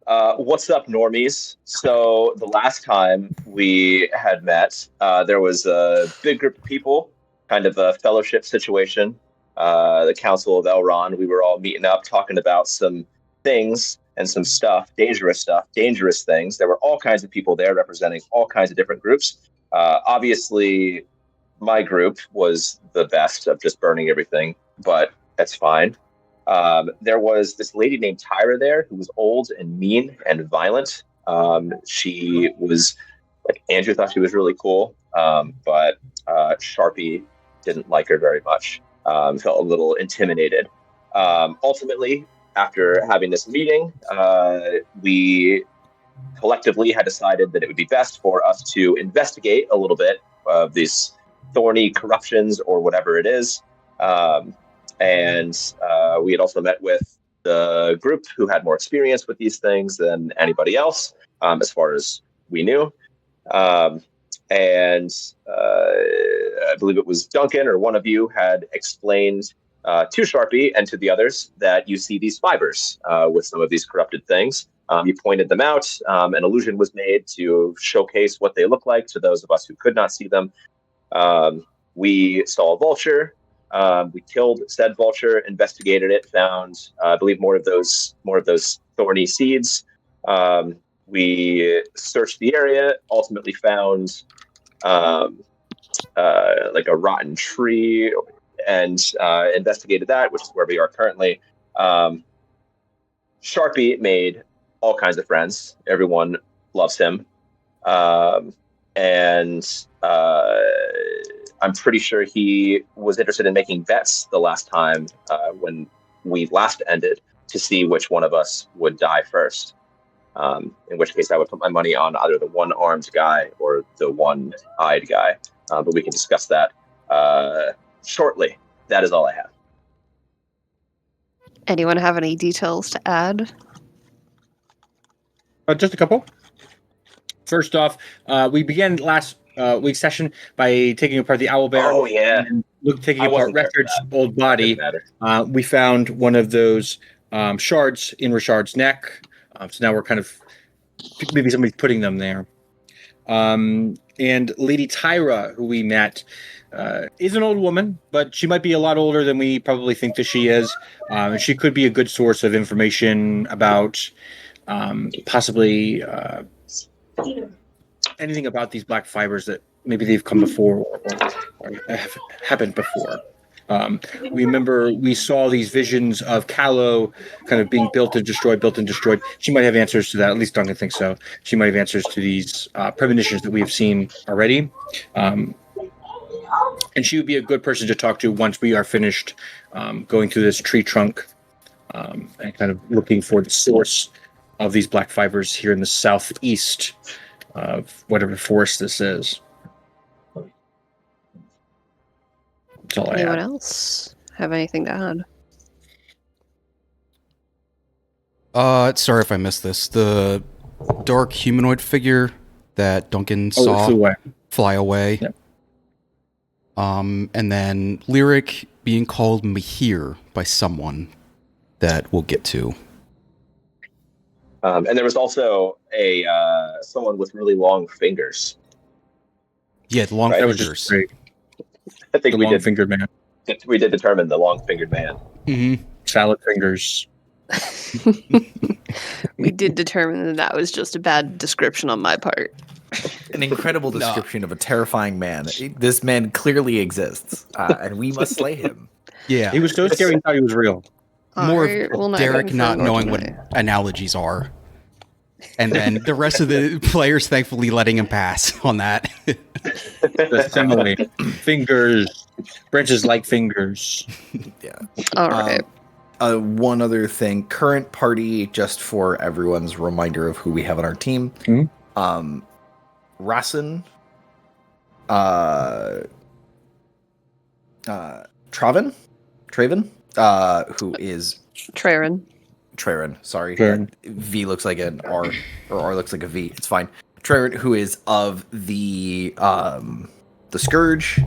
What's up, normies? So the last time we had met, there was a big group of people, kind of a fellowship situation. The Council of Elrond. We were all meeting up, talking about some things and some stuff, dangerous things. There were all kinds of people there representing all kinds of different groups. Obviously, my group was the best of just burning everything, but that's fine. There was this lady named Tyra there who was old and mean and violent. She was like Andrew thought she was really cool, but Sharpie didn't like her very much. Felt a little intimidated. Ultimately, after having this meeting, we collectively had decided that it would be best for us to investigate a little bit of these thorny corruptions or whatever it is. And we had also met with the group who had more experience with these things than anybody else, as far as we knew. And I believe it was Duncan or one of you had explained to Sharpie and to the others that you see these fibers with some of these corrupted things. You pointed them out. An illusion was made to showcase what they look like to those of us who could not see them. We saw a vulture. We killed said vulture, investigated it, found, I believe, more of those thorny seeds. We searched the area, ultimately found like a rotten tree, and investigated that, which is where we are currently. Sharpie made all kinds of friends. Everyone loves him. And I'm pretty sure he was interested in making bets the last time when we last ended to see which one of us would die first. In which case I would put my money on either the one-armed guy or the one-eyed guy. But we can discuss that shortly. That is all I have. Anyone have any details to add? Just a couple. First off, we began last week's session by taking apart the owl bear. Oh, yeah. And taking apart Richard's old body. We found one of those shards in Richard's neck. So now we're kind of, maybe somebody's putting them there. And Lady Tyra, who we met, is an old woman, but she might be a lot older than we probably think that she is. And she could be a good source of information about possibly anything about these black fibers that maybe they've come before or have happened before. Remember, we saw these visions of Callow kind of being built and destroyed. She might have answers to that. At least Duncan thinks so. She might have answers to these premonitions that we have seen already. And she would be a good person to talk to once we are finished going through this tree trunk and kind of looking for the source of these black fibers here in the southeast of whatever forest this is. That's all Anyone else have anything to add? Sorry if I missed this. The dark humanoid figure that Duncan saw fly away. Yep. And then Lyric being called Mahir by someone that we'll get to. And there was also a someone with really long fingers. Yeah, long fingers. I think the long-fingered man. We did determine the long-fingered man. Mm-hmm. Salad fingers. We did determine that was just a bad description on my part. An incredible description of a terrifying man. This man clearly exists, and we must slay him. Yeah. He was so scary he thought he was real. More of Derek not knowing what analogies are. And then the rest of the players thankfully letting him pass on that. The simile. Fingers. Branches like fingers. Yeah. All right. One other thing. Current party, just for everyone's reminder of who we have on our team. Mm-hmm. Rassen. Traven, who is... Traren, sorry. Traren. V looks like an R, or R looks like a V. It's fine. Traren, who is of the Scourge.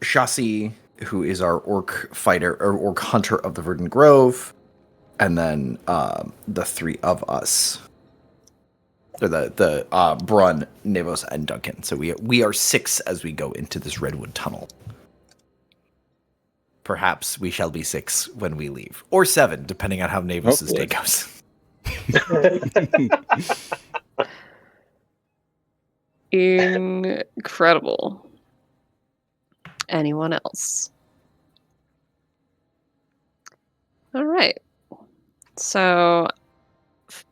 Shasi, who is our orc fighter, or orc hunter of the Verdant Grove. and then the three of us. Or the Brun, Navos, and Duncan. So we are 6 as we go into this redwood tunnel. Perhaps we shall be 6 when we leave, or 7, depending on how Navos' day goes. Incredible. Anyone else? All right. So,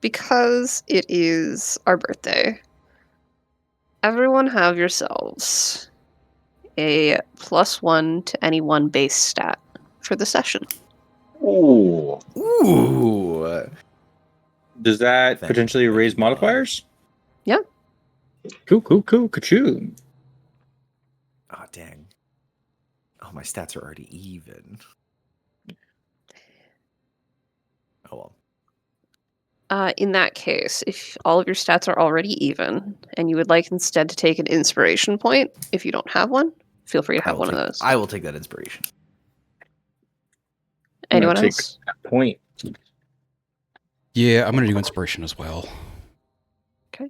because it is our birthday, everyone have yourselves a +1 to any one base stat for the session. Ooh. Ooh. Does that potentially raise modifiers? Yeah. Cool. Ka-choo. Oh, dang. Oh, my stats are already even. Oh, well. In that case, if all of your stats are already even, and you would like instead to take an inspiration point, if you don't have one, feel free to have one of those. I will take that inspiration. Anyone else? Point. Yeah, I'm going to do inspiration as well. Okay.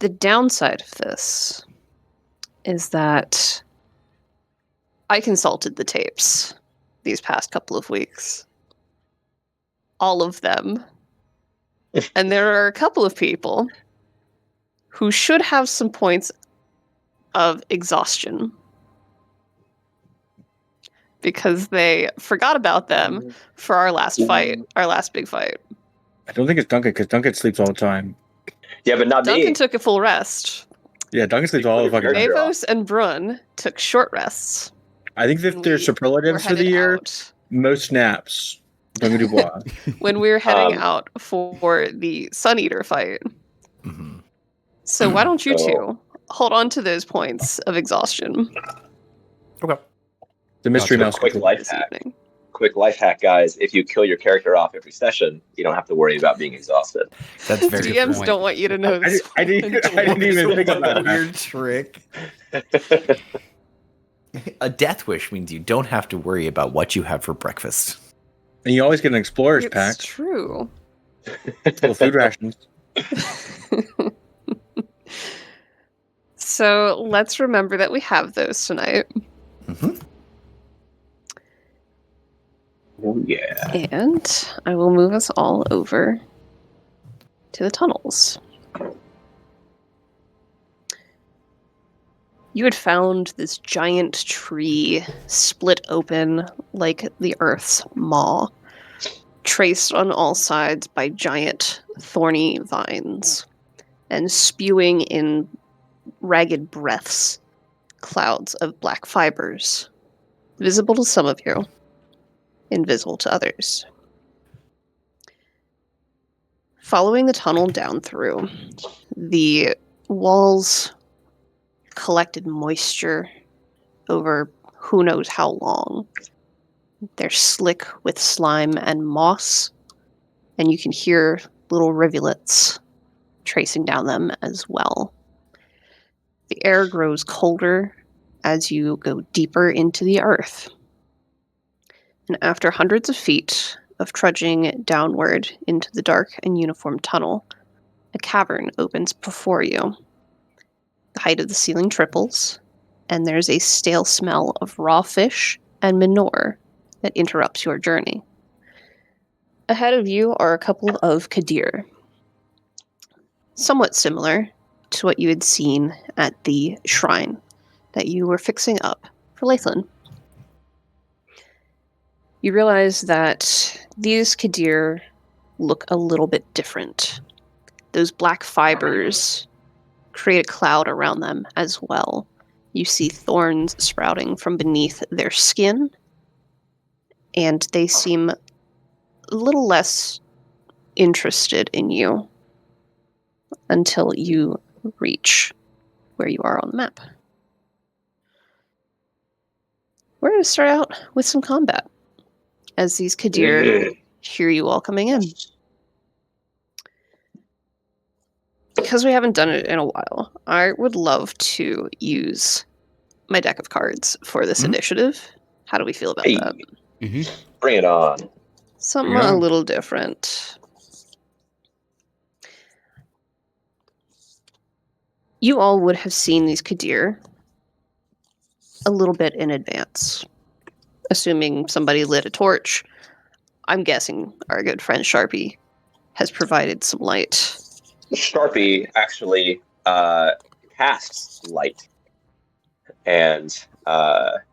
The downside of this is that I consulted the tapes these past couple of weeks. All of them. And there are a couple of people who should have some points of exhaustion because they forgot about them for our last fight, our last big fight. I don't think it's Duncan, because Duncan sleeps all the time. Yeah, but not Duncan me. took a full rest. Yeah, Duncan sleeps all the fucking time. Navos and Brun took short rests. I think if there's superlatives for the year, most naps. Duncan Dubois. When we were heading out for the Sun Eater fight. Mm-hmm. So why don't you two hold on to those points of exhaustion? Okay. The mystery mouse. Quick life hack. Quick life hack, guys. If you kill your character off every session, you don't have to worry about being exhausted. That's very good DMs point. don't want you to know this. I didn't even think of that. Weird trick. A death wish means you don't have to worry about what you have for breakfast. And you always get an explorer's It's pack. true. Little food rations. So let's remember that we have those tonight. Mm-hmm. Oh, yeah. And I will move us all over to the tunnels. You had found this giant tree split open like the Earth's maw, traced on all sides by giant thorny vines, and spewing in ragged breaths clouds of black fibers, visible to some of you, invisible to others. Following the tunnel down through, the walls collected moisture over who knows how long. They're slick with slime and moss, and you can hear little rivulets tracing down them as well. The air grows colder as you go deeper into the earth. And after hundreds of feet of trudging downward into the dark and uniform tunnel, a cavern opens before you. The height of the ceiling triples, and there's a stale smell of raw fish and manure that interrupts your journey. Ahead of you are a couple of Kadir, somewhat similar to what you had seen at the shrine that you were fixing up for Laithlin. You realize that these Kadir look a little bit different. Those black fibers create a cloud around them as well. You see thorns sprouting from beneath their skin, and they seem a little less interested in you until you reach where you are on the map. We're going to start out with some combat as these Kadir hear you all coming in. because we haven't done it in a while, I would love to use my deck of cards for this initiative. How do we feel about that? Bring it on. Something a little different. You all would have seen these Kadir a little bit in advance. Assuming somebody lit a torch, I'm guessing our good friend Sharpie has provided some light. Sharpie actually casts light, and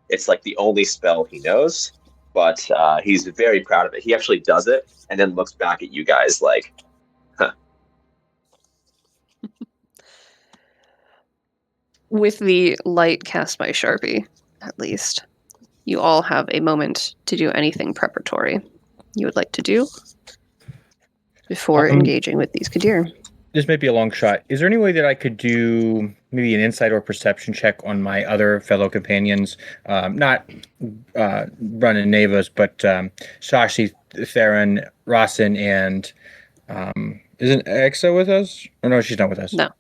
it's like the only spell he knows, but he's very proud of it. He actually does it and then looks back at you guys like, huh. With the light cast by Sharpie, at least, you all have a moment to do anything preparatory you would like to do before engaging with these Kadir. This might be a long shot. Is there any way that I could do maybe an insight or perception check on my other fellow companions? Not Brun and Navas, but Shashi, Theron, Rasen, and isn't Exa with us? Or no, she's not with us. No.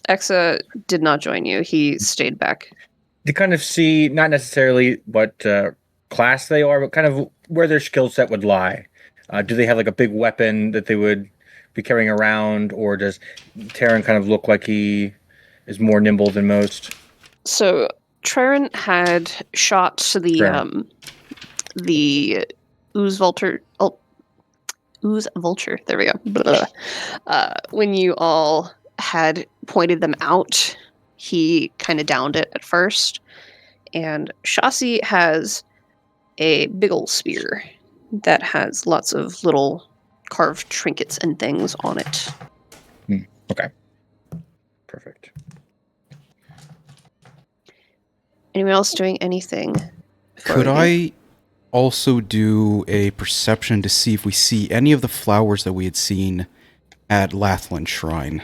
Exa did not join you. He stayed back. To kind of see, not necessarily what class they are, but kind of where their skill set would lie. Do they have like a big weapon that they would be carrying around, or does Terran kind of look like he is more nimble than most? So Traren had shot the ooze vulture. Oh, ooze vulture. There we go. When you all had pointed them out, he kind of downed it at first. And Shasi has a big old spear that has lots of little carved trinkets and things on it. Okay. Perfect. Anyone else doing anything? Could I also do a perception to see if we see any of the flowers that we had seen at Lathland Shrine?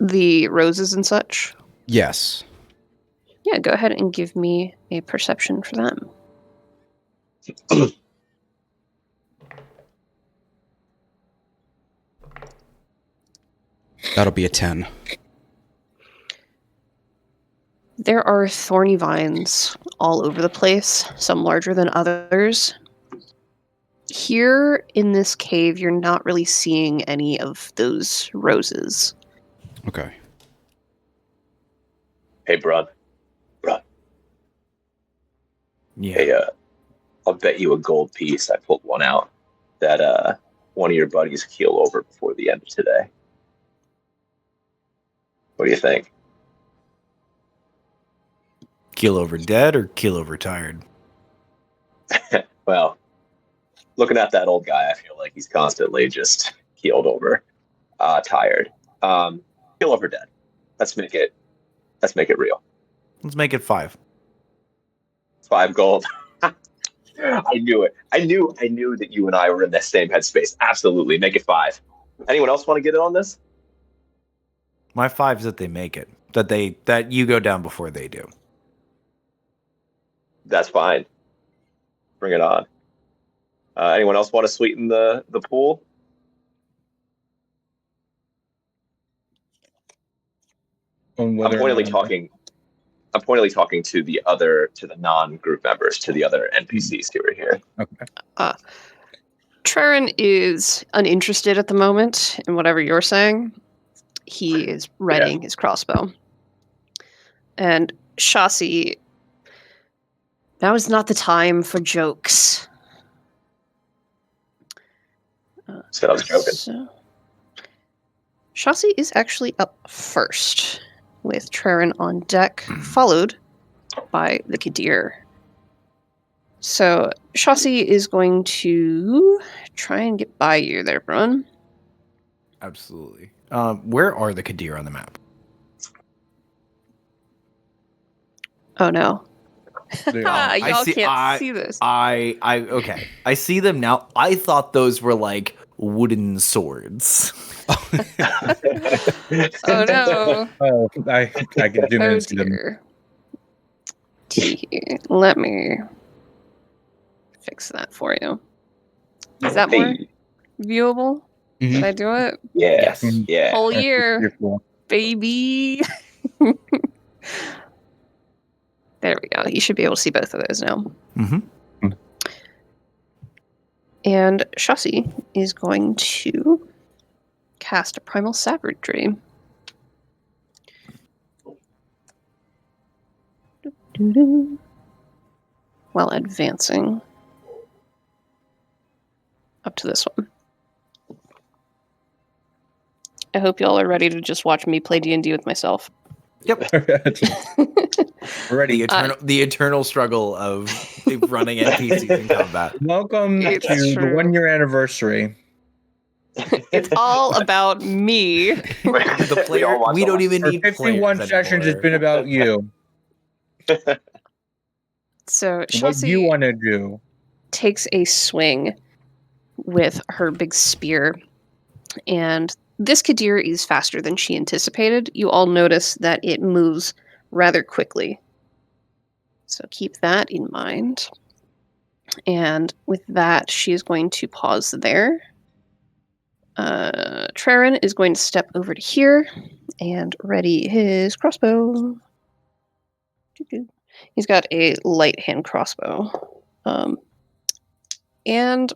The roses and such? Yes. Yeah, go ahead and give me a perception for them. That'll be a 10. There are thorny vines all over the place, some larger than others. Here in this cave, you're not really seeing any of those roses. Okay. Hey, Brun. Yeah. Hey, I'll bet you a gold piece. I pulled one out that one of your buddies keel over before the end of today. What do you think? Keel over dead or keel over tired? Well, looking at that old guy, I feel like he's constantly just keeled over, tired. Keel over dead. Let's make it real. Let's make it 5. 5 gold. I knew it. I knew that you and I were in the same headspace. Absolutely. Make it 5. Anyone else want to get in on this? My 5's that they make it. That you go down before they do. That's fine. Bring it on. Anyone else want to sweeten the pool? I'm pointedly talking to the non-group members, to the other NPCs who are here. Okay. Traren is uninterested at the moment in whatever you're saying. He is readying his crossbow. And Shasi, now is not the time for jokes. Said I was joking. So, Shasi is actually up first, with Traren on deck, followed by the Kadir. So Shasi is going to try and get by you there, Brun. Absolutely. Where are the Kadir on the map? Oh no. They Y'all see- can't see this. Okay. I see them now. I thought those were like wooden swords. Oh no. Oh, I can zoom in Oh and see them. dear. Let me fix that for you. Is that more viewable? Did I do it? Yeah. Yes. Yeah. Whole year, You're cool. baby. There we go. You should be able to see both of those now. Mm-hmm. And Shasi is going to cast a Primal Savagery. While advancing up to this one. I hope y'all are ready to just watch me play D&D with myself. Yep. We're ready. The eternal struggle of running NPCs in combat. Welcome It's to the true. 1 year anniversary. It's all about me. The player, all want we to don't even For need 51 players sessions, anymore. it's been about you. So And what you Shasi want to do. takes a swing with her big spear, and this Kadir is faster than she anticipated. You all notice that it moves rather quickly. So keep that in mind. And with that, she is going to pause there. Traren is going to step over to here and ready his crossbow. He's got a light hand crossbow. And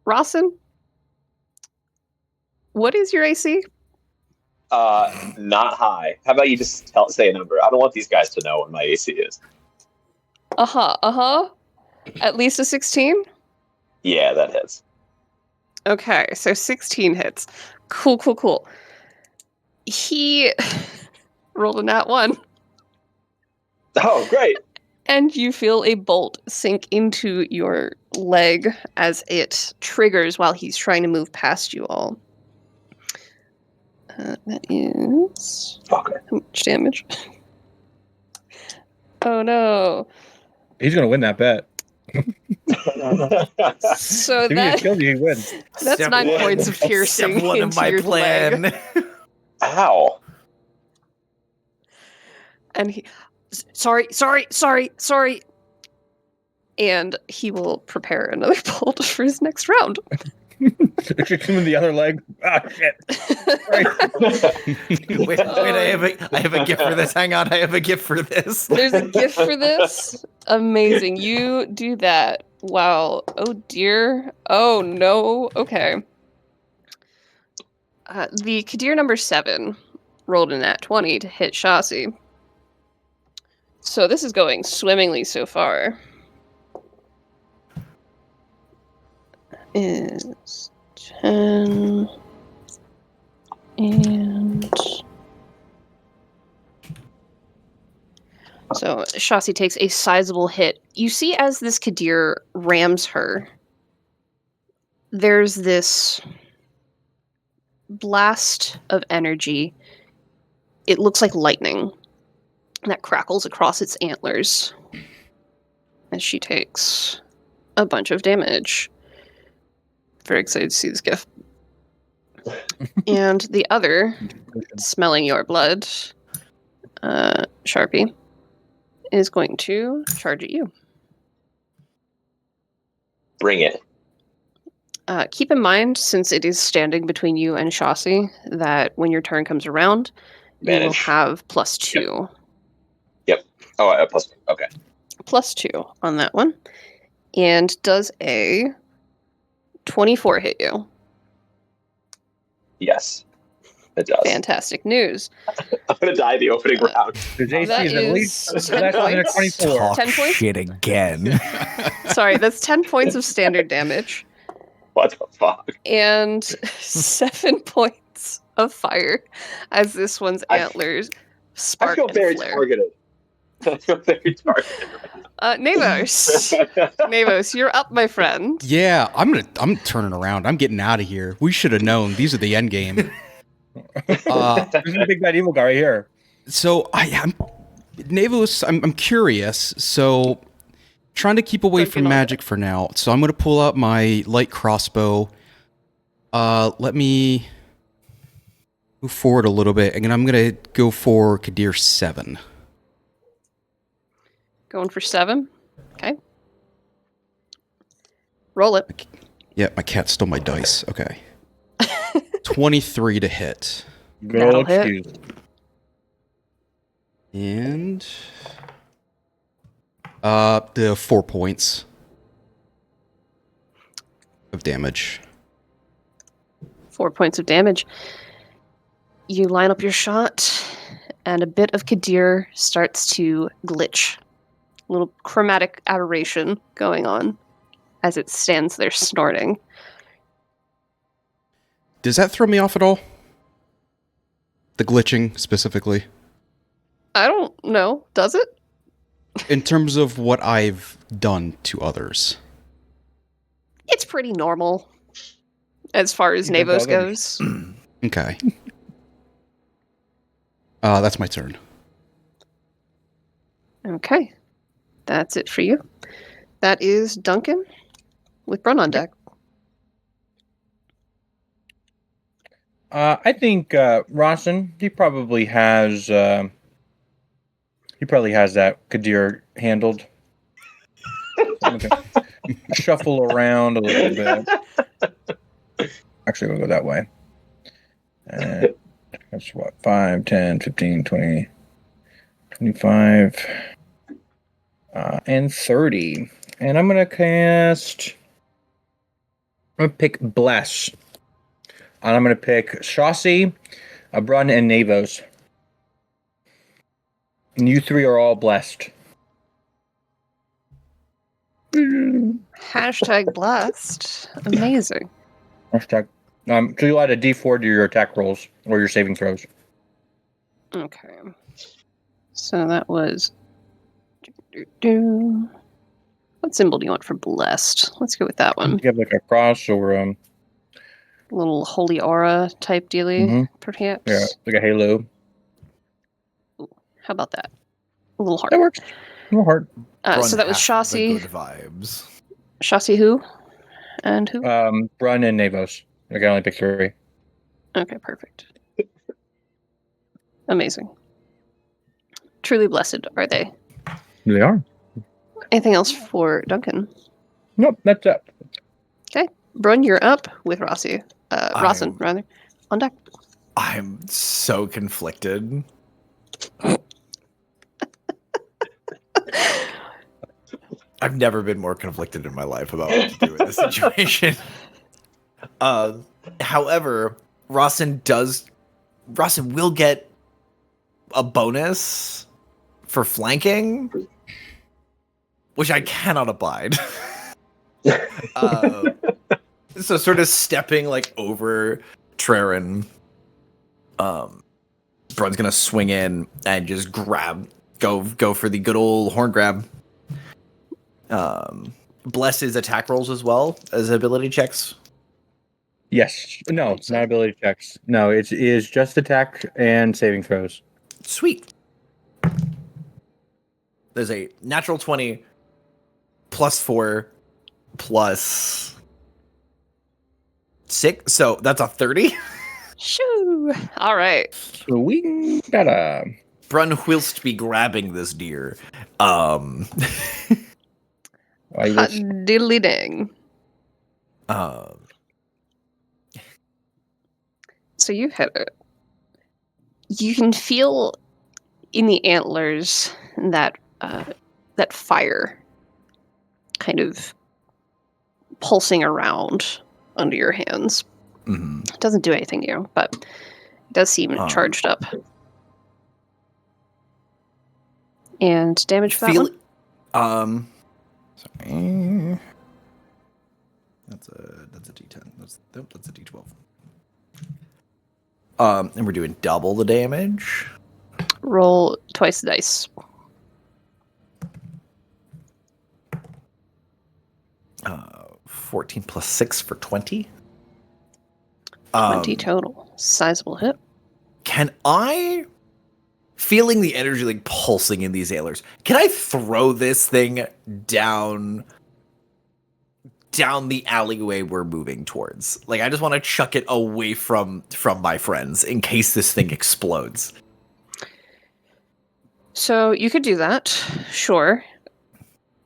Rawson, what is your AC? Not high. How about you just say a number? I don't want these guys to know what my AC is. At least a 16? Yeah, that hits. Okay, so 16 hits. Cool. He rolled a nat 1. Oh, great. And you feel a bolt sink into your leg as it triggers while he's trying to move past you all. That is... Fucker. How much damage? Oh no. He's going to win that bet. So If he that, just kills you, he wins. that's Step 9 one. points of piercing Step one of into my your plan. leg. Ow. And he... Sorry. And he will prepare another bolt for his next round. Shoot him in the other leg. Ah, shit. Right. Wait, I have a gift for this. Hang on, I have a gift for this. There's a gift for this. Amazing. You do that. Wow. Oh dear. Oh no. Okay. The Kadir number 7 rolled a nat 20 to hit Shasi. So this is going swimmingly so far. Is 10 and so Shasi takes a sizable hit. You see as this Kadir rams her, there's this blast of energy. It looks like lightning that crackles across its antlers as she takes a bunch of damage. Very excited to see this gift. And the other, smelling your blood, Sharpie, is going to charge at you. Bring it. Keep in mind, since it is standing between you and Shasi, that when your turn comes around, you will Advantage. have +2. Oh, plus. Okay. +2 on that one. And does a 24 hit you? Yes. It does. Fantastic news. I'm going to die the opening round. His AC That is at is least 10 less than a points. 24. Talk 10 points? shit again. Sorry, that's 10 points of standard damage What the fuck? and 7 points of fire as this one's antlers spark I feel and very flare. targeted. I feel very targeted. Navos. Navos, you're up, my friend. Yeah, I'm turning around. I'm getting out of here. We should have known. These are the end game. This is the big bad evil guy right here. So I'm Navos. I'm curious. So trying to keep away Working from on magic for now. So I'm going to pull out my light crossbow. Let me move forward a little bit, and I'm going to go for Kadir 7. Going for 7. Okay. Roll it. Yeah, my cat stole my dice. Okay. 23 to hit. Good That'll old hit. excuse. And the 4 points of damage. 4 points of damage. You line up your shot, and a bit of Kadir starts to glitch. A little chromatic aberration going on as it stands there snorting. Does that throw me off at all? The glitching specifically. I don't know. Does it? In terms of what I've done to others. It's pretty normal as far as You've done to Navos others. goes. Okay. That's my turn. Okay. That's it for you. That is Duncan with Brun on deck. I think Rawson, he probably has that Kadir handled. Okay. Shuffle around a little bit. Actually, we'll go that way. That's what, 5, 10, 15, 20, 25, and 30. And I'm going to pick Bless. And I'm going to pick Shasi, Brun, and Navos. And you three are all blessed. Hashtag blessed. Amazing. Hashtag. So you'll add a D4 to your attack rolls or your saving throws. Okay. So that was. What symbol do you want for blessed? Let's go with that one. You have like a cross or A little holy aura type dealy, Mhm. perhaps. yeah, like a halo. How about that? A little heart. That works. No heart. So that was Brun has the Shasi. good vibes. Shasi who? And who? Brun and Navos. I can only pick 3. Okay, perfect. Amazing. Truly blessed are they. They are. Anything else for Duncan? Nope, that's it. Brun, you're up with Rossi. Rawson, I'm- rather. On deck. I'm so conflicted. I've never been more conflicted in my life about what to do in this situation. However, Rawson will get a bonus for flanking, which I cannot abide. So sort of stepping like over Traren. Brun's gonna swing in and just go for the good old horn grab. Bless his attack rolls as well as ability checks. Yes. No, not ability checks. No, it is just attack and saving throws. Sweet. There's a natural 20 plus 4 plus 6, so that's a 30. Shoo! All right. So we got a. Brun whilst be grabbing this deer. Hot diddly dang. So you hit it. You can feel in the antlers that that fire kind of pulsing around under your hands. Mhm. It doesn't do anything to you, but it does seem charged up. And damage for that Feel one? sorry. That's a D10. That's a D12. And we're doing double the damage. Roll twice the dice. 14 plus 6 for 20. 20 total. Sizable hit. Can I, feeling the energy like pulsing in these antlers, can I throw this thing down the alleyway we're moving towards? Like, I just want to chuck it away from my friends in case this thing explodes. So you could do that, sure.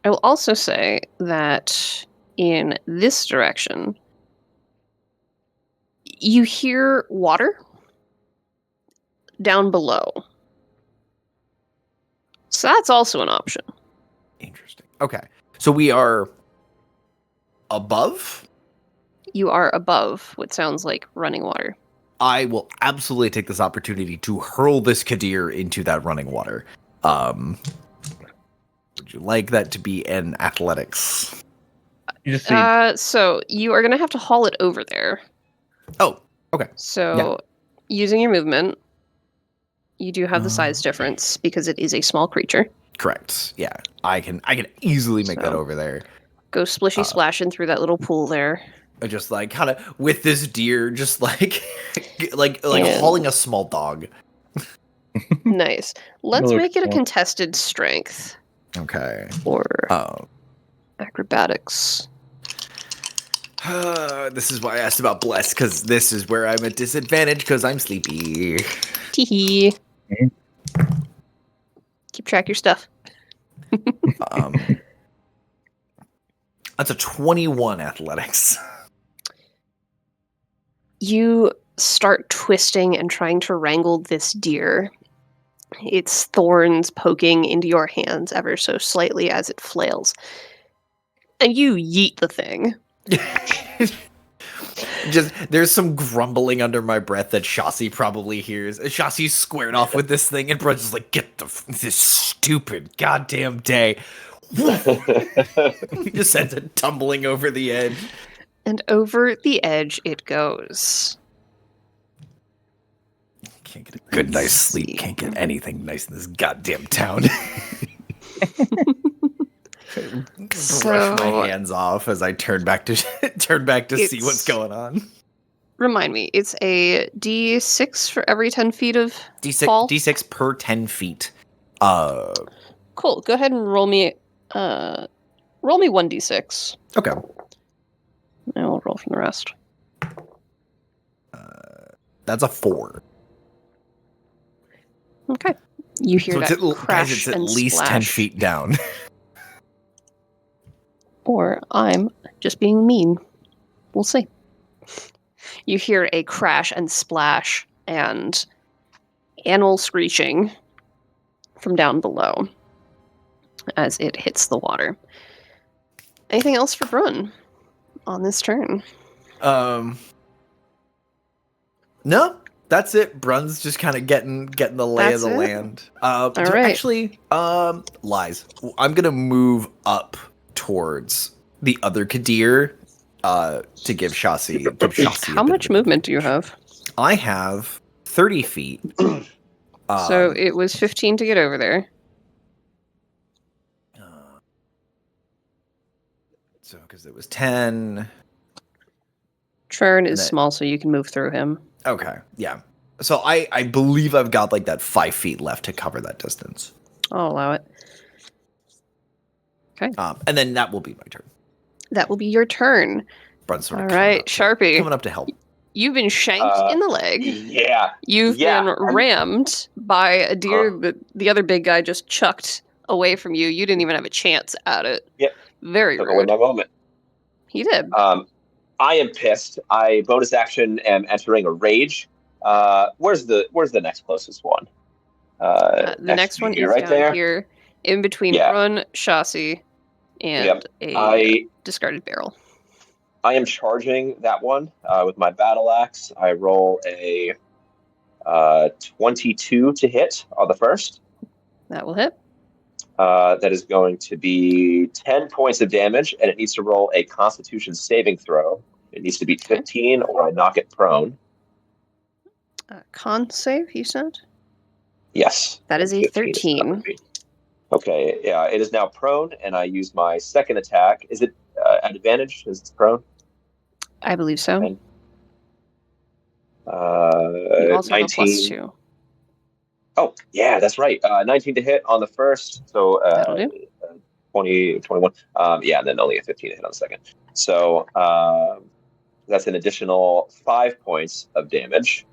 I will also say that in this direction, you hear water down below. So that's also an option. Interesting. Okay. So we are above? You are above what sounds like running water. I will absolutely take this opportunity to hurl this Kadir into that running water. Would you like that to be an athletics? You just see So you are going to have to haul it over there. Oh, okay. So using your movement, you do have the size difference because it is a small creature. Correct. Yeah. I can easily make that So- over there. Go splishy splashing through that little pool there. Just like kind of with this deer, just like like Yeah. hauling a small dog. Nice. Let's Little make it a small. contested strength Okay. or Oh. acrobatics. This is why I asked about bless, because this is where I'm at disadvantage because I'm sleepy. Teehee. Mhm. Keep track of your stuff. That's a 21 athletics. You start twisting and trying to wrangle this deer, its thorns poking into your hands ever so slightly as it flails. And you yeet the thing. Just there's some grumbling under my breath that Shasi probably hears. Shasi's squared off with this thing, and Brud's just like, "Get this stupid goddamn day." He just sends it tumbling over the edge. And over the edge it goes. Can't get a good night's Let's sleep. see. Can't get anything nice in this goddamn town. So- Brush my hands off as I turn back to see what's It's- going on. Remind me, it's a D6 for every 10 feet of fall? D6 per 10 feet. Cool. Go ahead and roll me 1d6. Okay. And we'll roll from the rest. That's a 4. Okay. You hear So that it's crash guys, it's at and least splash. 10 feet down. Or I'm just being mean. We'll see. You hear a crash and splash and animal screeching from down below as it hits the water. Anything else for Brun on this turn? No, that's it. Brun's just kind of getting the lay of That's the it? land. All right. Actually, lies. I'm gonna move up towards the other Kadir, to give Shasi. How much movement do you have? I have 30 feet. So it was 15 to get over there. So because it was 10. Churn is That- small, so you can move through him. Okay, yeah. So I believe I've got like that 5 feet left to cover that distance. I'll allow it. And then that will be my turn. That will be your turn. Brun's sort All of right, Sharpie. coming up to help. You've been shanked in the leg. Yeah. You've Yeah, been rammed by a deer that the other big guy just chucked away from you. You didn't even have a chance at it. Yep. Very Took away rude. my moment. He did. I am pissed. I bonus action am entering a rage. Where's the next closest one? The next one to me, is right down there. here in between Yeah. Brun, Chassis, and Yep. a discarded barrel. I am charging that one with my battle axe. I roll a 22 to hit on the first. That will hit. That is going to be 10 points of damage, and it needs to roll a Constitution saving throw. It needs to be 15, or I knock it prone. Con save, you said? Yes. That is a 15 13. not be. Okay, yeah, it is now prone, and I use my second attack. Is it at advantage? Is it prone? I believe so. Okay. You also have a 19. +2. Oh, yeah, that's right. 19 to hit on the first, so That'll do. 20, 21. Yeah, and then only a 15 to hit on the second. So that's an additional 5 points of damage.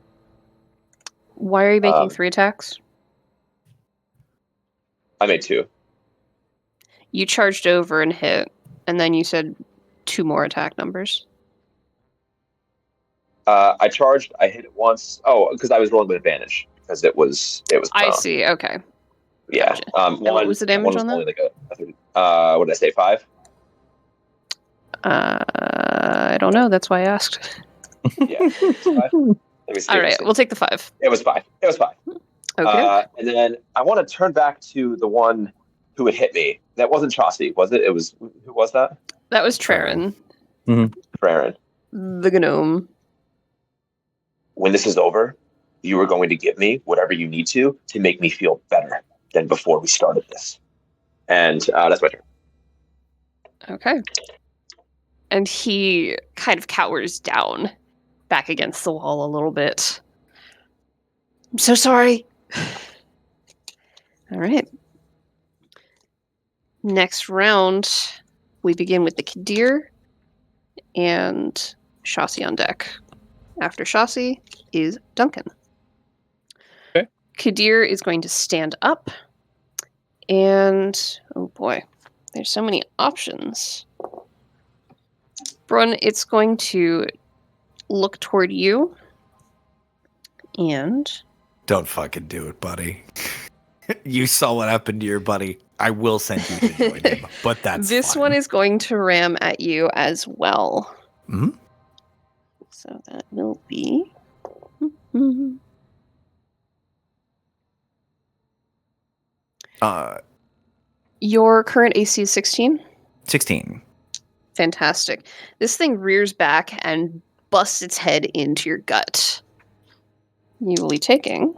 Why are you making 3 attacks? I made 2. You charged over and hit, and then you said 2 more attack numbers. I charged. I hit it once. Oh, because I was rolling with advantage because it was. I prone. see. Okay. Yeah. Gotcha. And what was the damage on that? Only like what did I say? 5. I don't know. That's why I asked. Yeah. It was 5. Let me see. All right, we'll take the 5. It was 5. It was 5. Okay. And then I want to turn back to the one who had hit me. That wasn't Chaucy, was it? It was who was that? That was Traren, Farron. the gnome. When this is over, you are going to give me whatever you need to make me feel better than before we started this. And that's my turn. Okay. And he kind of cowers down back against the wall a little bit. I'm so sorry. All right. Next round, we begin with the Kadir and Chaucy on deck. After Chaucy is Duncan. Okay. Kadir is going to stand up. And, oh boy, there's so many options. Brun, it's going to look toward you. And... Don't fucking do it, buddy. You saw what happened to your buddy. I will send you to join him, but that's this fine. one is going to ram at you as well. Mhm. So that will be... Your current AC is 16? 16. Fantastic. This thing rears back and busts its head into your gut. You will be taking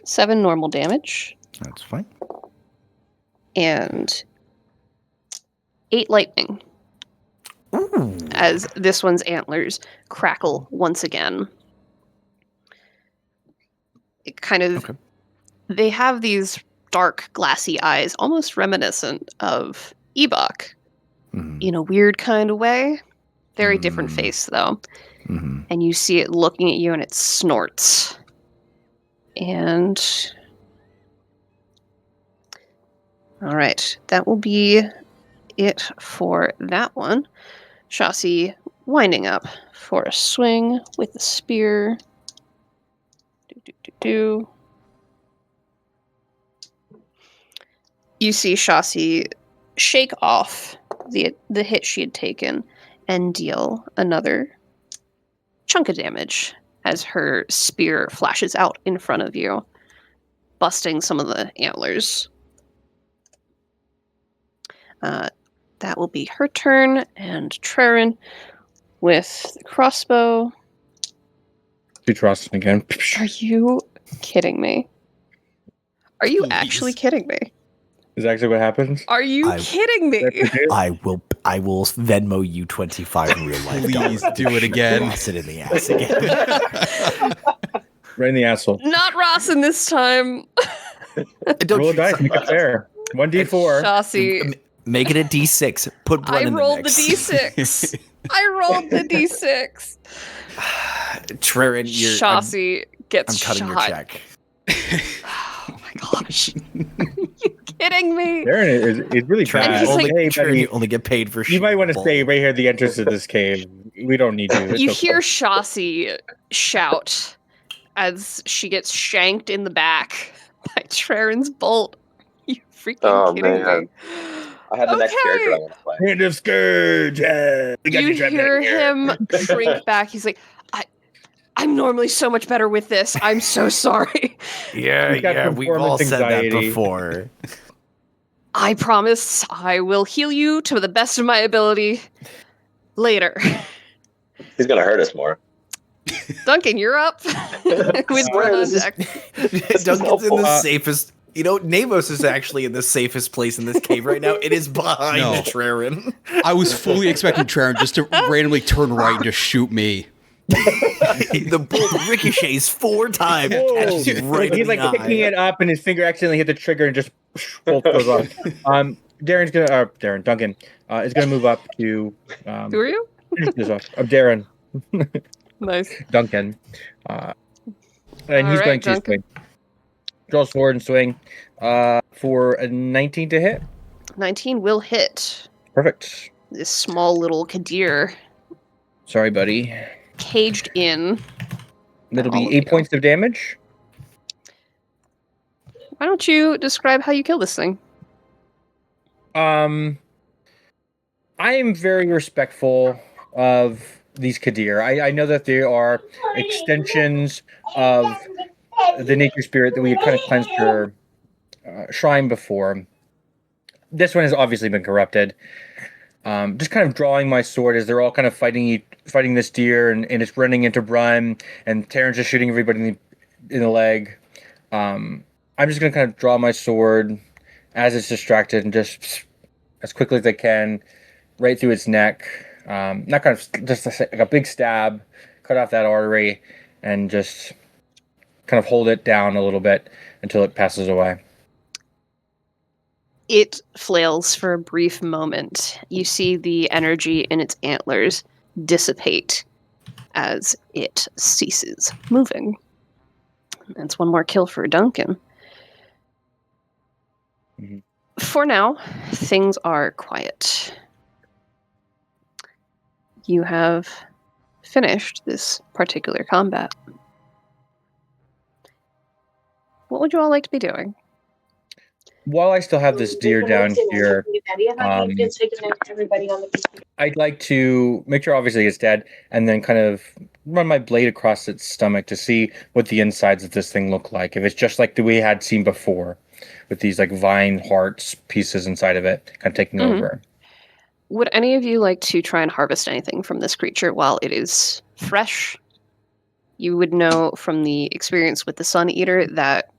7 normal damage That's fine. and 8 lightning Ooh. as this one's antlers crackle once again. It kind of... Okay. They have these dark, glassy eyes, almost reminiscent of Ebok Mhm. in a weird kind of way. Very different Mm. face, though. Mhm. And you see it looking at you and it snorts. And... Alright, that will be it for that one. Chaucy winding up for a swing with the spear. Do. You see Chaucy shake off the hit she had taken and deal another chunk of damage as her spear flashes out in front of you, busting some of the antlers. That will be her turn, and Traren with the crossbow. Shoot Rostin again. Are you kidding me? Are you Please. actually kidding me? Is actually what happens. Are you kidding me? I will Venmo you 25 in real life. Please do it again. Toss it in the ass again. Right in the asshole. Not Rawson this time. Don't Roll a you- dice, make it fair. 1d4. Chaucy, Make it a D6. Put Brun I in rolled the the mix. D6. I rolled the D6. Traren, Chaucy I'm gets cutting shot. your check. Oh my gosh. Are you kidding me? Darren is really Traren, bad. he's only, Hey, Traren, buddy, you only get paid for you might want to bull. stay right here at the entrance of this cave. We don't need you. It's You okay. hear Chaucy shout as she gets shanked in the back by Traren's bolt. You freaking Oh, kidding man. me? I had the next character I want to play. Hand of Scourge. We got You trapped hear out here. him shrink back. He's like, I'm normally so much better with this. I'm so sorry. Yeah, He's got yeah, we've all performance said that anxiety. before. I promise I will heal you to the best of my ability later. He's gonna hurt us more. Duncan, you're up. With swear Brun on this is- deck. Duncan's in helpful. the safest. You know, Navos is actually in the safest place in this cave right now. It is behind No. Traren. I was fully expecting Traren just to randomly turn right and just shoot me. The bolt ricochets 4 times. Whoa. Catches you right in He's like the picking eye. it up, and his finger accidentally hit the trigger, and just bolt goes off. Duncan is gonna move up to. Who are you? Darren, Nice. Duncan, and he's Alright, going to Duncan. swing. Draw sword and swing. For a 19 to hit. 19 will hit. Perfect. This small little Kadir Sorry, buddy. caged in. That'll all be of 8 you. points of damage. Why don't you describe how you kill this thing? I am very respectful of these Kadir. I know that they are extensions of the nature spirit that we had kind of cleansed your shrine before. This one has obviously been corrupted. Just kind of drawing my sword as they're all kind of fighting this deer, and it's running into Brun, and Terran's just shooting everybody in the leg. I'm just going to kind of draw my sword as it's distracted and just as quickly as I can, right through its neck. Not kind of just like a big stab, cut off that artery, and just kind of hold it down a little bit until it passes away. It flails for a brief moment. You see the energy in its antlers dissipate as it ceases moving. That's one more kill for Duncan. Mhm. For now, things are quiet. You have finished this particular combat. What would you all like to be doing? While I still have this deer down here, I'd like to make sure obviously it's dead, and then kind of run my blade across its stomach to see what the insides of this thing look like. If it's just like we had seen before, with these like vine hearts pieces inside of it, kind of taking over. Would any of you like to try and harvest anything from this creature while it is fresh? You would know from the experience with the Sun Eater that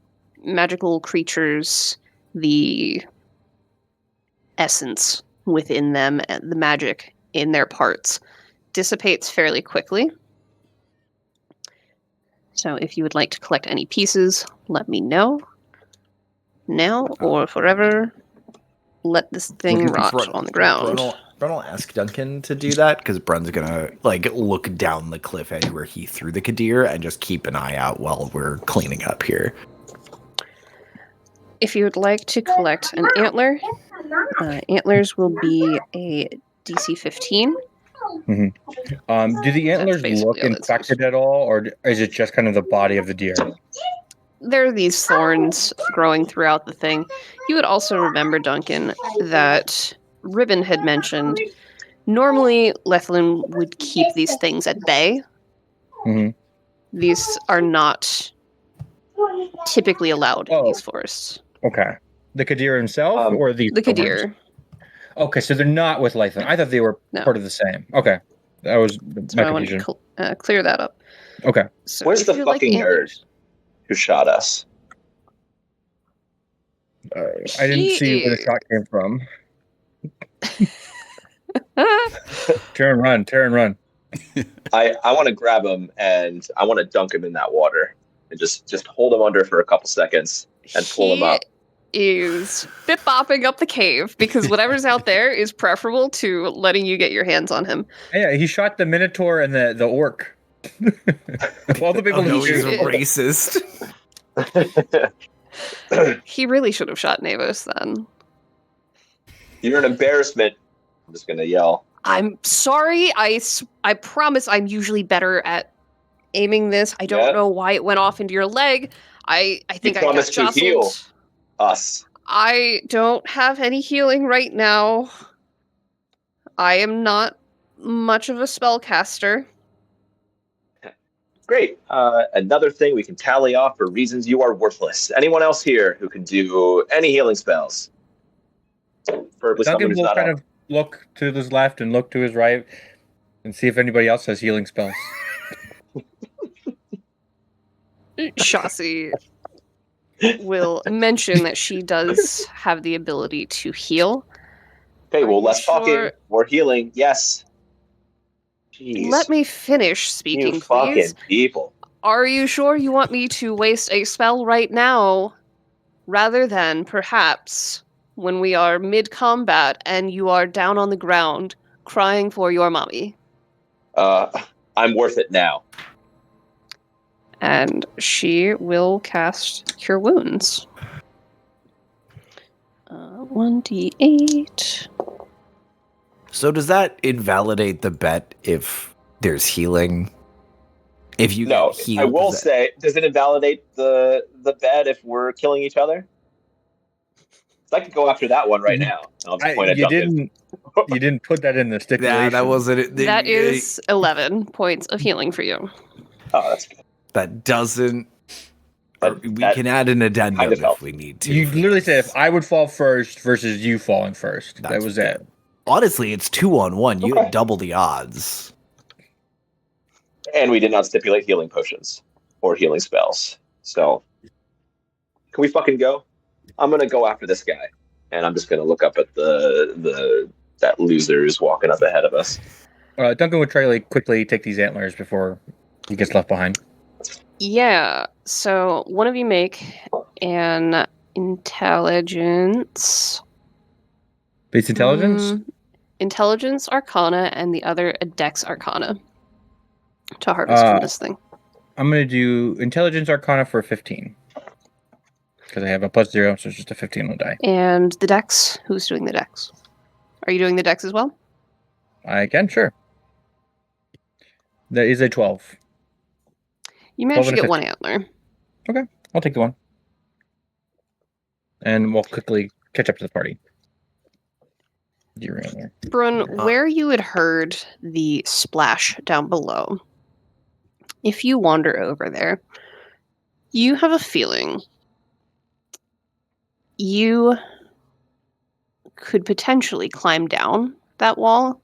magical creatures, the essence within them and the magic in their parts dissipates fairly quickly. So if you would like to collect any pieces, let me know. Now or forever, let this thing rot on the ground. Brun will ask Duncan to do that because Brun's gonna like look down the cliff edge where he threw the Kadir and just keep an eye out while we're cleaning up here. If you would like to collect an antler, antlers will be a DC 15. Do the antlers basically look all that's infected at all, or is it just kind of the body of the deer? There are these thorns growing throughout the thing. You would also remember, Duncan, that Ribbon had mentioned normally Lethlin would keep these things at bay. Mm-hmm. These are not typically allowed in these forests. Okay. The Kadir himself, or the Kadir. Okay, so they're not with Lythan. I thought they were part of the same. Okay. That was So my I want confusion. to clear that up. Okay. So Where's if the you like fucking nerd antlers- who shot us? I didn't see where the shot came from. Terran, run. I want to grab him and I want to dunk him in that water and just hold him under for a couple seconds and pull him up. Is bip-bopping up the cave because whatever's out there is preferable to letting you get your hands on him. Yeah, he shot the Minotaur and the orc. Of all the people no, who he's shoot. a racist. He really should have shot Navos then. You're an embarrassment. I'm just going to yell. I'm sorry. I promise I'm usually better at aiming this. I don't know why it went off into your leg. I think I got promised to jostled. heal us. I don't have any healing right now. I am not much of a spellcaster. Great. Another thing we can tally off for reasons you are worthless. Anyone else here who can do any healing spells? Preferably someone Duncan who's will not kind up. of look to his left and look to his right and see if anybody else has healing spells. Shasi will mention that she does have the ability to heal. Okay, well, you less talking, sure? more healing. Yes. Jeez. Let me finish speaking, you fucking please. people. Are you sure you want me to waste a spell right now, rather than perhaps when we are mid-combat and you are down on the ground crying for your mommy? I'm worth it now. And she will cast Cure Wounds. 1d8. So does that invalidate the bet if there's healing? If you No, get healed, I will does that- say, does it invalidate the bet if we're killing each other? So I could go after that one right now. I'll just point at Duncan. You didn't put that in the stipulation. Yeah, that wasn't it. That is 11 points of healing for you. Oh, that's good. That doesn't. We That can add an addendum kind of if helps. we need to. You literally said if I would fall first versus you falling first. That That's was good. it. Honestly, it's 2-on-1. You Okay. have double the odds. And we did not stipulate healing potions or healing spells. So, can we fucking go? I'm gonna go after this guy, and I'm just gonna look up at that loser who's walking up ahead of us. Duncan would try to quickly take these antlers before he gets left behind. Yeah, so one of you make an intelligence. Base intelligence? Intelligence Arcana, and the other a Dex Arcana to harvest from this thing. I'm going to do intelligence arcana for 15. Because I have a +0, so it's just a 15 on die. And the Dex, who's doing the Dex? Are you doing the Dex as well? I can, sure. That is a 12. You managed 12 to and a get one antler. I'll take the one. And we'll quickly catch up to the party. Deer antler. Brun, where you had heard the splash down below, if you wander over there, you have a feeling you could potentially climb down that wall.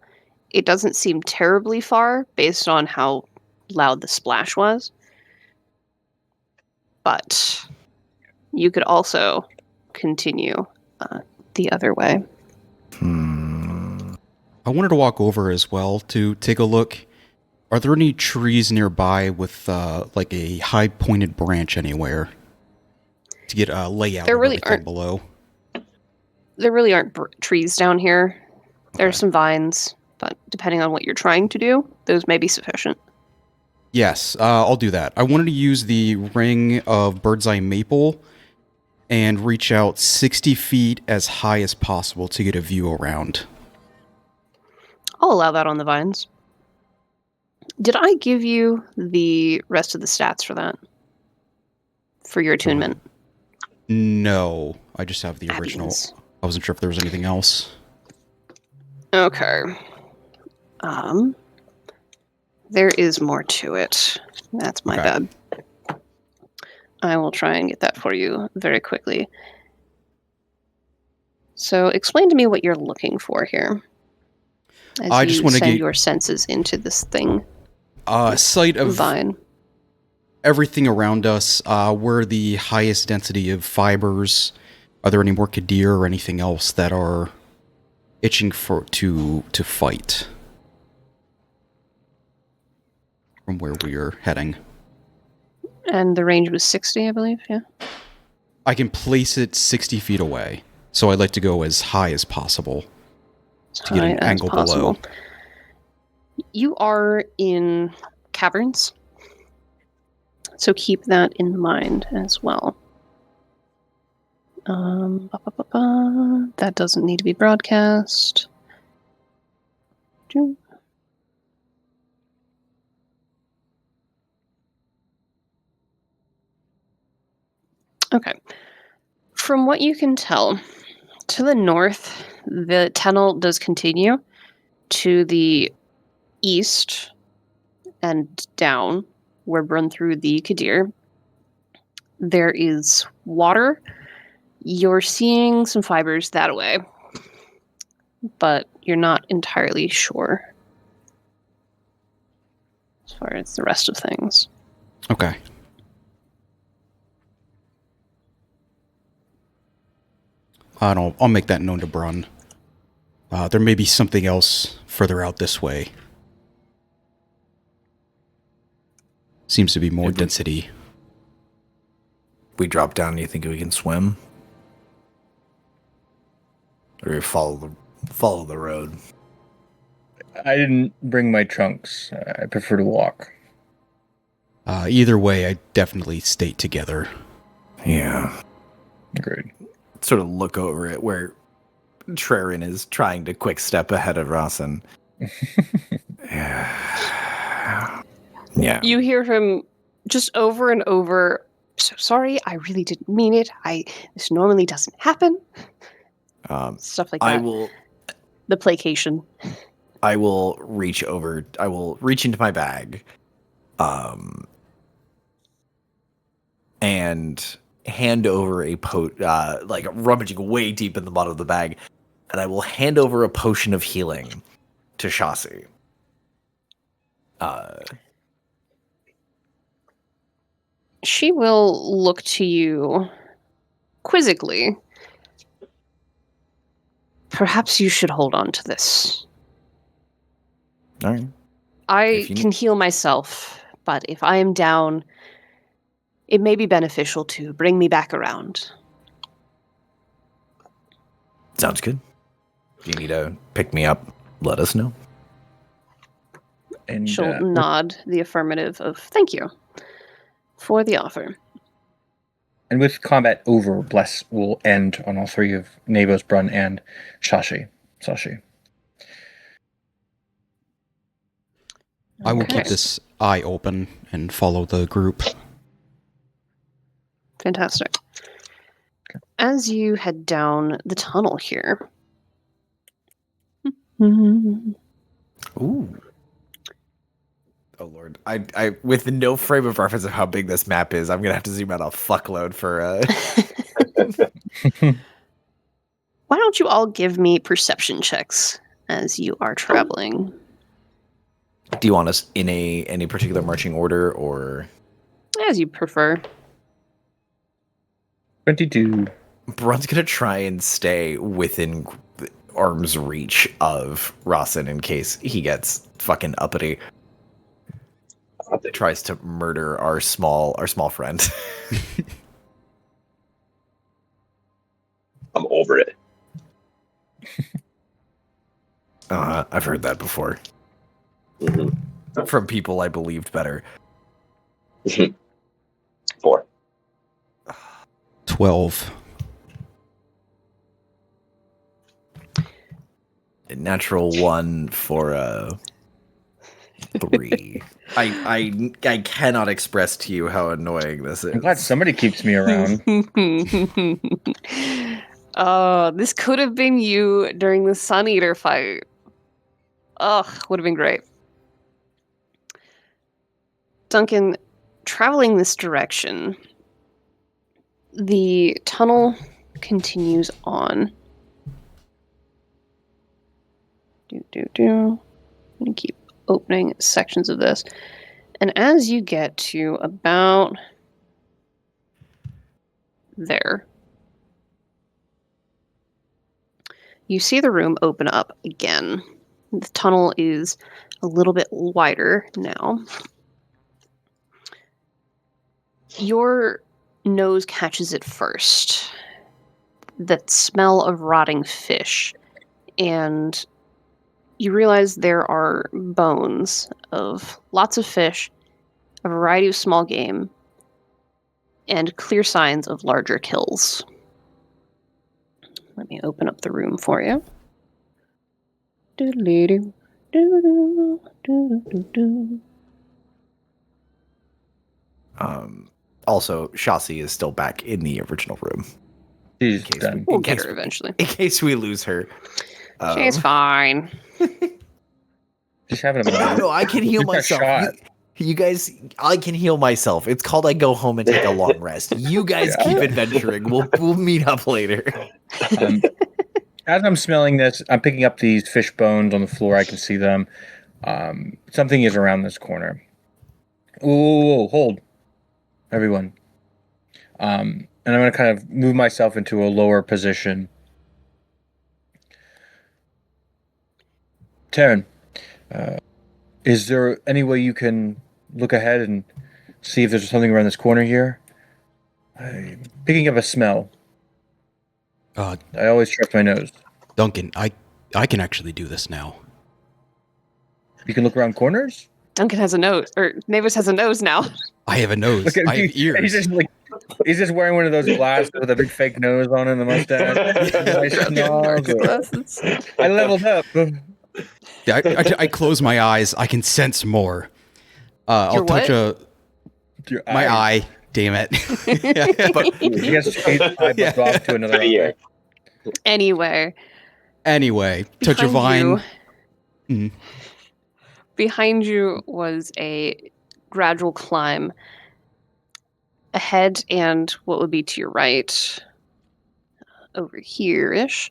It doesn't seem terribly far based on how loud the splash was. But you could also continue the other way. I wanted to walk over as well to take a look. Are there any trees nearby with like a high pointed branch anywhere to get a layout There of really everything aren't. below? There really aren't trees down here. There's some vines, but depending on what you're trying to do, those may be sufficient. Yes, I'll do that. I wanted to use the ring of bird's eye maple and reach out 60 feet as high as possible to get a view around. I'll allow that on the vines. Did I give you the rest of the stats for that? For your attunement? No, I just have the original. Happiness. I wasn't sure if there was anything else. Okay. There is more to it. That's my Okay. bad. I will try and get that for you very quickly. So, explain to me what you're looking for here. As I just you wanna send get- your senses into this thing, Sight of vine. everything around us. Where the highest density of fibers? Are there any more Kadir or anything else that are itching to fight? From where we are heading, And the range was 60, I believe, yeah? I can place it 60 feet away. So I'd like to go as high as possible to get High an as angle possible. below. You are in caverns, so keep that in mind as well. That doesn't need to be broadcast. Doo. Okay. From what you can tell, to the north, the tunnel does continue. To the east and down, where run through the Kadir, there is water. You're seeing some fibers that way, but you're not entirely sure as far as the rest of things. Okay. I'll make that known to Brun. There may be something else further out this way. Seems to be more Maybe- density. We drop down. You think we can swim, or follow the road? I didn't bring my trunks. I prefer to walk. Either way, I definitely stay together. Yeah. Agreed. Sort of look over it where Trerin is trying to quick step ahead of Rossin. Yeah. You hear him just over and over. So sorry, I really didn't mean it. This normally doesn't happen. Stuff like that. I will The placation. I will reach over. I will reach into my bag, and hand over a like rummaging way deep in the bottom of the bag, and I will hand over a potion of healing to Shasi. She will look to you quizzically. Perhaps you should hold on to this. All right. I If you can heal myself, but if I am down, it may be beneficial to bring me back around. Sounds good. If you need to pick me up, let us know. And She'll nod the affirmative of thank you for the offer. and with combat over, Bless will end on all three of Navos, Brun, and Sashi. I will Okay. keep this eye open and follow the group. Fantastic. As you head down the tunnel here. Ooh. Oh Lord. I with no frame of reference of how big this map is, I'm gonna have to zoom out a fuckload for Why don't you all give me perception checks as you are traveling? Do you want us in any particular marching order or As you prefer. 22. Brun's gonna try and stay within arm's reach of Rossin in case he gets fucking uppity. Tries to murder our small friend. I'm over it. I've heard that before Mm-hmm. from people I believed better. 4. 12. A natural 1 for a 3. I cannot express to you how annoying this is. I'm glad somebody keeps me around. Oh, this could have been you during the Sun Eater fight. Ugh, would have been great. Duncan, traveling this direction, the tunnel continues on. I'm gonna keep opening sections of this. And as you get to about there, you see the room open up again. The tunnel is a little bit wider now. Your nose catches it first. That smell of rotting fish. And you realize there are bones of lots of fish, a variety of small game, and clear signs of larger kills. Let me open up the room for you. Doodle-doo, doodle-doo, doodle-doo-doo. Also, Shasi is still back in the original room. She's In case done. We'll in get case her eventually. In case we lose her. She's fine. Just having a moment. No, I can heal Just got myself. shot. You guys, I can heal myself. It's called I go home and take a long rest. You guys Yeah. keep adventuring. We'll meet up later. As I'm smelling this, I'm picking up these fish bones on the floor. I can see them. Something is around this corner. Whoa, hold. Everyone. And I'm going to kind of move myself into a lower position. Taryn, is there any way you can look ahead and see if there's something around this corner here? I'm picking up a smell. I always trust my nose. Duncan, I can actually do this now. You can look around corners? Duncan has a nose, or Navis has a nose now. I have a nose. I have He's ears. just like He's just wearing one of those glasses with a big fake nose on it and the mustache. Nice nostrils. Glasses. I leveled up. Yeah, I close my eyes. I can sense more. I'll Your touch what? my eye. Damn it. But He has to change my Yeah. book to another Yeah. eye. Anyway, touch a vine. Mhm. Behind you was a gradual climb. Ahead and what would be to your right, over here-ish,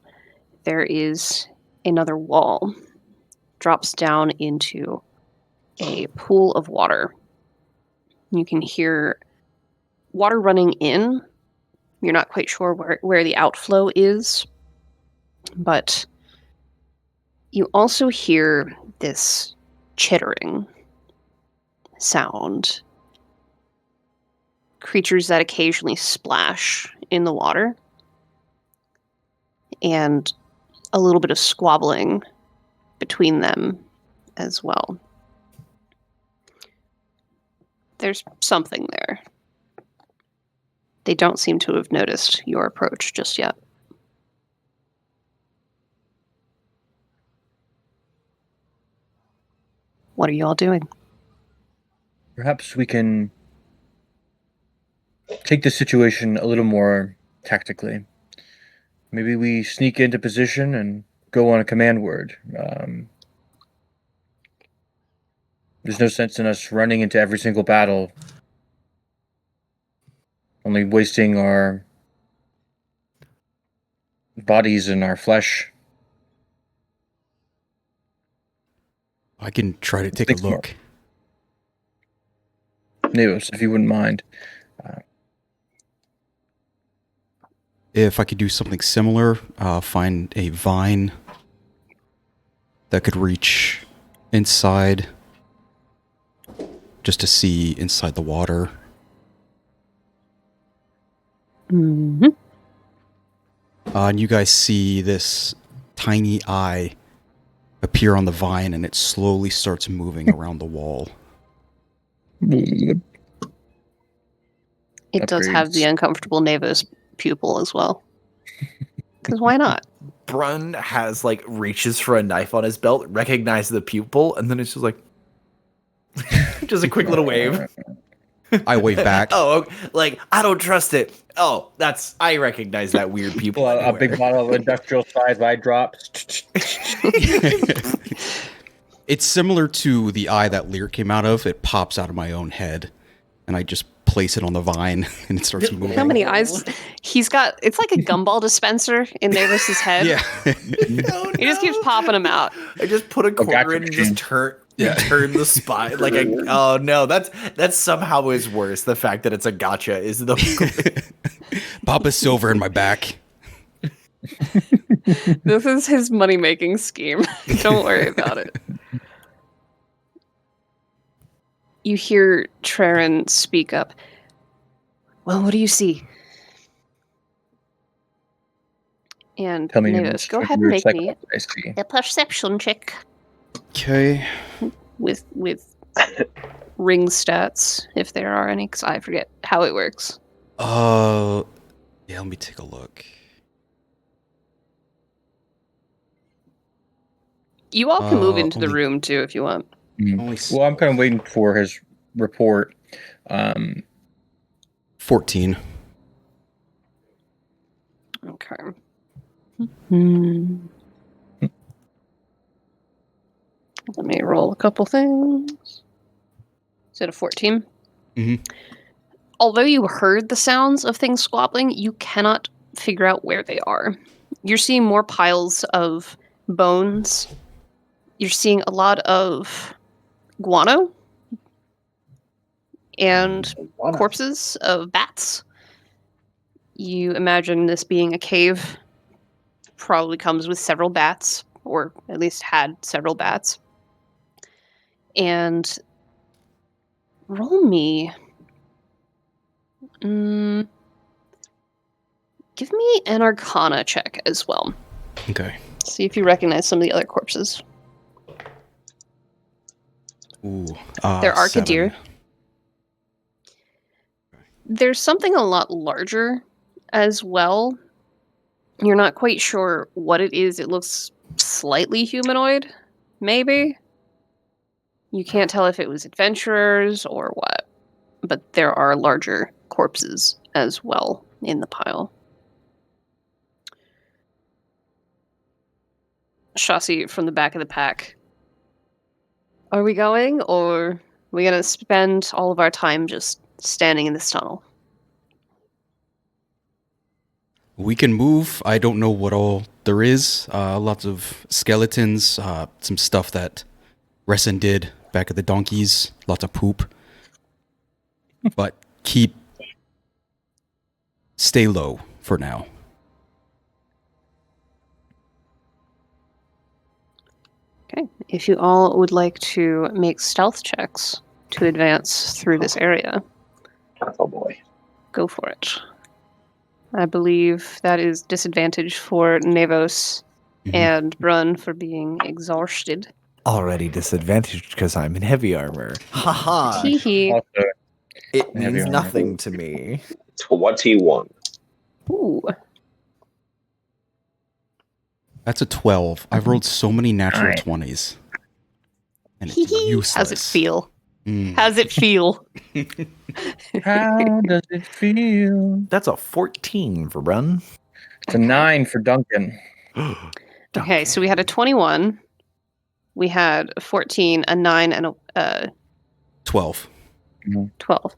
there is another wall. Drops down into a pool of water. You can hear water running in. You're not quite sure where the outflow is, but you also hear this chittering sound. Creatures that occasionally splash in the water, and a little bit of squabbling between them as well. There's something there. They don't seem to have noticed your approach just yet. What are you all doing? Perhaps we can take the situation a little more tactically. Maybe we sneak into position and go on a command word. There's no sense in us running into every single battle, only wasting our bodies and our flesh. I can try to take a Think more. look. Neos, if you wouldn't mind. If I could do something similar, find a vine that could reach inside just to see inside the water. Mm-hmm. And you guys see this tiny eye appear on the vine, and it slowly starts moving around the wall. It does have the Upgrades. uncomfortable Navos pupil as well. Because why not? Brun has like reaches for a knife on his belt, recognizes the pupil, and then it's just like just a quick little wave. I wave back. Oh, okay. Like I don't trust it. Oh, I recognize that weird pupil. Pull out a big anywhere. bottle of industrial size eye drops. It's similar to the eye that Lear came out of. It pops out of my own head, and I just place it on the vine, and it starts moving. How many eyes? He's got, it's like a gumball dispenser in Navos's head. Yeah. Oh, He just keeps popping them out. I just put a quarter gotcha in and just machine. turn the spot like oh no, that's somehow is worse. The fact that it's a gotcha is the Papa Silver in my back. This is his money-making scheme. Don't worry about it. You hear Traren speak up. Well, what do you see? And Tell me, Navos, go ahead and make me I see. a perception check Okay. with ring stats, if there are any, because I forget how it works. Yeah, let me take a look. You all can move into the only- room too if you want. Only Well, I'm kind of waiting for his report. 14. Okay. Let me roll a couple things. Is it a 14? Mhm. Although you heard the sounds of things squabbling, you cannot figure out where they are. You're seeing more piles of bones. You're seeing a lot of guano and corpses of bats. You imagine this being a cave. Probably comes with several bats, or at least had several bats. And roll me. Give me an Arcana check as well. Okay. See if you recognize some of the other corpses. Ooh. They're Arcadir. 7. There's something a lot larger as well. You're not quite sure what it is. It looks slightly humanoid, maybe. You can't tell if it was adventurers or what, but there are larger corpses as well in the pile. Shasi from the back of the pack. Are we going, or are we going to spend all of our time just standing in this tunnel? We can move. I don't know what all there is. Lots of skeletons, some stuff that Resin did back at the donkeys, lots of poop. But stay low for now. Okay, if you all would like to make stealth checks to advance through this area, Oh boy. go for it. I believe that is disadvantage for Nevos Mhm. and Brun for being exhausted. Already disadvantaged because I'm in heavy armor. Haha. Hee hee. Also, It Heavy means armor. nothing to me. 21. Ooh. That's a 12. I've rolled so many natural Alright. 20s. And Hee it's hee. useless. How's it feel? Mm. How's it feel? how does it feel? That's a 14 for Brun. It's a 9 for Duncan. Okay, so we had a 21. We had a 14, a 9, and a 12. 12.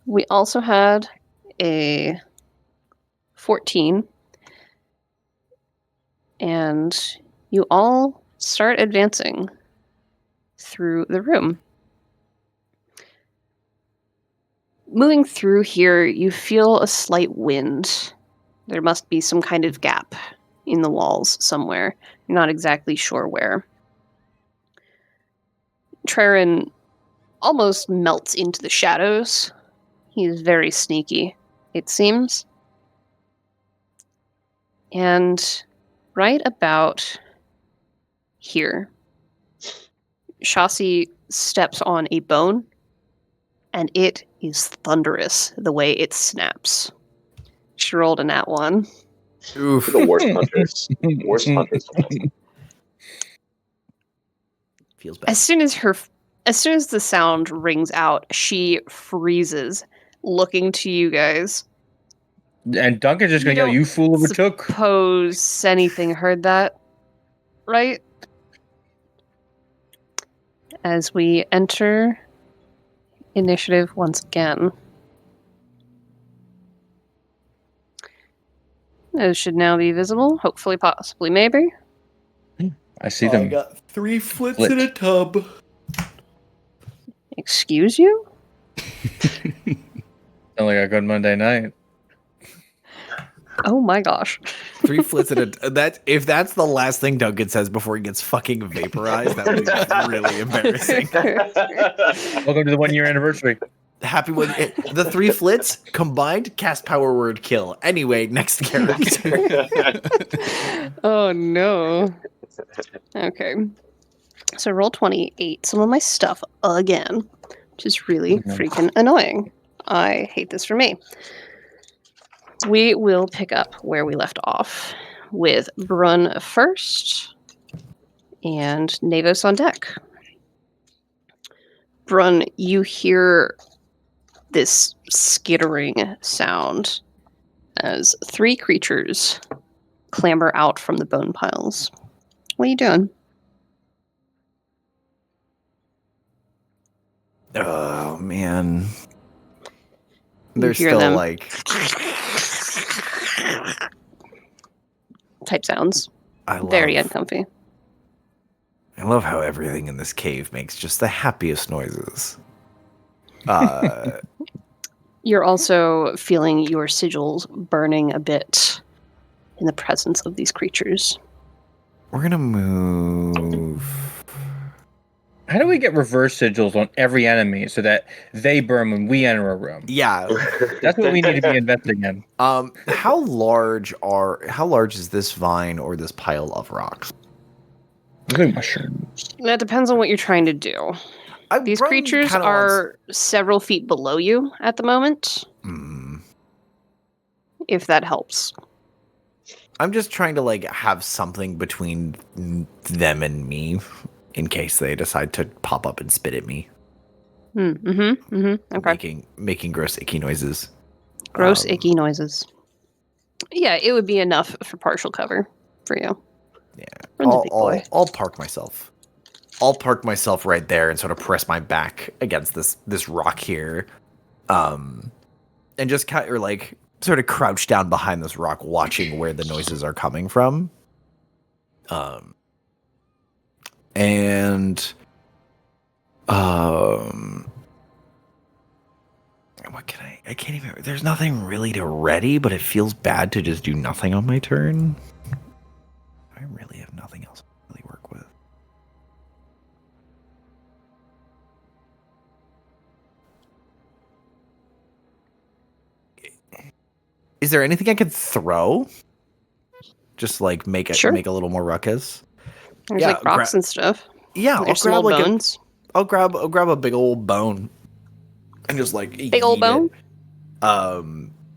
We also had a 14. And you all start advancing through the room. Moving through here, you feel a slight wind. There must be some kind of gap in the walls somewhere. You're not exactly sure where. Trerin almost melts into the shadows. He is very sneaky, it seems. And right about here, Shasi steps on a bone, and it is thunderous the way it snaps. She rolled a nat 1. Oof. The worst hunters. Worst hunters. Feels bad. As soon as the sound rings out, she freezes, looking to you guys. And Duncan's just You going to yell, don't "You fool overtook." Suppose anything heard that, right? As we enter initiative once again. Those should now be visible. Hopefully, possibly, maybe. I see them. got 3 flits Flit. in a tub. Excuse you? Sound like a good Monday night. Oh my gosh. 3 flits in a that if that's the last thing Duncan says before he gets fucking vaporized, that would be really embarrassing. Welcome to the 1-year anniversary. Happy with the 3 flits combined cast power word kill. Anyway, next character. Oh no. Okay. So roll 28. Some of my stuff again, which is really freaking annoying. I hate this for me. We will pick up where we left off with Brun first and Nevos on deck. Brun, you hear this skittering sound as 3 creatures clamber out from the bone piles. What are you doing? Oh man. You They're hear still them. like Type sounds. I love, Very uncomfy. I love how everything in this cave makes just the happiest noises. You're also feeling your sigils burning a bit in the presence of these creatures. We're gonna move. How do we get reverse sigils on every enemy so that they burn when we enter a room? Yeah. That's what we need to be investing in. How large is this vine or this pile of rocks? Look at mushrooms. That depends on what you're trying to do. These creatures are several feet below you at the moment, if that helps. I'm just trying to like have something between them and me in case they decide to pop up and spit at me. Okay. Making gross icky noises. Gross icky noises. Yeah, it would be enough for partial cover for you. Yeah. Run's a big boy. I'll park myself. I'll park myself right there and sort of press my back against this rock here. And just kind of like sort of crouch down behind this rock watching where the noises are coming from. And what can I can't even, there's nothing really to ready, but it feels bad to just do nothing on my turn. I really have nothing else to really work with. Is there anything I could throw? Just like make a little more ruckus. There's like rocks and stuff. Yeah, There's some old bones. I'll grab a big old bone and just like big old bone.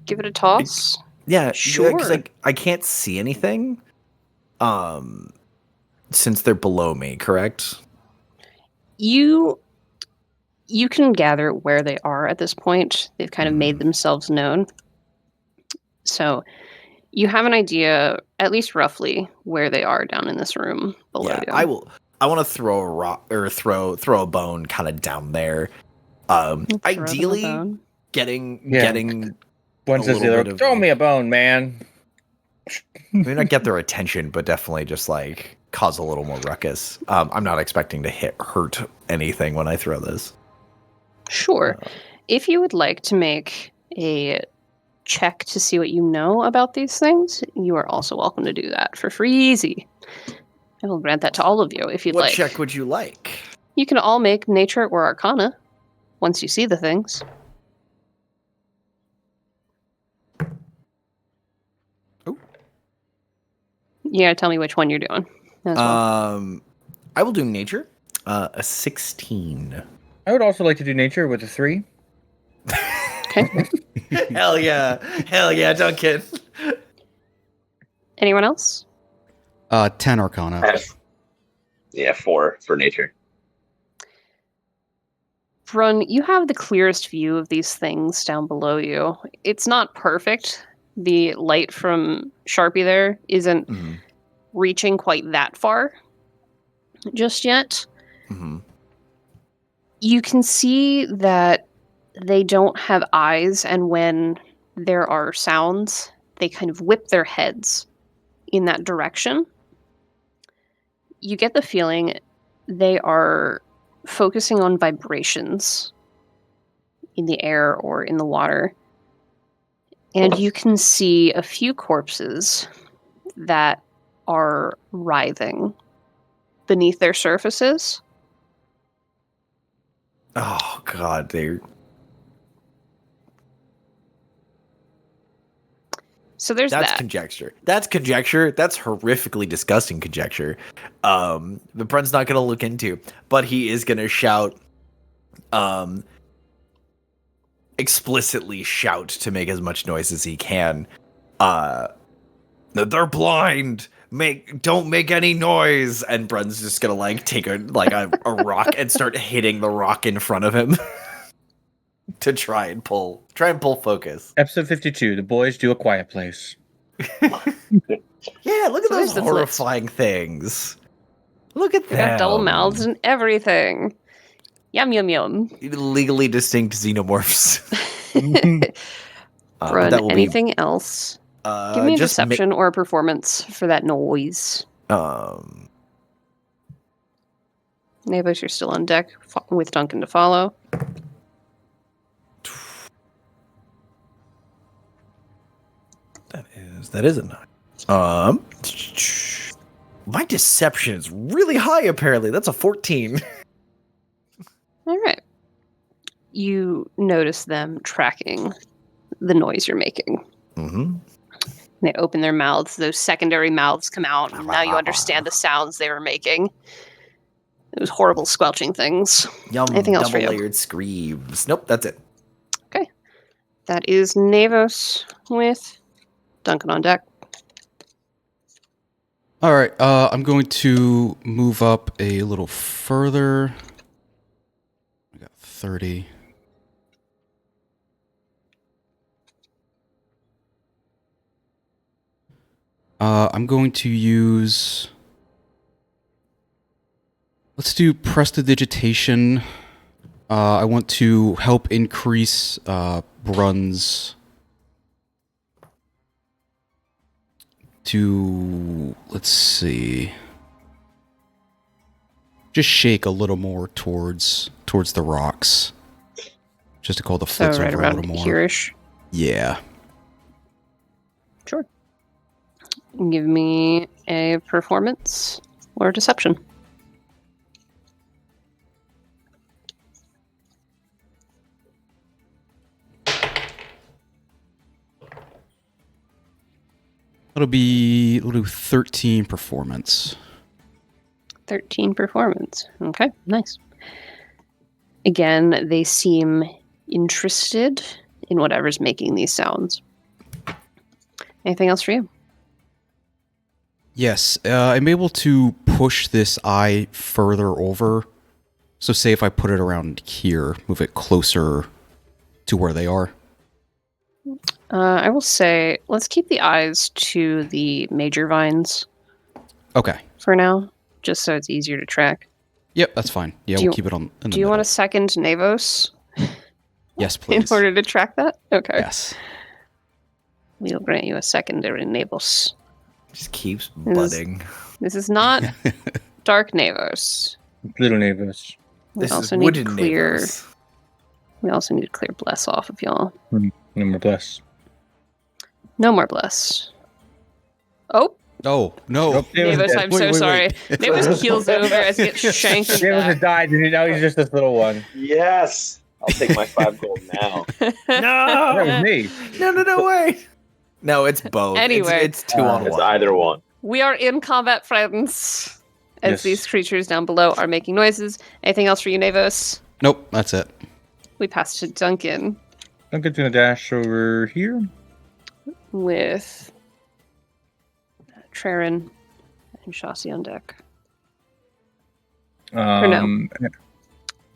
Give it a toss. Yeah, sure. Because like I can't see anything. Since they're below me, correct? You can gather where they are at this point. They've kind of made themselves known. So you have an idea, at least roughly, where they are down in this room below you. I want to throw a rock or throw a bone kind of down there. Ideally, getting. One says the other, throw me a bone, man. Maybe not get their attention, but definitely just like cause a little more ruckus. I'm not expecting to hurt anything when I throw this. Sure. If you would like to make a check to see what you know about these things, you are also welcome to do that for free easy. I will grant that to all of you if you'd like. What check would you like? You can all make nature or arcana once you see the things. Oh. You gotta tell me which one you're doing. As well. I will do nature. A 16. I would also like to do nature with a 3. Okay. Hell yeah, Duncan. Anyone else? 10 arcana. Yeah, 4 for nature. Brun, you have the clearest view of these things down below you. It's not perfect. The light from Sharpie there isn't reaching quite that far just yet. You can see that they don't have eyes, and when there are sounds, they kind of whip their heads in that direction. You get the feeling they are focusing on vibrations in the air or in the water. And you can see a few corpses that are writhing beneath their surfaces. Oh god, they're... So there's That's that. conjecture. That's conjecture. That's horrifically disgusting conjecture. The Brun's not going to look into, but he is going to shout, explicitly shout to make as much noise as he can. They're blind. Don't make any noise. And Brun's just going to like take a rock and start hitting the rock in front of him. To try and pull focus. Episode 52, the boys do a quiet place. Yeah, look at those horrifying things. Look at They that. got double mouths and everything. Yum, yum, yum. Legally distinct xenomorphs. Brun, anything else? Give me a deception or a performance for that noise. Neighbors, you're still on deck with Duncan to follow. That is a 9. My deception is really high, apparently. That's a 14. All right. You notice them tracking the noise you're making. They open their mouths. Those secondary mouths come out. And now you understand the sounds they were making. Those horrible squelching things. Yum, Anything else for you? double-layered screams. Nope, that's it. That is Navos with Duncan on deck. All right, I'm going to move up a little further. I got 30. I'm going to use... Let's do prestidigitation. I want to help increase Brun's to, let's see, just shake a little more towards the rocks, just to call the So flits right over a around little more. here-ish. Yeah. Sure. Give me a performance or deception. We'll do 13 performance. 13 performance. Okay, nice. Again, they seem interested in whatever's making these sounds. Anything else for you? Yes, I'm able to push this eye further over. So say if I put it around here, move it closer to where they are. I will say, let's keep the eyes to the major vines Okay. for now, just so it's easier to track. Yep, that's fine. Yeah, Do we'll you- keep it on. In Do the you want middle. a second Navos Yes, in please. order to track that? Okay. Yes. We'll grant you a secondary Navos. Just keeps Is- budding. This is not Dark Navos. Little neighbors. We This is also need to wooden clear. neighbors. We also need to clear bless off of y'all. No more bless. No more bless. Oh, Oh no. Nope, Davis Navos, is I'm dead. so Wait, sorry. wait. Navos keels over as he gets shanked in Davis has back. died, and now he's just this little one. Yes, I'll take my 5 gold now. That was me. No, wait. No, it's both. Anyway. It's 2 on It's 1. either one. We are in combat, friends. As Yes. these creatures down below are making noises. Anything else for you, Navos? Nope, that's it. We pass to Duncan Duncan's gonna dash over here. with Traren and Shasi on deck. Um,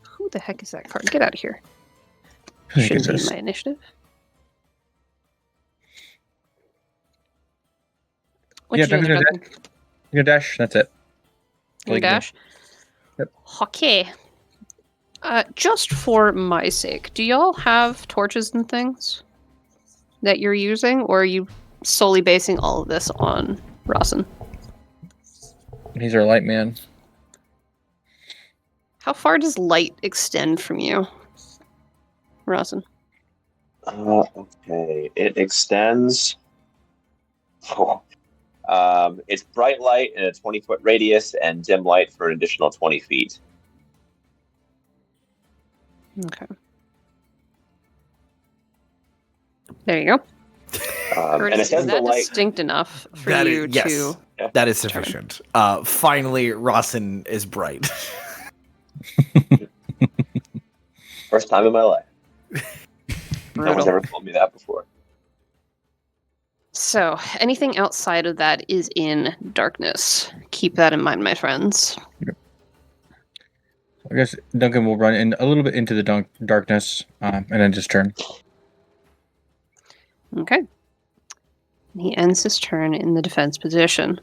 Who the heck is that card? Get out of here. I think Shouldn't it's be in this. my initiative. What Yeah, you doing there, Duncan's Duncan? You're gonna dash. That's it. You Like, dash? Yep. Okay. Just for my sake, do y'all have torches and things that you're using, or are you solely basing all of this on Rawson? He's our light man. How far does light extend from you, Rawson? Okay, it extends. Oh. It's bright light in a 20-foot radius and dim light for an additional 20 feet. Okay. There you go. And it Curtis, says is the that light. distinct enough for That you is- yes. to... That is sufficient. Finally, Rawson is bright. First time in my life. No one's Brutal. ever told me that before. So, anything outside of that is in darkness. Keep that in mind, my friends. I guess Duncan will run in a little bit into the darkness, and then just turn. Okay. He ends his turn in the defense position.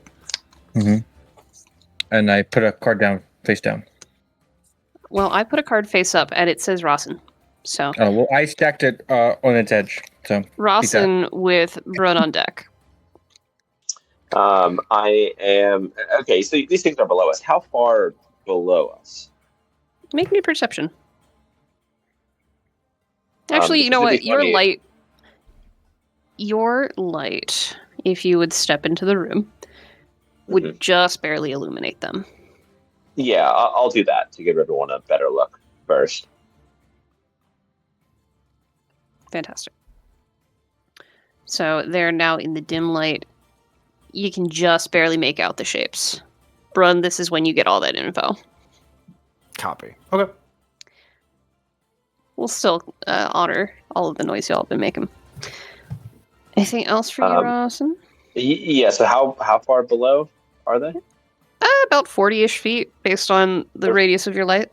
And I put a card down, face down. Well, I put a card face up, and it says Rawson. So, Oh well, I stacked it on its edge. So Rawson with Brun on deck. I am okay. So these things are below us. How far below us? Make me perception. Actually, you know this would what? be Your funny. light, if you would step into the room, would just barely illuminate them. Yeah, I'll do that to give everyone a better look first. Fantastic. So they're now in the dim light. You can just barely make out the shapes. Brun, this is when you get all that info. Copy. Okay. We'll still honor all of the noise y'all have been making. Anything else for you, Rawson? Yeah. So how far below are they? About 40-ish feet, based on the radius of your light.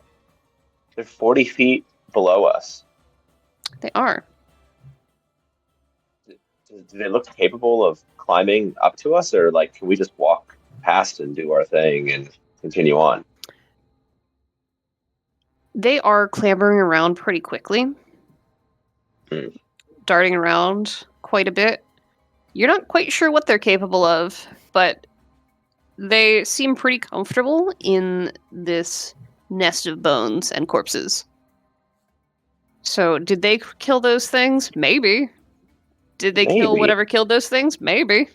They're 40 feet below us. They are. Do they look capable of climbing up to us, or like can we just walk past and do our thing and continue on? They are clambering around pretty quickly. Darting around quite a bit. You're not quite sure what they're capable of, but they seem pretty comfortable in this nest of bones and corpses. So, did they kill those things? Maybe. Did they kill Maybe. whatever killed those things? Maybe.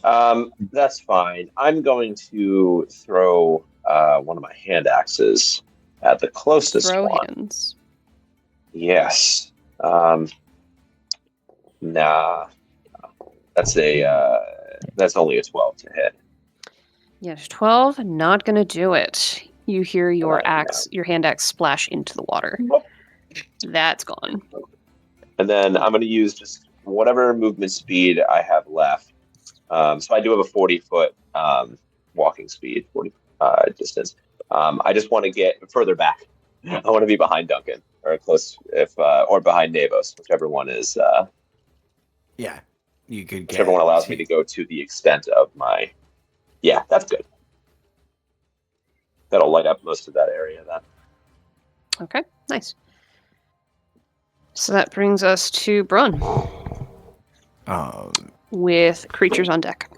That's fine. I'm going to throw one of my hand axes at the closest Throw one. hands. Yes. Nah. That's only a 12 to hit. Yes, 12. Not gonna do it. You hear your Right, your hand axe splash into the water. That's gone. And then I'm going to use just whatever movement speed I have left. So I do have a 40-foot walking speed, 40 distance. I just want to get further back. I want to be behind Duncan or close, or behind Navos, whichever one is. Yeah. You could get Whichever one allows me to go to the extent of my. Yeah, that's good. That'll light up most of that area then. Okay, nice. So that brings us to Brun with creatures on deck.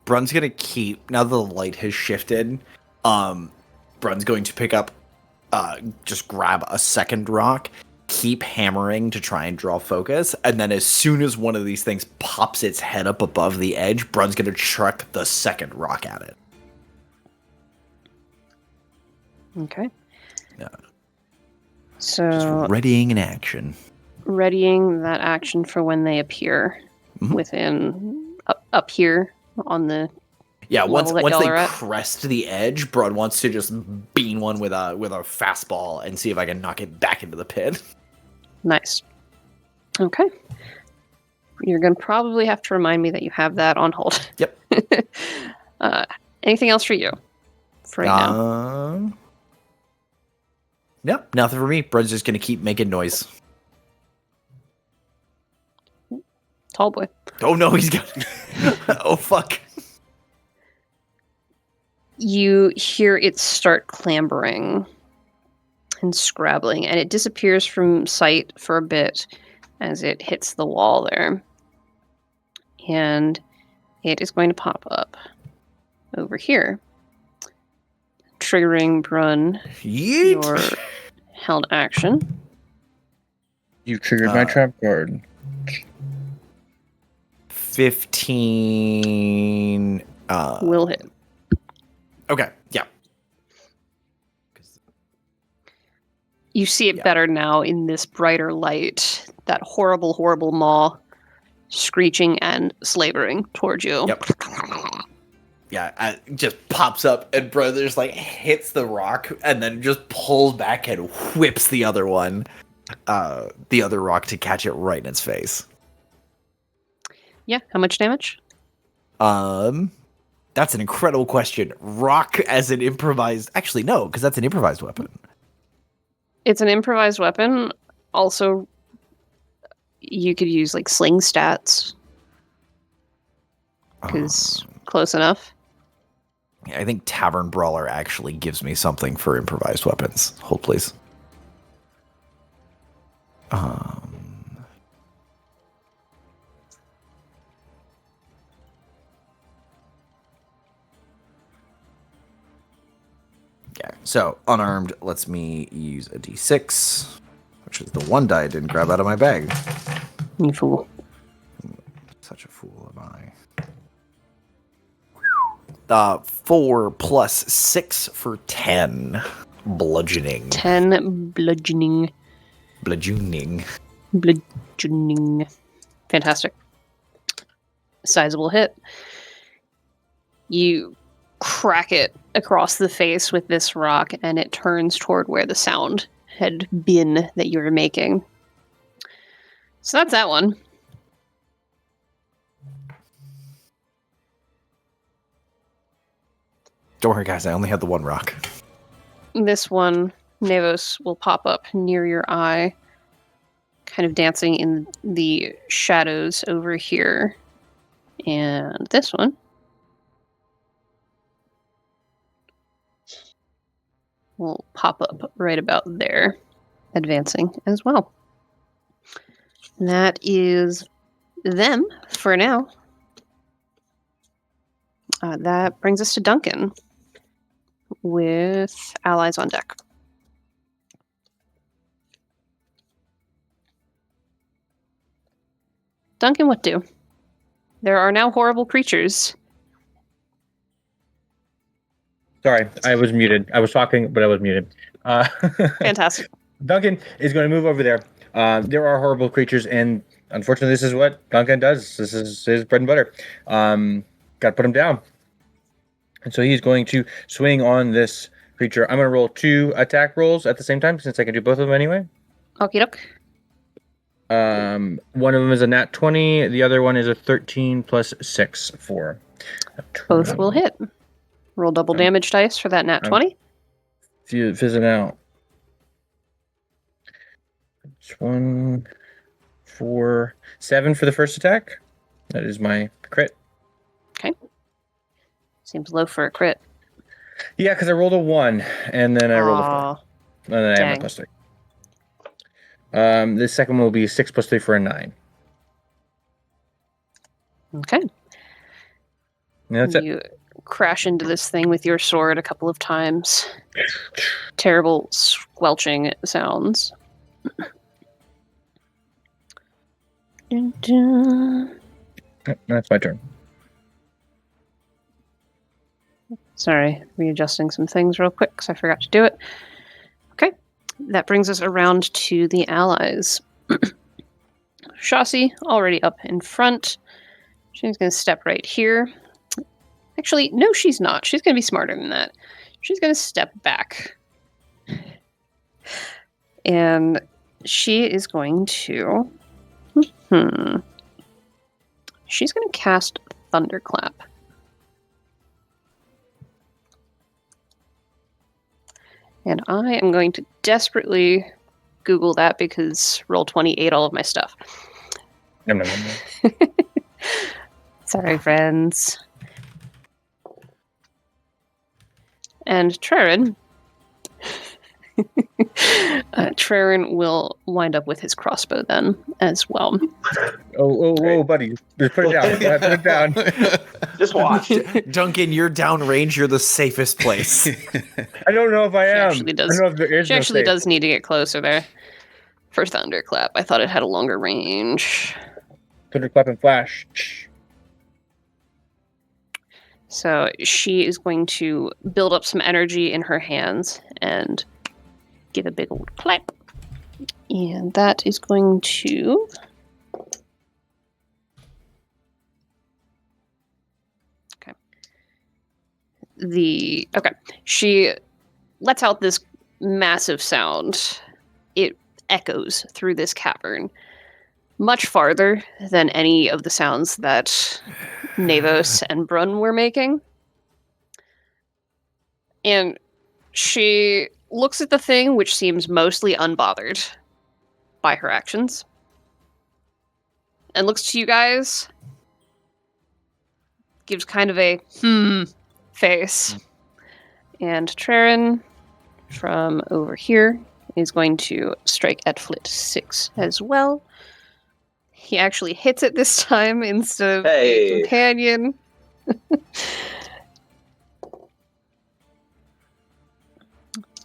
Brun's gonna keep, now that the light has shifted, Brun's going to pick up, just grab a second rock, keep hammering to try and draw focus, and then as soon as one of these things pops its head up above the edge, Brun's gonna chuck the second rock at it. Okay. Yeah. So Just readying an action. readying that action for when they appear within up here on the Yeah, once that once y'all they are at. crest the edge, Brun wants to just bean one with a fastball and see if I can knock it back into the pit. Nice. Okay. You're gonna probably have to remind me that you have that on hold. Yep. Anything else for you? For right now. Yep, nothing for me. Brun's just gonna keep making noise. Tall boy. Oh no, he's got. Oh fuck. You hear it start clambering and scrabbling, and it disappears from sight for a bit as it hits the wall there. And it is going to pop up over here, triggering Brun Yeet. your held action. You triggered my trap card. 15. Will hit. Okay, yeah. You see it better now in this brighter light. That horrible, horrible maw screeching and slavering towards you. Yep. Yeah, it just pops up, and Brothers like hits the rock, and then just pulls back and whips the other one, the other rock to catch it right in its face. Yeah, how much damage? That's an incredible question. Rock as an improvised. Actually, no, because that's an improvised weapon. It's an improvised weapon. Also, you could use like sling stats. Because close enough. Yeah, I think Tavern Brawler actually gives me something for improvised weapons. Hold, please. Yeah, so unarmed lets me use a d6, which is the one die I didn't grab out of my bag. You fool. Such a fool am I. 4 plus 6 for 10. Bludgeoning. 10 bludgeoning. Bludgeoning. Bludgeoning. Fantastic. Sizable hit. You crack it across the face with this rock, and it turns toward where the sound had been that you were making. So that's that one. Don't worry, guys. I only had the one rock. This one, Nevos, will pop up near your eye, kind of dancing in the shadows over here. And this one will pop up right about there, advancing as well. And that is them for now. That brings us to Duncan with allies on deck. Duncan, what do? There are now horrible creatures. Sorry, I was muted. I was talking, but I was muted. Fantastic. Duncan is going to move over there. There are horrible creatures, and unfortunately, this is what Duncan does. This is his bread and butter. Got to put him down. And so he's going to swing on this creature. I'm going to roll 2 attack rolls at the same time, since I can do both of them anyway. Okie doke. One of them is a nat 20. The other one is a 13 plus 6 for Both will hit. Roll double damage dice for that nat 20. Fizz it out. It's 1, 4, 7 for the first attack. That is my crit. Okay. Seems low for a crit. Yeah, because I rolled a 1, and then I rolled a 4. Aw, And then I have my dang. plus 3. The second one will be 6 plus 3 for a 9. Okay. And that's it. You crash into this thing with your sword a couple of times. Terrible squelching sounds. Dun, dun. Yep, that's my turn. Sorry, readjusting some things real quick because I forgot to do it. Okay, that brings us around to the allies. Shasi, already up in front. She's going to step right here. Actually, no, she's not. She's going to be smarter than that. She's going to step back. And she is going to... She's going to cast Thunderclap. And I am going to desperately Google that because Roll20 ate all of my stuff. No. Sorry, friends. And Trerin. Trerin will wind up with his crossbow then as well. Oh, buddy. Just put it down. Put it down. Just watch. Duncan, you're downrange. You're the safest place. I don't know if I am. actually does- I don't know if there is She no actually safe. does need to get closer there. For Thunderclap. I thought it had a longer range. Thunderclap and flash. So she is going to build up some energy in her hands and give a big old clap. And that is going to... Okay. She lets out this massive sound. It echoes through this cavern much farther than any of the sounds that Nevos and Brun were making. And she looks at the thing, which seems mostly unbothered by her actions, and looks to you guys, gives kind of a face. And Trerin, from over here, is going to strike at Flit 6 as well. He actually hits it this time instead of a companion.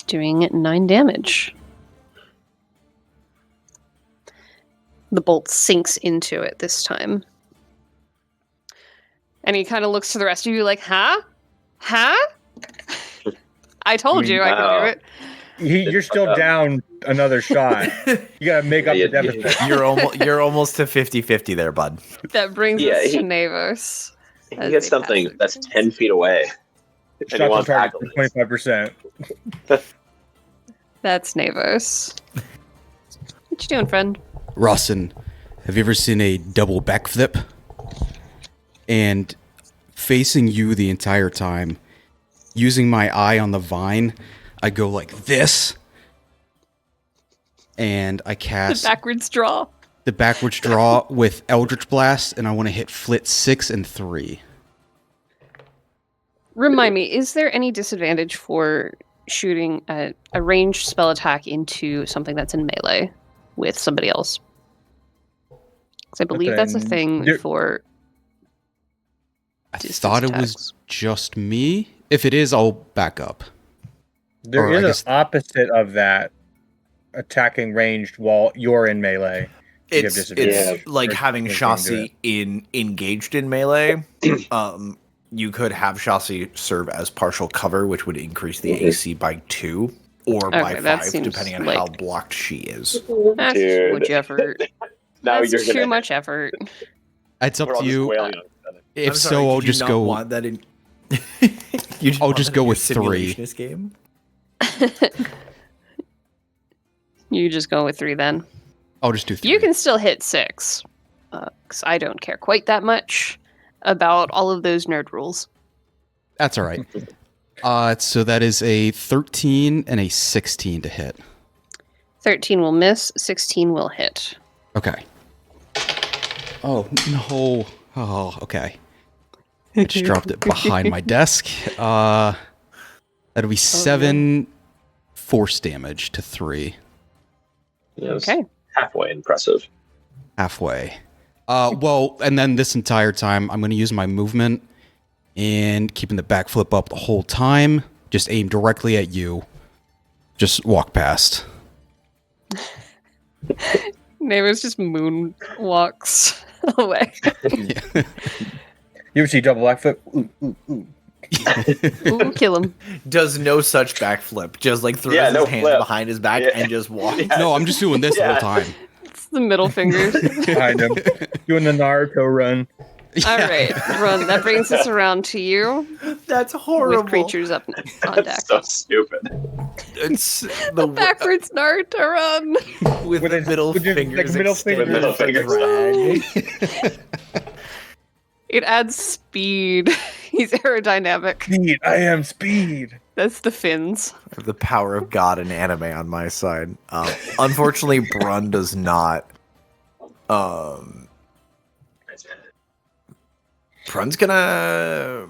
Doing 9 damage. The bolt sinks into it this time. And he kind of looks to the rest of you like, huh? Huh? I told you I could do it. You're still down another shot. You gotta make up the deficit. You're almost to 50-50 there, bud. That brings us to Nevos. He gets something that's 10 feet away. Shots Anyone on target tackle for this? 25%. That's Navos. What you doing, friend? Rawson, have you ever seen a double backflip? And facing you the entire time, using my eye on the vine, I go like this, and I The cast backwards draw. the backwards draw with Eldritch Blast, and I want to hit Flit 6 and 3. Remind me, is there any disadvantage for shooting a ranged spell attack into something that's in melee with somebody else? Because I believe that's a Okay. thing There- for I distance thought it was attacks. just me. If it is, I'll back up. There Or I is guess- an opposite of that, attacking ranged while you're in melee. You have It's disadvantage. like Or- having or you can do Chassis engaged in melee. You could have Chassis serve as partial cover, which would increase the AC by 2 or by Okay, that 5, seems depending on like- how blocked she is. That's Dude. too much effort. Now That's you're too gonna. much effort. It's up We're all to just you. wailing on each other. If I'm so, sorry, I'll did you just not go. Want that in... you I'll want just that go in your with 3. simulationist game? You just go with 3 then. I'll just do 3. You can still hit 6. Because I don't care quite that much about all of those nerd rules. That's all right. So that is a 13 and a 16 to hit. 13 will miss, 16 will hit. Okay. Oh no. Oh, okay. I just dropped it behind my desk. That'll be 7 force damage to 3. Yeah, it's Okay. halfway impressive. Halfway. Well, and then this entire time, I'm going to use my movement and keeping the backflip up the whole time. Just aim directly at you. Just walk past. Navos just moonwalks away. You ever see double backflip? Ooh, ooh, ooh. Ooh, kill him. Does no such backflip. Just like throws Yeah, his no hands flip. behind his back Yeah. and just walks. Yeah. No, I'm just doing this the Yeah. whole time. It's the middle fingers. Behind him. Doing the Naruto run. All right, run. That brings us around to you That's horrible. with creatures up on deck. That's so stupid. It's The backwards Naruto run. with With the his- middle with his, like, fingers middle extended fingers. Middle fingers. drag. It adds speed. He's aerodynamic. Speed. I am speed. That's the fins. I have the power of God and anime on my side. Unfortunately, Brun does not. Brun's gonna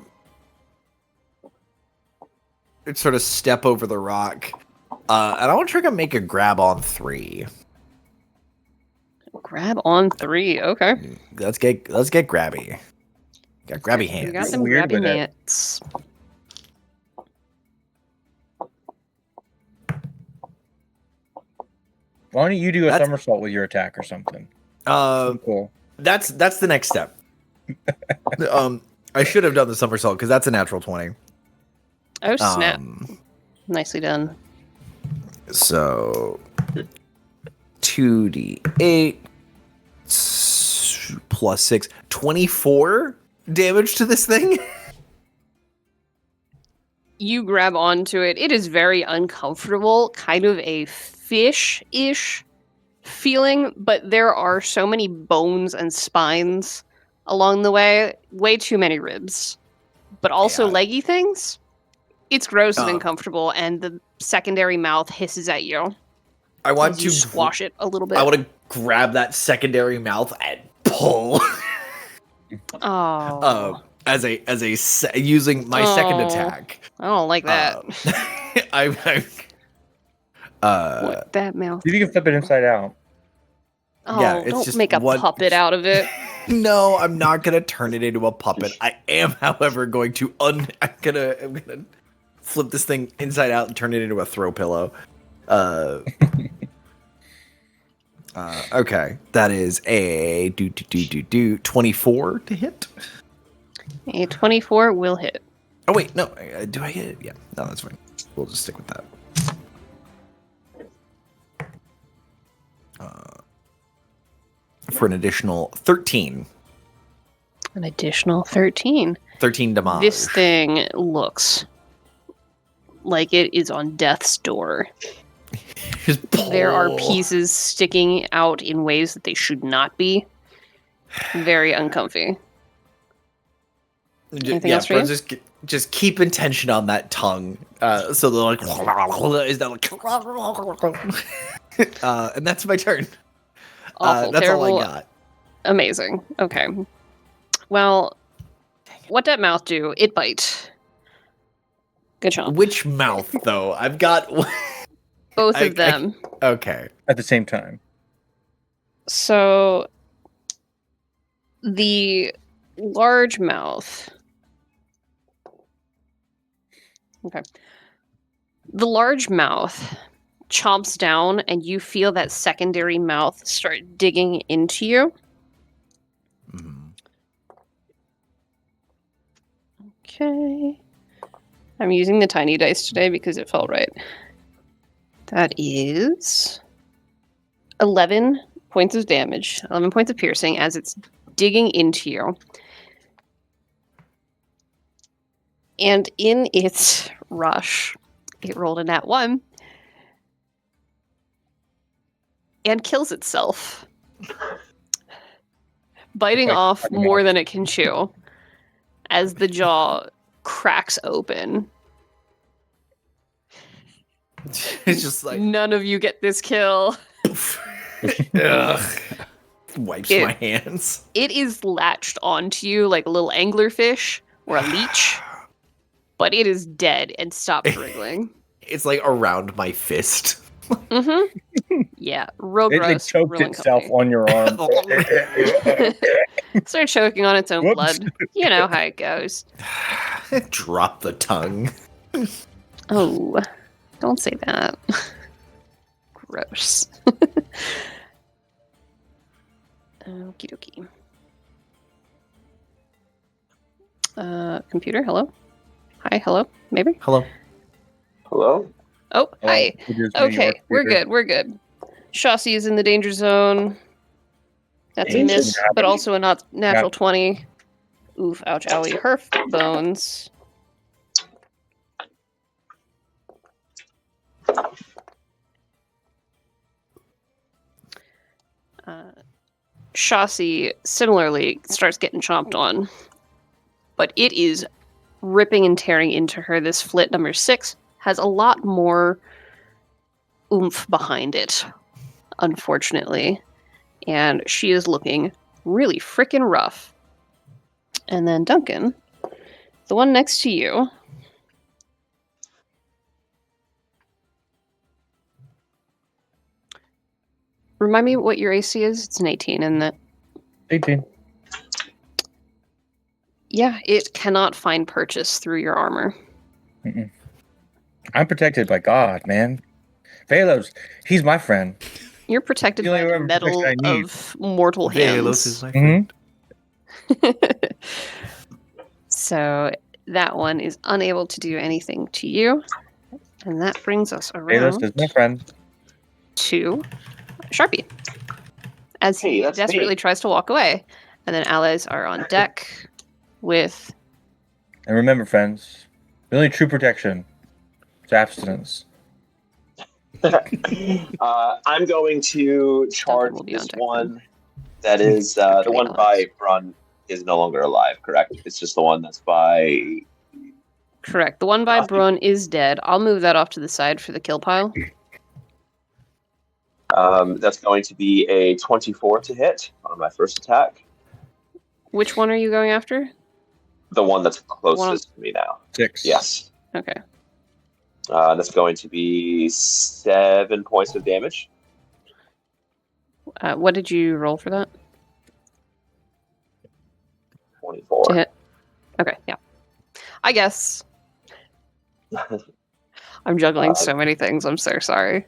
sort of step over the rock, and I want to try to make a grab on 3. Grab on 3. Okay. Let's get grabby. Got grabby We hands. got them Weird grabby with it. nets. Why don't you do a That's- somersault with your attack or something? Cool. That's the next step. I should have done the somersault because that's a natural 20. Oh, snap. Um, Nicely done. So 2d8 plus 6, 24 damage to this thing. You grab onto it. It is very uncomfortable, kind of a fish-ish feeling, but there are so many bones and spines along the way too many ribs. But also Yeah. leggy things. It's gross and Um, uncomfortable, and the secondary mouth hisses at you. I want as you to squash it a little bit. I want to grab that secondary mouth and pull Oh, using my second Oh. attack. I don't like that. What, that mouth. See if you can flip it inside out. Oh, yeah, it's don't just make a one- puppet out of it. No, I'm not gonna turn it into a puppet. I am, however, going to I'm gonna flip this thing inside out and turn it into a throw pillow. Okay, that is a 24 to hit. A 24 will hit. Oh wait, no, do I hit it? Yeah, no, that's fine. We'll just stick with that. For an additional 13. An additional 13. 13 damage. This thing looks like it is on death's door. Just There are pull. pieces sticking out in ways that they should not be. Very uncomfy. Anything else for you? Friends, just keep intention on that tongue. So they're like, is that like, and that's my turn. Awful, That's terrible, all I got. amazing. Okay. Well, what that mouth do? It bite. Good job. Which mouth though? I've got Both I- of them. okay. At the same time. So the large mouth. Okay. The large mouth chomps down, and you feel that secondary mouth start digging into you. Mhm. Okay. I'm using the tiny dice today because it felt right. That is 11 points of damage, 11 points of piercing as it's digging into you. And in its rush, it rolled a nat 1 and kills itself, biting Like, off biting more off. than it can chew as the jaw cracks open. It's just like None of you get this kill. ugh. Wipes It- my hands. It is latched onto you like a little anglerfish or a leech, but it is dead and stopped wriggling. It's like around my fist. Mm-hmm. Yeah, real It gross. choked real itself uncomfy. on your arm. Started choking on its own Whoops. blood. You know how it goes. Drop the tongue. Oh, don't say that. Gross. Okie dokie. Computer, hello? Hi, hello? Maybe? Hello. Hello? Oh, hi. It is New Okay, York, we're Peter. good, we're good. Chassis is in the danger zone. That's a Danger miss, zone. but also a not natural Yeah. 20. Oof, ouch, owie, herf bones. Chassis similarly starts getting chomped on, but it is ripping and tearing into her. This flit number 6 has a lot more oomph behind it, unfortunately, and she is looking really freaking rough. And then Duncan, the one next to you, remind me what your AC is. It's an 18, isn't it? 18. Yeah, it cannot find purchase through your armor. I'm protected by God, man. Velos, he's my friend. You're protected The by only the metal protection I need. of mortal Velos hands. is my Mhm. friend. So that one is unable to do anything to you. And that brings us Velos around is my friend. to Sharpie. As he Hey, that's me. desperately tries to walk away. And then allies are on deck with And remember, friends, the only true protection is abstinence. I'm going to charge will be on this deck one. That is After the the one allies. by Brun is no longer alive, correct? It's just the one that's by. correct. The one by Awesome. Brun is dead. I'll move that off to the side for the kill pile. That's going to be a 24 to hit on my first attack. Which one are you going after? The one that's closest to me now. 6. Yes. Okay. That's going to be 7 points of damage. What did you roll for that? 24. To hit? Okay, yeah. I guess. I'm juggling so many things. I'm so sorry.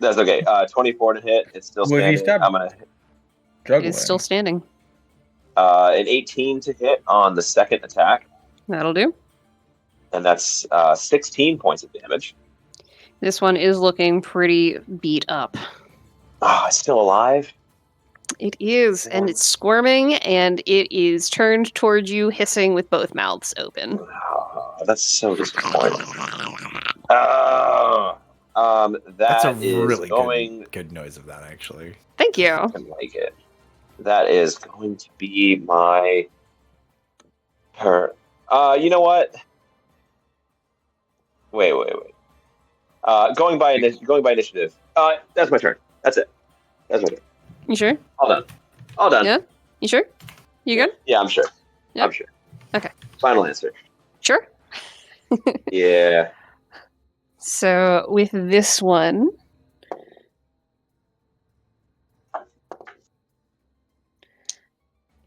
That's okay. 24 to hit. It's still Well, if you standing. stop- I'm gonna It Juggling. is still standing. an 18 to hit on the second attack, That'll do. and that's 16 points of damage. This one is looking pretty beat up. It's still alive. It is, and it's squirming, and it is turned towards you, hissing with both mouths open. That's so disappointing. Oh, That's a that is really going. good noise of that, actually. Thank you. I like it. That is going to be my turn. You know what? Wait. Going by initiative. That's my turn. That's it. That's my turn. You sure? All done. Yeah. You sure? You good? Yeah, I'm sure. Yeah. I'm sure. Okay. Final answer. Sure. Yeah. So with this one,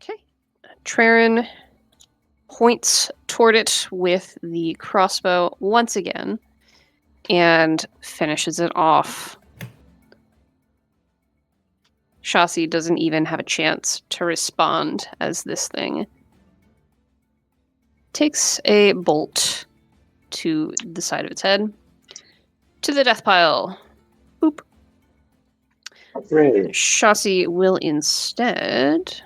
okay, Traren points toward it with the crossbow once again and finishes it off. Shasi doesn't even have a chance to respond as this thing takes a bolt to the side of its head. To the death pile. Boop. Great. Shasi will instead.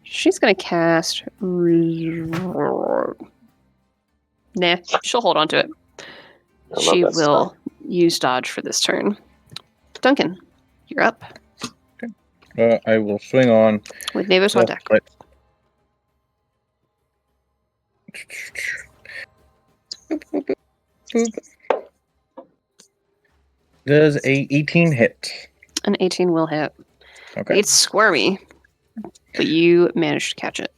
She's gonna cast. Nah, she'll hold on to it. I love She that will stuff. use dodge for this turn. Duncan, you're up I will swing on. with Navis on deck. Does a 18 hit? An 18 will hit. Okay. It's squirmy, but you managed to catch it.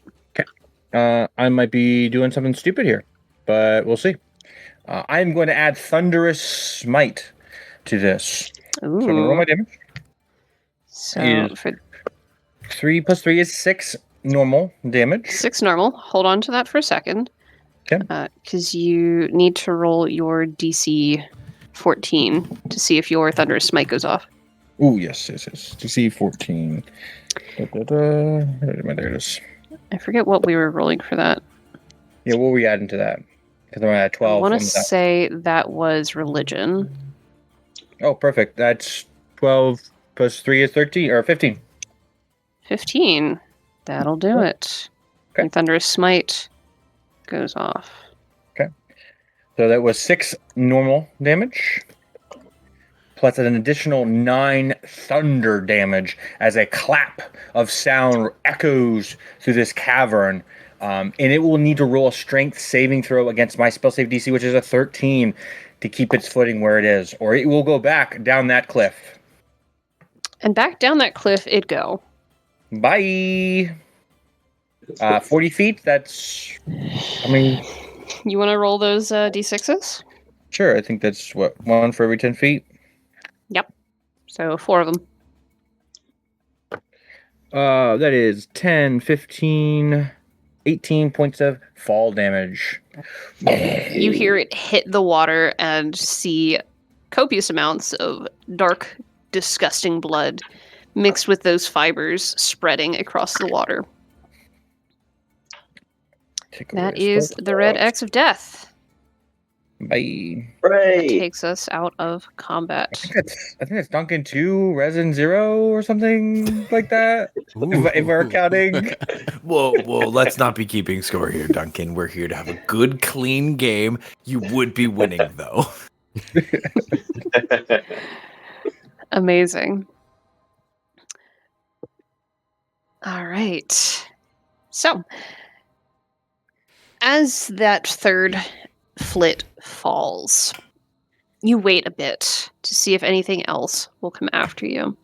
I might be doing something stupid here, but we'll see. I'm going to add Thunderous Smite to this. So I'm going to roll my Ooh. damage. So Is- for 3 plus 3 is 6 normal damage. 6 normal, hold on to that for a second. Okay. Because you need to roll your DC 14 to see if your Thunderous Smite goes off. Ooh, yes. DC 14. There it is. I forget what we were rolling for that. Yeah, what were we adding to that? Because I'm at 12. I want to on that. say that was religion. Oh, perfect. That's 12 plus 3 is 13 or 15. 15. That'll do it. Okay. Your Thunderous Smite goes off. So that was 6 normal damage, plus an additional 9 thunder damage as a clap of sound echoes through this cavern. And it will need to roll a strength saving throw against my spell save DC, which is a 13, to keep its footing where it is, or it will go back down that cliff. And back down that cliff it go. Bye! 40 feet, that's... I mean... You want to roll those D6s? Sure, I think that's, what, 1 for every 10 feet? Yep. So 4 of them. That is 10, 15, 18 points of fall damage. You hear it hit the water and see copious amounts of dark, disgusting blood mixed with those fibers spreading across the water. Take away That a is spell the red slot. X of death. Bye. Hooray! Takes us out of combat. I think that's Duncan 2, Resin 0 or something like that. If we're counting. Whoa, let's not be keeping score here, Duncan. We're here to have a good, clean game. You would be winning, though. Amazing. All right. So, as that third flit falls, you wait a bit to see if anything else will come after you.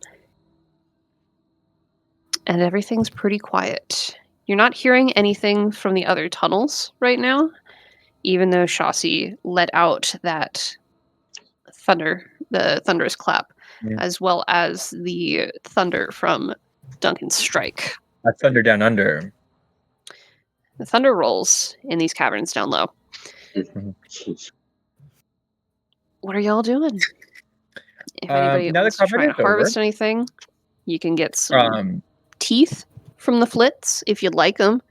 And everything's pretty quiet. You're not hearing anything from the other tunnels right now, even though Shasi let out that thunder, the thunderous clap, Yeah. as well as the thunder from Duncan's strike. A thunder down under. The thunder rolls in these caverns down low. What are y'all doing? If anybody now the wants to try cavern to is harvest over. anything, you can get some teeth from the flits if you'd like them.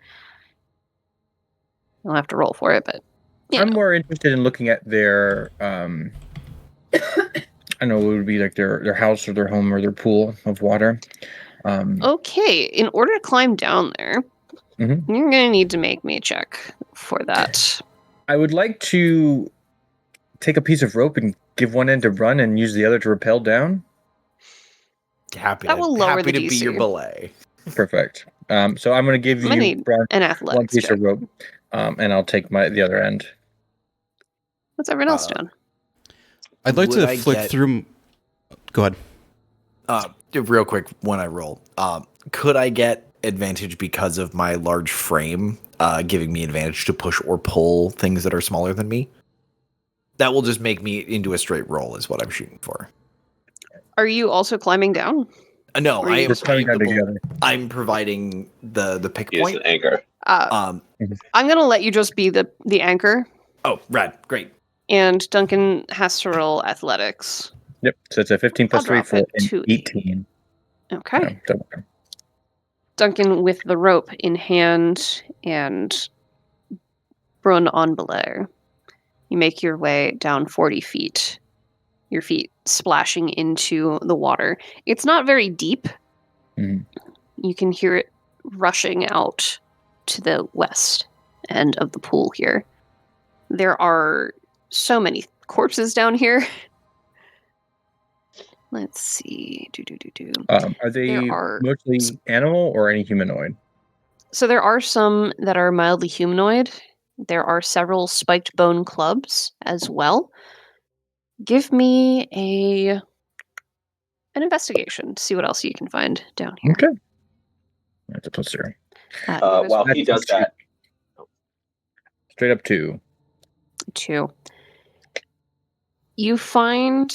You'll have to roll for it, but yeah. I'm more interested in looking at their I know it would be like their house or their home or their pool of water. Okay, in order to climb down there, Mhm. you're going to need to make me a check. for that. I would like to take a piece of rope and give one end to run and use the other to rappel down. That will lower happy the to be DC. your belay. Perfect. So I'm going to give I'm gonna you need Brown, an one athletics piece check. of rope, and I'll take the other end. What's everyone else doing? I'd like Would to I flick get- through. Go ahead. Real quick, when I roll, could I get advantage because of my large frame, giving me advantage to push or pull things that are smaller than me? That will just make me into a straight roll, is what I'm shooting for. Are you also climbing down? No, Or I you am. We're coming down together. I'm providing the pick Use point. an anchor. I'm going to let you just be the anchor, Oh, rad, great. and Duncan has to roll athletics. Yep. So it's a 15 plus I'll 3 drop for it an to 18. Okay. Yeah, don't worry. Duncan with the rope in hand and Brun on below. You make your way down 40 feet, your feet splashing into the water. It's not very deep. Mhm. You can hear it rushing out to the west end of the pool here. There are so many corpses down here. Let's see. Are they There are- mostly animal or any humanoid? So there are some that are mildly humanoid. There are several spiked bone clubs as well. Give me an investigation to see what else you can find down here. Okay. That's a plus 0. Neva's While he does that, Straight up 2. 2. You find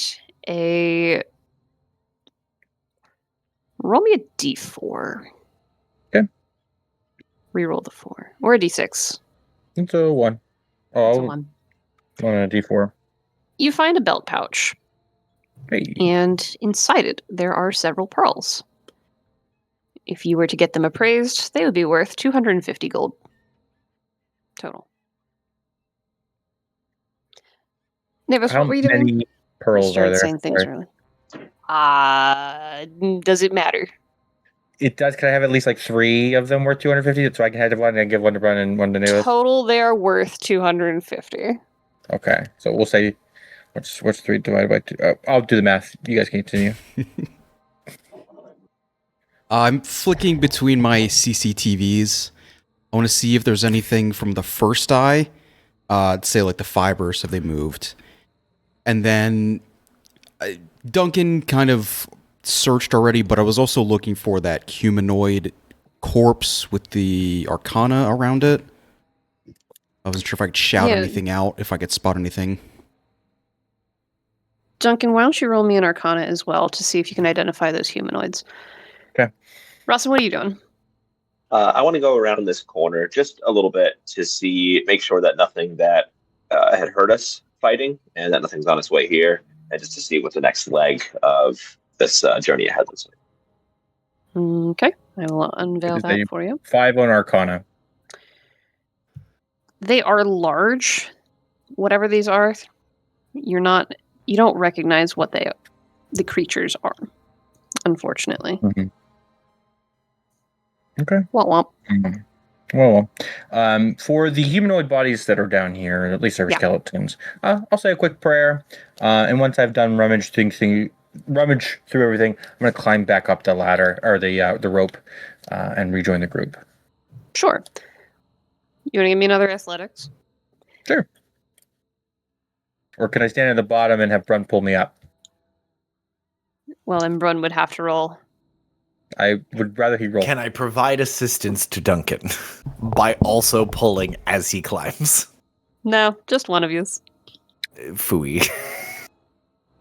a. Roll me a d4. Okay. Reroll the 4 or a d6. It's a 1. Oh, It's a I'll 1. on a d4. You find a belt pouch, Hey. and inside it there are several pearls. If you were to get them appraised, they would be worth 250 gold total. Nevis, How what were you doing? many pearls Started are there? saying things Sorry. early. Does it matter? It does. Can I have at least like 3 of them worth 250? So I can have one and give one to Brun and one to Nevis? Total, they are worth 250. Okay. So we'll say, what's 3 divided by 2? I'll do the math. You guys can continue. I'm flicking between my CCTVs. I want to see if there's anything from the first eye. Say like the fibers, have they moved? And then Duncan kind of searched already, but I was also looking for that humanoid corpse with the arcana around it. I wasn't sure if I could shout Yeah. anything out, if I could spot anything. Duncan, why don't you roll me an arcana as well to see if you can identify those humanoids? Okay. Russell, what are you doing? I want to go around this corner just a little bit to make sure that nothing that had hurt us fighting and that nothing's on its way here, and just to see what the next leg of this journey ahead looks like. Okay, I will unveil Is that they- for you. 5 on Arcana. They are large. Whatever these are, you don't recognize what the creatures are, unfortunately. Mhm. Okay. Womp womp. Mhm. Well, for the humanoid bodies that are down here, at least they're Yeah. skeletons, I'll say a quick prayer, and once I've done rummage through everything, I'm going to climb back up the ladder or the rope and rejoin the group. Sure. You want to give me another athletics? Sure. Or can I stand at the bottom and have Brun pull me up? Well, then Brun would have to roll. I would rather he roll. Can I provide assistance to Duncan by also pulling as he climbs? No, just one of yous. Fooey.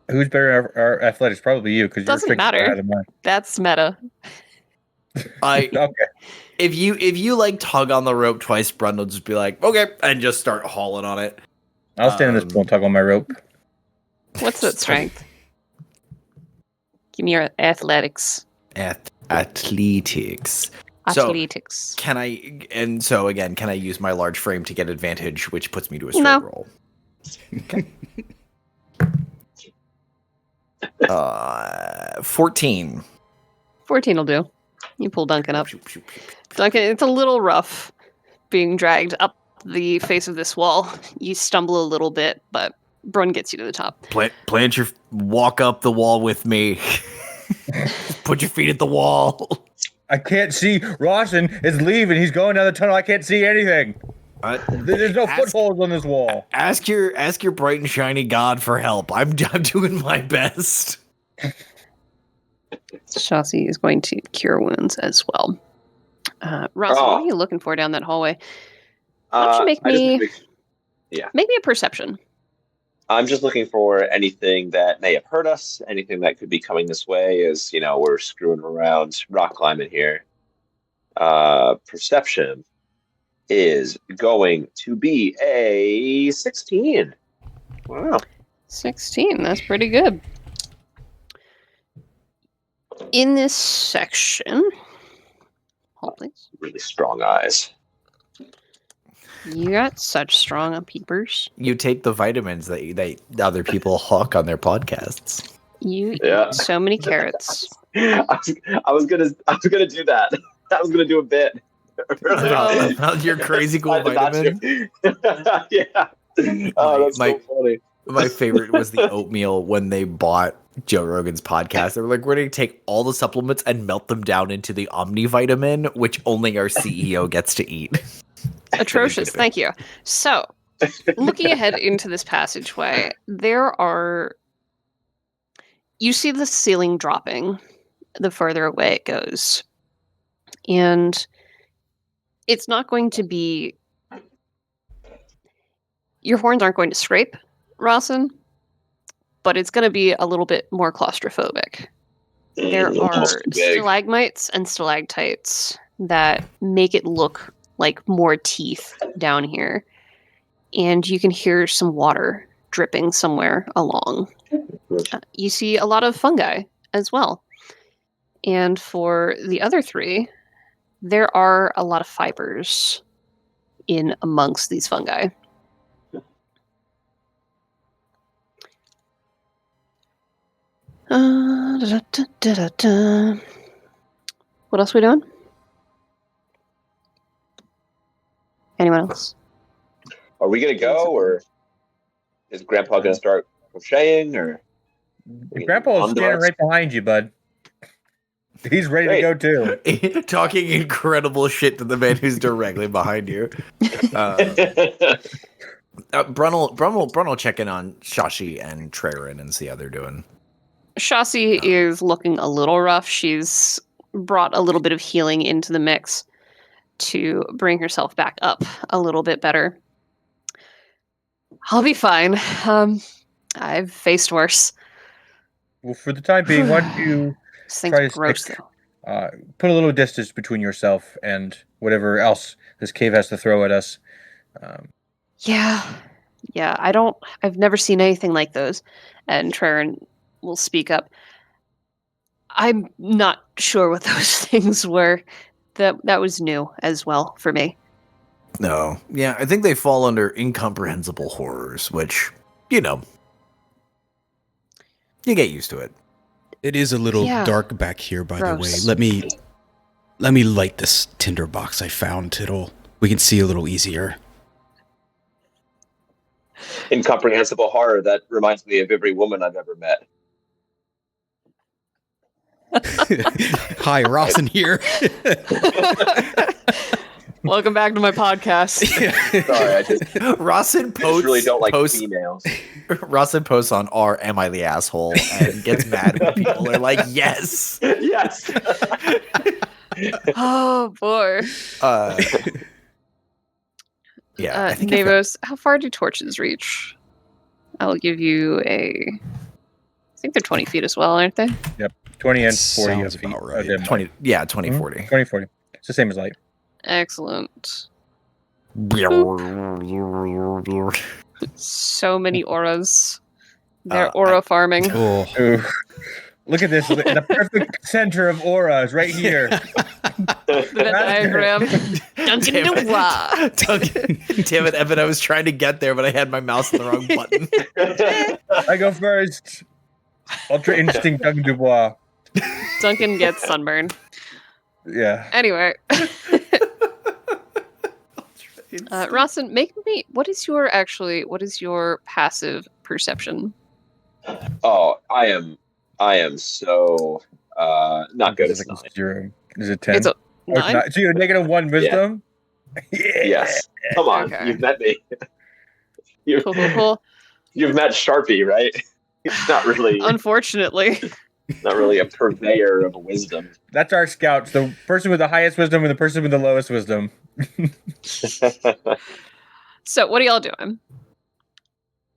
Who's better at our athletics? Probably you, because Doesn't you're matter. higher than mine. That's meta. Okay. If you like tug on the rope twice, Brun will just be like, okay, and just start hauling on it. I'll stand in this pool and tug on my rope. What's that strength? Give me your athletics. Athletics. So, Athletics. can I use my large frame to get advantage, which puts me to a straight No. roll? Okay. 14. 14 will do. You pull Duncan up. Duncan, it's a little rough being dragged up the face of this wall. You stumble a little bit, but Brun gets you to the top. Walk up the wall with me. Put your feet at the wall. I can't see. Rawson is leaving. He's going down the tunnel. I can't see anything. There's no footholds on this wall. Ask your bright and shiny god for help. I'm doing my best. Shasi is going to cure wounds as well. Ross, what are you looking for down that hallway? Why don't you make me a perception. I'm just looking for anything that may have hurt us, anything that could be coming this way, as we're screwing around rock climbing here. Perception is going to be a 16. Wow. 16, that's pretty good. In this section, hold please. Really strong eyes. You got such strong peepers. You take the vitamins that other people hawk on their podcasts. You eat so many carrots. I was gonna do that. I was gonna do a bit. About your crazy cool vitamin. Yeah. Oh, that's so funny. My favorite was the oatmeal when they bought Joe Rogan's podcast. They were like, we're going to take all the supplements and melt them down into the omnivitamin, which only our CEO gets to eat. Atrocious. Thank you. So, looking ahead into this passageway, you see the ceiling dropping the further away it goes. And it's not going to be... Your horns aren't going to scrape, Rawson, but it's going to be a little bit more claustrophobic. There are stalagmites and stalactites that make it look like more teeth down here. And you can hear some water dripping somewhere along. You see a lot of fungi as well. And for the other three, there are a lot of fibers in amongst these fungi. What else are we doing? Anyone else? Are we gonna go, or is Grandpa gonna start crocheting, or? Grandpa is standing right behind you, bud. He's ready to go too. Talking incredible shit to the man who's directly behind you. Brun will check in on Shashi and Traren and see how they're doing. Shasi is looking a little rough. She's brought a little bit of healing into the mix to bring herself back up a little bit better. I'll be fine. I've faced worse. Well, for the time being, why don't you This try thing's to gross, stick, though. put a little distance between yourself and whatever else this cave has to throw at us. Yeah, I've never seen anything like those. And Traren will speak up. I'm not sure what those things were. That was new as well for me. No. Yeah, I think they fall under incomprehensible horrors, which, you get used to it. It is a little Yeah. dark back here, by Gross. the way. Let me light this tinder box I found. We can see a little easier. Incomprehensible horror. That reminds me of every woman I've ever met. Hi, Rawson here. Welcome back to my podcast. Sorry, I just Rawson really don't like posts females. Rawson posts on Am I the Asshole and gets mad when people are like, yes. Yes. Oh boy. Yeah. I think Navos, how far do torches reach? I'll give you I think they're 20 feet as well, aren't they? 20 and 40 Sounds feet. about right. 20, 40. 20, 40. It's the same as light. Excellent. So many auras. They're aura farming. Oh, Ooh. Look at this. The perfect center of aura is right here. The diagram. Duncan Dubois. Damn it, Evan. I was trying to get there, but I had my mouse on the wrong button. I go first. Ultra Instinct Duncan Dubois. Duncan gets sunburned. Yeah. Anyway. Rawson, what is your passive perception? Oh, I am so not good It's as like nine. 0. Is it 10? It's a Oh, it's 9? not. So you're -1 wisdom? Yeah. Yes. Come on, Okay. you've met me. You've, Cool. you've met Sharpie, right? He's not really Unfortunately. a purveyor of wisdom. That's our scouts. The person with the highest wisdom and the person with the lowest wisdom. So what are y'all doing?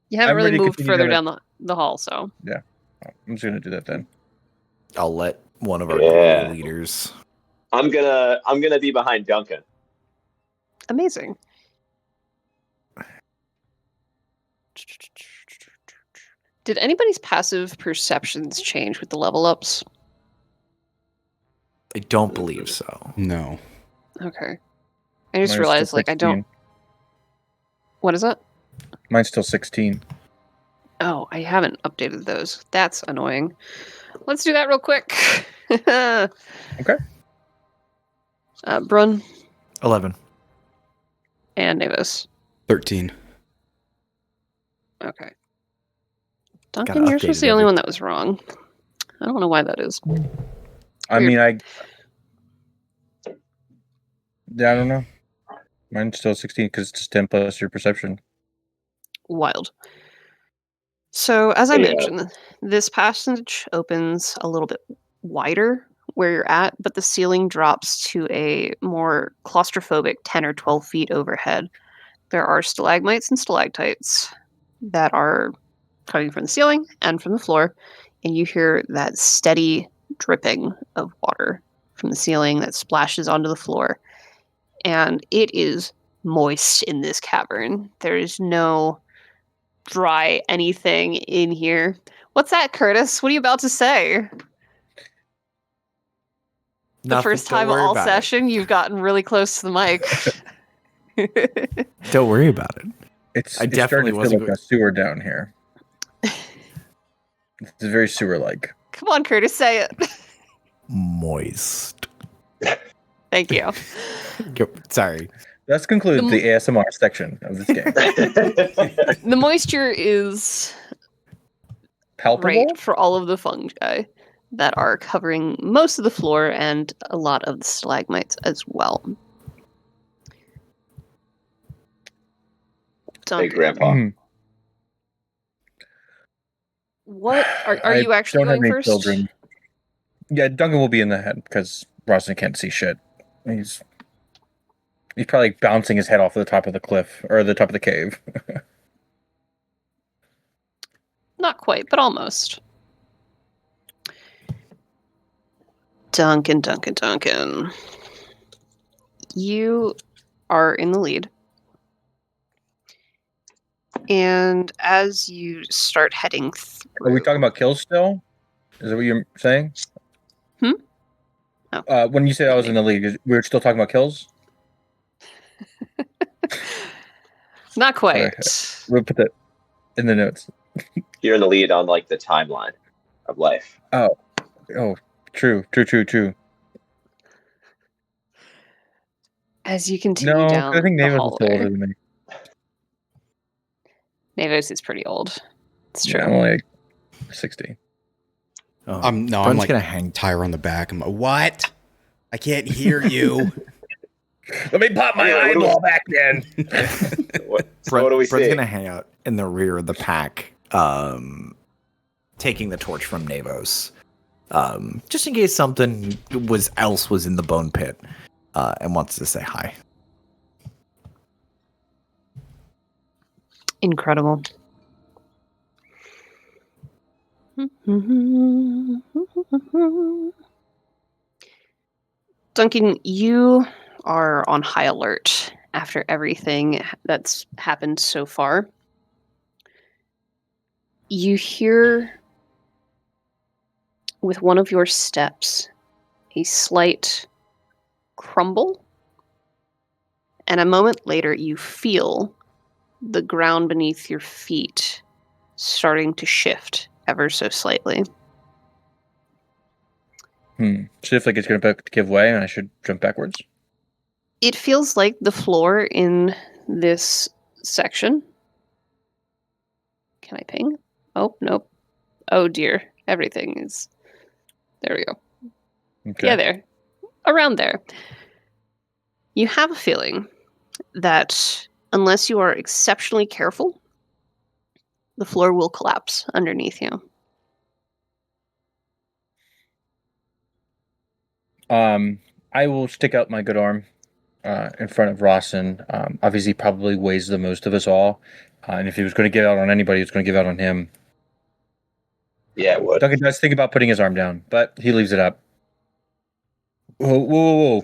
You haven't I'm really ready to moved continue further down down the hall, so. I'm just gonna do that then. I'll let one of our Yeah. group leaders. I'm gonna be behind Duncan. Amazing. Did anybody's passive perceptions change with the level ups? I don't believe so. No. Okay. I just Mine's realized, still like, I don't. 16. What is that? Mine's still 16. Oh, I haven't updated those. That's annoying. Let's do that real quick. Okay. Brun 11. and Navis. 13. Okay. Duncan, Gotta you're update supposed to it be the only every- one that was wrong. I don't know why that is. I Weird. mean, I don't know. Mine's still 16 because it's just 10 plus your perception. Wild. So, as I Yeah. mentioned, this passage opens a little bit wider where you're at, but the ceiling drops to a more claustrophobic 10 or 12 feet overhead. There are stalagmites and stalactites that are coming from the ceiling and from the floor, and you hear that steady dripping of water from the ceiling that splashes onto the floor. And it is moist in this cavern. There is no dry anything in here. What's that, Curtis? What are you about to say? The Nothing, first don't time worry all about it. session, you've gotten really close to the mic. Don't worry about it. It's I it's definitely starting to wasn't feel like a sewer down here. It's very sewer-like. Come on, Curtis, say it. Moist. Thank you. Sorry. That concludes The the ASMR section of this game. The moisture is Palpable? right for all of the fungi that are covering most of the floor and a lot of the stalagmites as well. Hey, Duncan, Grandpa. Mhm. what are I you actually don't have going any first? children. Yeah, Duncan will be in the head because Rosalind can't see shit. He's probably bouncing his head off the top of the cliff or the top of the cave. Not quite, but almost. Duncan. You are in the lead. And as you start heading through... Are we talking about kills still? Is that what you're saying? Hmm? Oh. When you said I was in the lead, we were still talking about kills? Not quite. We'll put that in the notes. You're in the lead on like the timeline of life. Oh, true. As you continue No, down I think the Navis is hallway. still older than me. Navis is pretty old. It's true. Yeah, I'm only like 60. Oh, I'm Brun's like gonna hang. Tyre on the back. I'm like, what? I can't hear you. Let me pop my Yeah, what do we- eyeball back then. So what do we Brent's see? gonna hang out in the rear of the pack, taking the torch from Navos, just in case something else was in the bone pit, and wants to say hi. Incredible. Duncan, you are on high alert after everything that's happened so far. You hear with one of your steps a slight crumble, and a moment later you feel the ground beneath your feet starting to shift ever so slightly. Shift like it's going to give way and I should jump backwards. It feels like the floor in this section. Can I ping? Oh, nope. Oh dear. Everything is. There we go. Okay. Yeah, there. Around there. You have a feeling that unless you are exceptionally careful, the floor will collapse underneath you. I will stick out my good arm in front of Rawson. Obviously, probably weighs the most of us all. And if he was going to get out on anybody, it's going to give out on him. Yeah, it would. Duncan does think about putting his arm down, but he leaves it up. Whoa, whoa,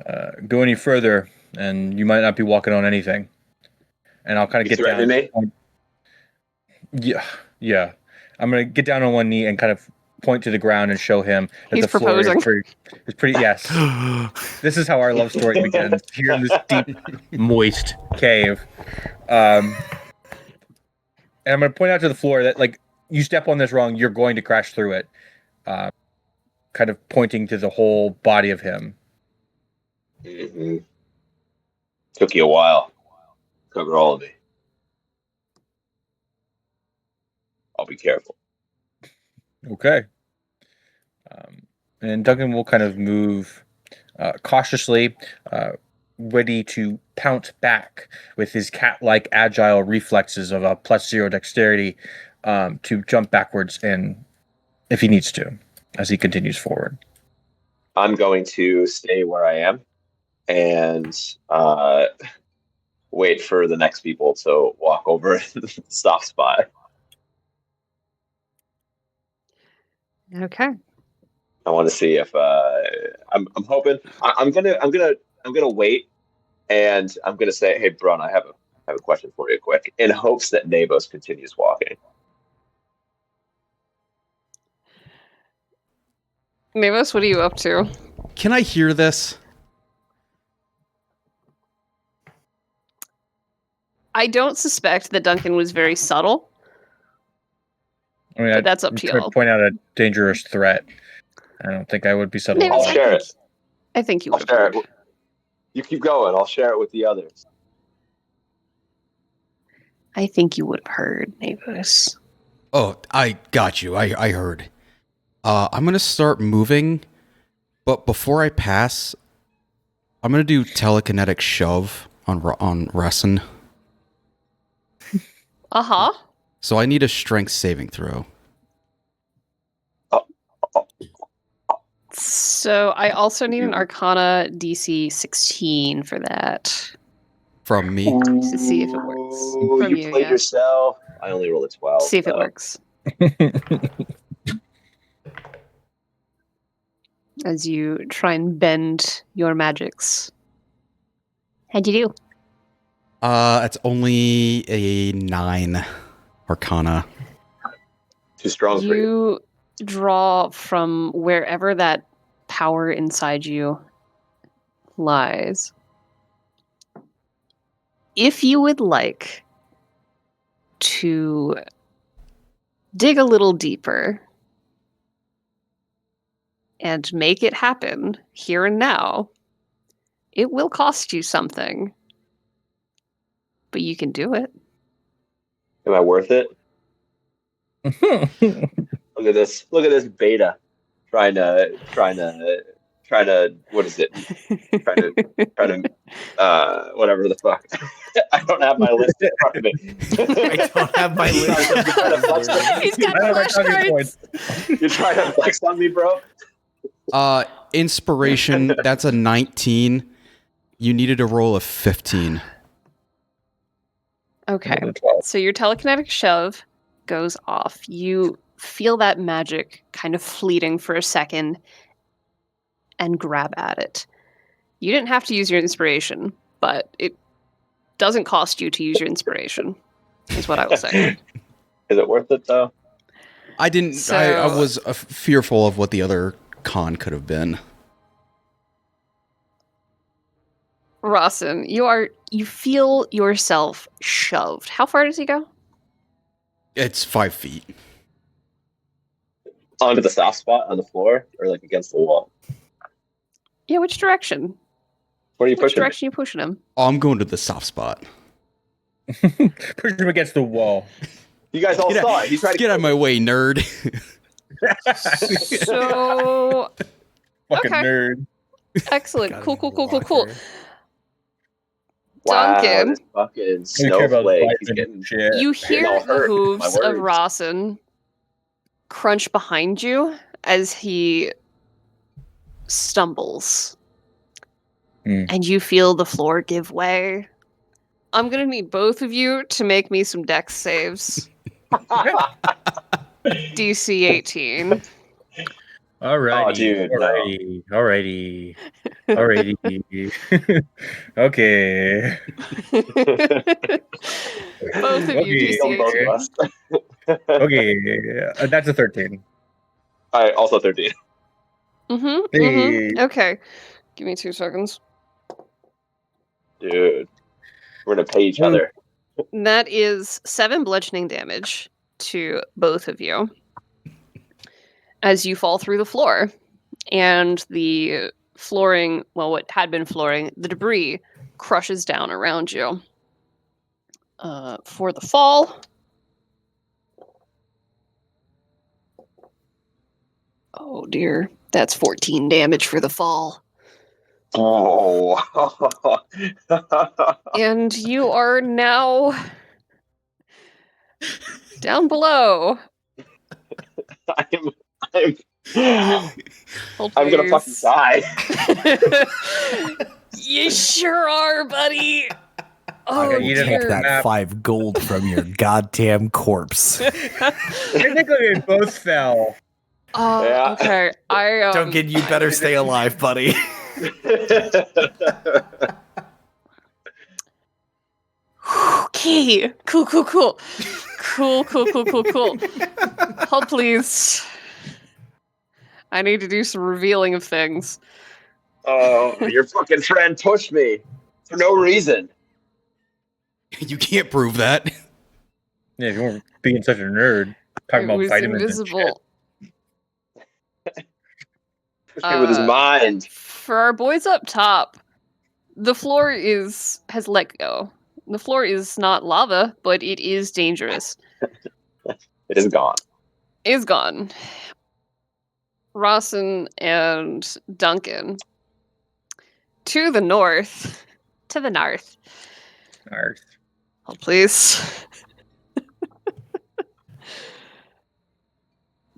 whoa. Go any further, and you might not be walking on anything. And I'll kind of You get down. threatening me? Yeah. I'm going to get down on one knee and kind of point to the ground and show him that He's the floor proposing. is pretty. Yes. This is how our love story begins, here in this deep, moist cave. And I'm going to point out to the floor that, like, you step on this wrong, you're going to crash through it. Kind of pointing to the whole body of him. Mm-hmm. Took you a while. Cover all of me. I'll be careful. Okay. And Duncan will kind of move cautiously, ready to pounce back with his cat-like agile reflexes of a +0 dexterity to jump backwards and if he needs to, as he continues forward. I'm going to stay where I am and wait for the next people to walk over and stop spy. Okay. I want to see if I'm hoping I'm gonna wait, and I'm gonna say, hey, Brun, I have a question for you, quick, in hopes that Nabos continues walking. Navos, what are you up to? Can I hear this? I don't suspect that Duncan was very subtle, I mean, but that's up I'm to trying y'all. point out a dangerous threat. I don't think I would be subtle. Navos, I'll share it. I think you I'll would share have it. You keep going. I'll share it with the others. I think you would have heard, Navos. Oh, I got you. I heard. I'm gonna start moving, but before I pass, I'm gonna do telekinetic shove on Rassen. Uh-huh. So I need a strength saving throw. So I also need an Arcana DC 16 for that. From me. To see if it works. Ooh, From you you, played yeah. yourself. I only rolled a 12. See if it so. works. As you try and bend your magics. How'd you do? It's only a 9 Arcana. Too strong for you. You draw from wherever that power inside you lies. If you would like to dig a little deeper and make it happen here and now, it will cost you something. But you can do it. Am I worth it? Look at this. Look at this beta. Trying to what is it? trying to whatever the fuck. I don't have my list in front of me. I don't have my list. He's got I don't have flashcards. You're trying to flex on me, bro? Inspiration, that's a 19. You needed a roll of 15. Okay. So your telekinetic shove goes off. You feel that magic kind of fleeting for a second and grab at it. You didn't have to use your inspiration, but it doesn't cost you to use your inspiration, is what I will say. Is it worth it though? I didn't. So- I was fearful of what the other con could have been. Rawson, you feel yourself shoved. How far does he go? It's 5 feet. Onto the soft spot on the floor or like against the wall? Yeah, which direction? What are you Which pushing? direction are you pushing him? Oh, I'm going to the soft spot. Push him against the wall. You guys all Get saw out, it. He's trying to get out of my way, nerd. So Fucking Okay. nerd. excellent. Gotta Cool, be cool, a cool, cool, cool. walker. Wow, Duncan. this fucking We care about snowflake. life He's and getting shit. You getting hear all the hurt. My hooves of words. Rawson crunch behind you as he stumbles. Hmm. And you feel the floor give way. I'm gonna need both of you to make me some dex saves. DC 18. Alrighty. Oh, dude, no. Alrighty. Okay. Both of you, Okay. DC Kill both of 18. us. Okay. That's a 13. All right, also 13. Hey. Okay. Give me 2 seconds. Dude, we're gonna pay each other. That is 7 bludgeoning damage to both of you as you fall through the floor. And the flooring, well, what had been flooring, the debris crushes down around you. For the fall. Oh dear. That's 14 damage for the fall. Oh. And you are now down below. I'm Hold, I'm gonna fucking please. die. You sure are, buddy. Oh, you didn't Take dear. that Map. 5 gold from your goddamn corpse. Technically, we both fell. Oh, Yeah. okay. Duncan, you better stay alive, buddy. Okay. Cool. Hold, please. I need to do some revealing of things. Oh, your fucking friend pushed me for no reason. You can't prove that. Yeah, if you weren't being such a nerd, talking It about was vitamins invisible. Pushed me with his mind. For our boys up top, the floor has let go. The floor is not lava, but it is dangerous. It is gone. Is gone. Rawson and Duncan. To the north. To the north. and shit. Hold, please.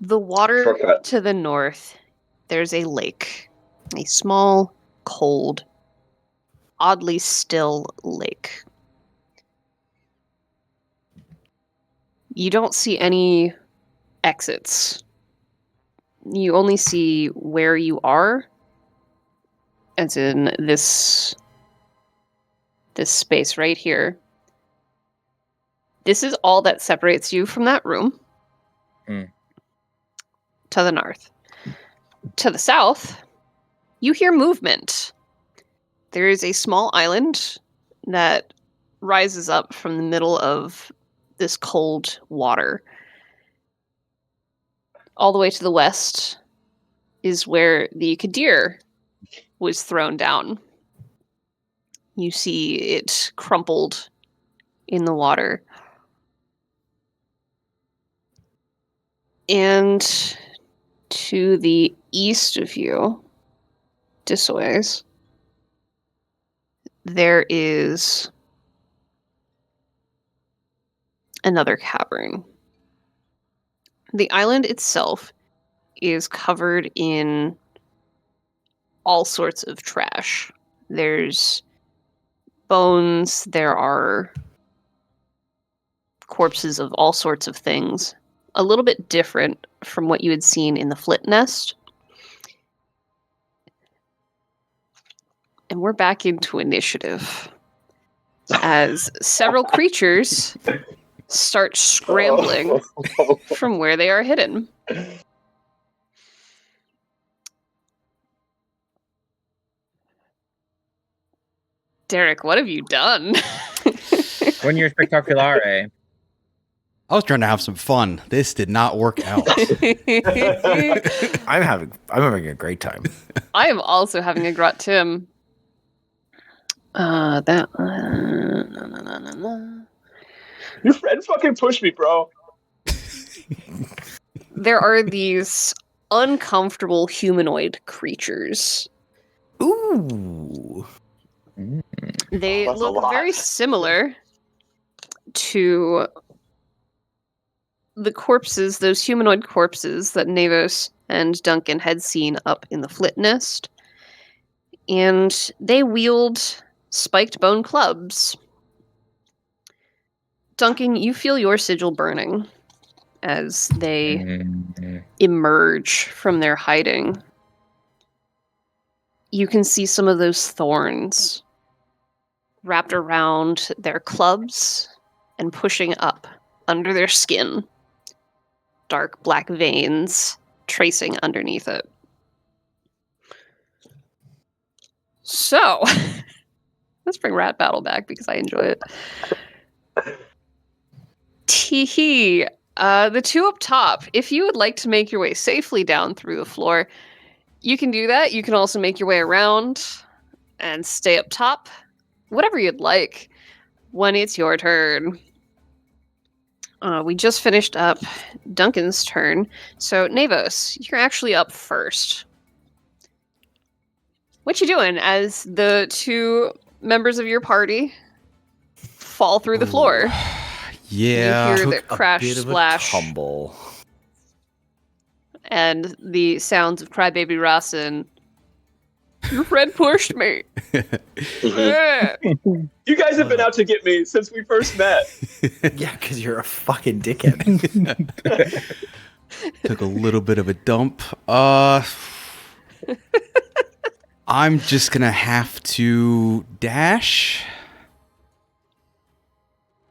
The water Shortcut. to the north, there's a lake. A small, cold, oddly still lake. You don't see any exits. You only see where you are, as in this space right here. This is all that separates you from that room. Hmm. To the north. To the south, you hear movement. There is a small island that rises up from the middle of this cold water. All the way to the west is where the Kadir was thrown down. You see it crumpled in the water. And to the east of you, this ways, there is another cavern. The island itself is covered in all sorts of trash. There's bones, there are corpses of all sorts of things. A little bit different from what you had seen in the Flit Nest. And we're back into initiative as several creatures start scrambling from where they are hidden. Derek, what have you done? When you're spectaculare. I was trying to have some fun. This did not work out. I'm having a great time. I am also having a grot Tim. That. No. Your friend fucking pushed me, bro. There are these uncomfortable humanoid creatures. Ooh. They That's a look lot. very similar to the corpses, those humanoid corpses that Navos and Duncan had seen up in the Flit Nest. And they wield spiked bone clubs. Duncan, you feel your sigil burning as they emerge from their hiding. You can see some of those thorns wrapped around their clubs and pushing up under their skin. Dark black veins tracing underneath it. So, let's bring Rat Battle back because I enjoy it. Teehee. The two up top, if you would like to make your way safely down through the floor, you can do that. You can also make your way around and stay up top. Whatever you'd like. When it's your turn. We just finished up Duncan's turn. So, Navos, you're actually up first. What you doing as the two members of your party fall through the floor? Yeah. You hear the Took a crash, bit of a splash, tumble. and the sounds of Crybaby Rossin. Your friend pushed me. Eh. You guys have been out to get me since we first met. Yeah, because you're a fucking dickhead. Took a little bit of a dump. I'm just gonna have to dash.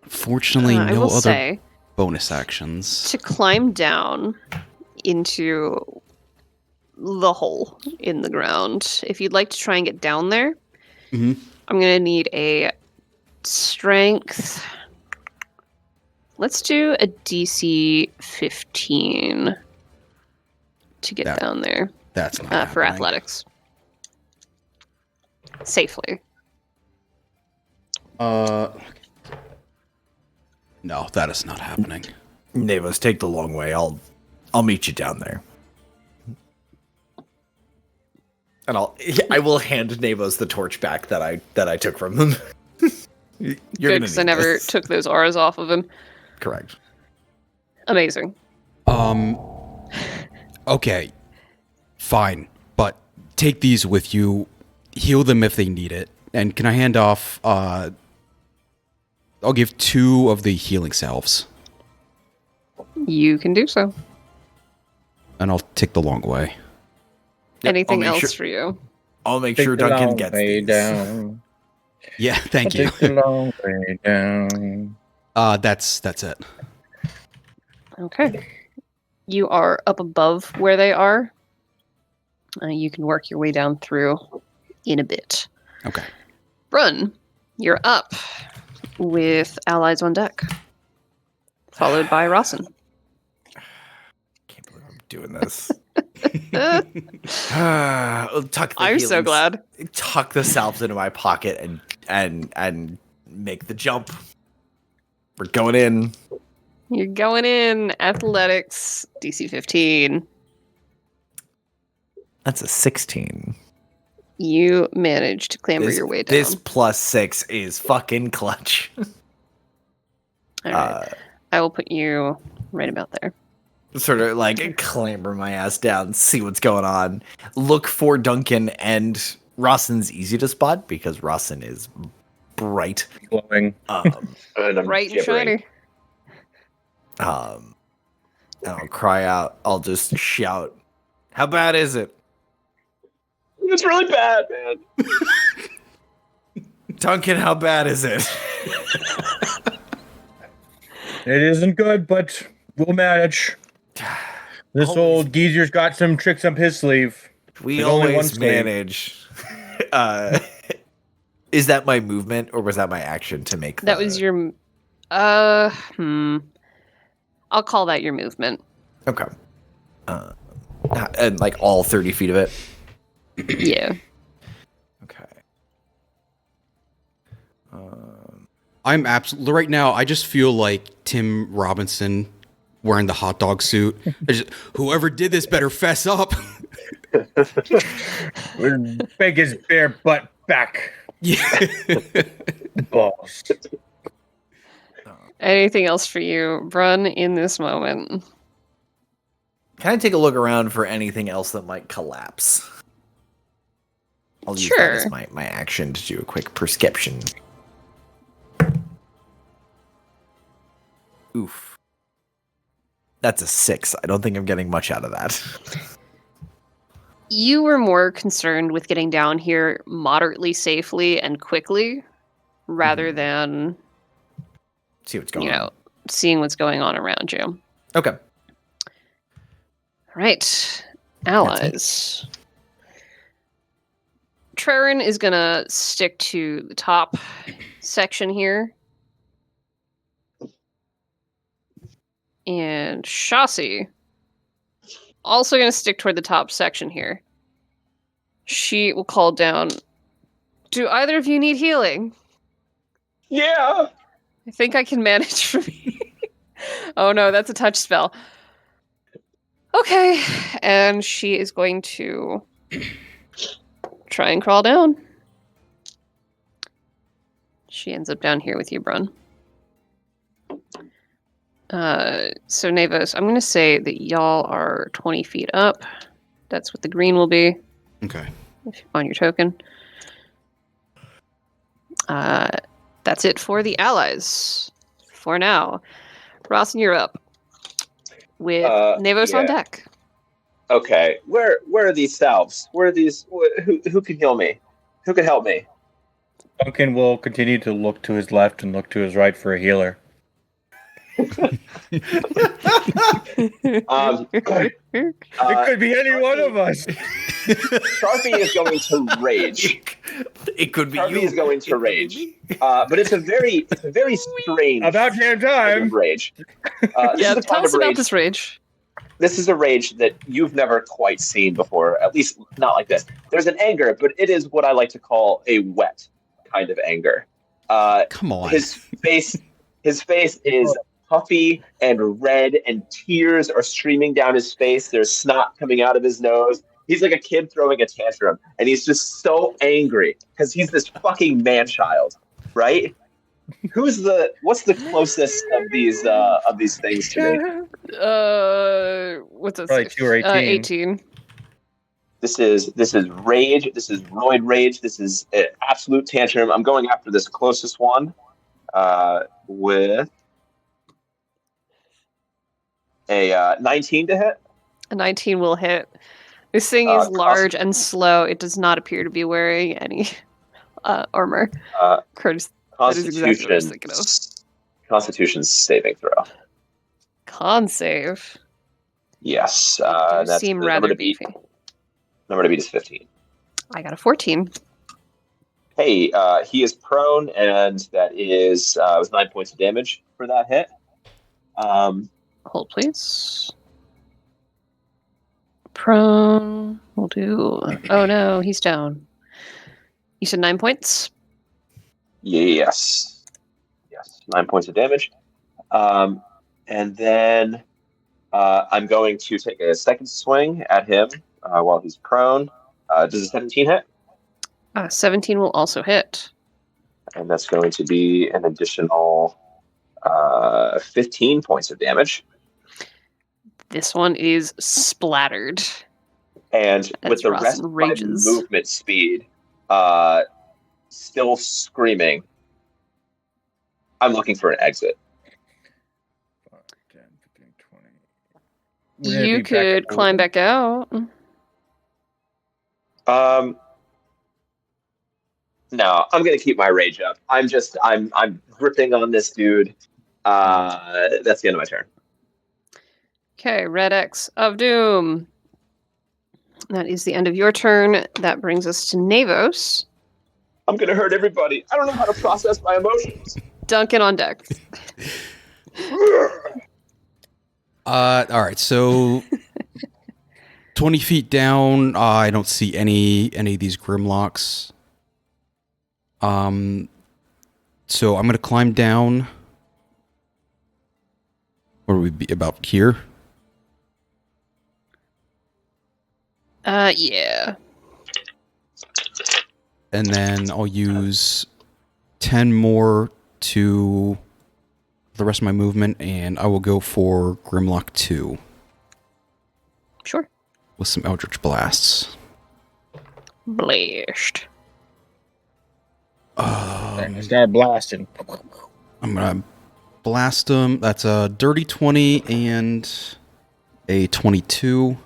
Fortunately, I no will other say, bonus actions. to climb down into the hole in the ground, if you'd like to try and get down there, Mhm. I'm going to need a strength. Let's do a DC 15 to get That- down there That's not for happening. athletics. Safely. No, that is not happening. Navos, take the long way. I'll meet you down there. And I will hand Navos the torch back that I took from him. You're Good, gonna because I need never this. took those auras off of him. Correct. Amazing. Okay. Fine. But take these with you. Heal them if they need it. And can I hand off, I'll give 2 of the healing salves. You can do so. And I'll take the long way. Anything I'll make else sure- for you? I'll make Take sure the Duncan long gets way these. down. Yeah, thank you. Take the long way down. That's it. Okay. You are up above where they are. You can work your way down through in a bit. Okay. Brun, you're up with allies on deck, followed by Rossin. Can't believe I'm doing this. Uh, Tuck the I'm so healing- glad. Tuck the salves into my pocket and make the jump. We're going in. You're going in. Athletics, DC 15. That's a 16. You manage to clamber This, your way down. this +6 is fucking clutch. All right. I will put you right about there. Sort of like clamber my ass down, see what's going on. Look for Duncan, and Rossin's easy to spot because Rossin is bright. Glowing. And I'm Bright and gibbering. shiny. And I'll cry out. I'll just shout, "How bad is it, It's really bad, man. Duncan? How bad is it?" It isn't good, but we'll manage. This Holy old geezer's got some tricks up his sleeve. We There's only one always sleeve. manage. Is that my movement, or was that my action to make That the- was your. I'll call that your movement. Okay. And like all 30 feet of it. Yeah. Okay. I'm absolutely right now. I just feel like Tim Robinson wearing the hot dog suit. Whoever did this better fess up. Beg his bare butt back, Yeah. boss. Anything else for you, Brun, in this moment? Can I take a look around for anything else that might collapse? I'll use that Sure. as my action to do a quick perception. Oof. That's a 6. I don't think I'm getting much out of that. You were more concerned with getting down here moderately safely and quickly rather than, See what's going on. seeing what's going on around you. Okay. Right. Allies. Trerin is going to stick to the top section here. And Shasi also going to stick toward the top section here. She will call down, do either of you need healing? Yeah. I think I can manage for me. Oh no, that's a touch spell. Okay, and she is going to try and crawl down. She ends up down here with you, Brun. So Navos, I'm going to say that y'all are 20 feet up. That's what the green will be Okay. on your token. That's it for the allies for now. Ross, you're up with Navos on yeah. deck. Okay. Where are these salves? Where are these? Who can heal me? Who can help me? Duncan will continue to look to his left and look to his right for a healer. It It could be any one of us. Sharpie is going to rage. It could be Sharpie you. is going to It could be rage. me. But it's a very strange About damn kind time. of rage. This Yeah, is a tell kind us of about rage. this rage. This is a rage that you've never quite seen before, at least not like this. There's an anger, but it is what I like to call a wet kind of anger. Come on. His face is puffy and red, and tears are streaming down his face. There's snot coming out of his nose. He's like a kid throwing a tantrum, and he's just so angry because he's this fucking man-child, right? What's the closest of these things to me? What's that? Probably 2 or 18. 18. This is rage. This is roid rage. This is an absolute tantrum. I'm going after this closest one with a 19 to hit. A 19 will hit. This thing is large and slow. It does not appear to be wearing any armor. Curtis, that is exactly what I was thinking of. Constitution saving throw. Con save. Yes, You that's seem the rather number to beat. beefy. Number to beat is 15. I got a 14. Hey, he is prone, and that is was 9 points of damage for that hit. Hold, please. Prone. We'll do. Oh no, he's down. You said 9 points? Yes, 9 points of damage. And then I'm going to take a second swing at him while he's prone. Does a 17 hit? 17 will also hit. And that's going to be an additional 15 points of damage. This one is splattered. And As with the Ross rest of my rages. movement speed, still screaming, I'm looking for an exit. 5, 10, 15, 20. We're gonna You be back could at climb back out. No, I'm gonna keep my rage up. I'm gripping on this dude. That's the end of my turn. Okay, Red X of Doom. That is the end of your turn. That brings us to Navos. I'm gonna hurt everybody. I don't know how to process my emotions. Duncan on deck. All right, so 20 feet down, I don't see any of these Grimlocks. So I'm gonna climb down. Where would we be? About here? Yeah. And then I'll use 10 more to the rest of my movement, and I will go for Grimlock 2 Sure. with some Eldritch Blasts. Blast. Start blasting. I'm gonna blast them. That's a dirty 20 and a 22.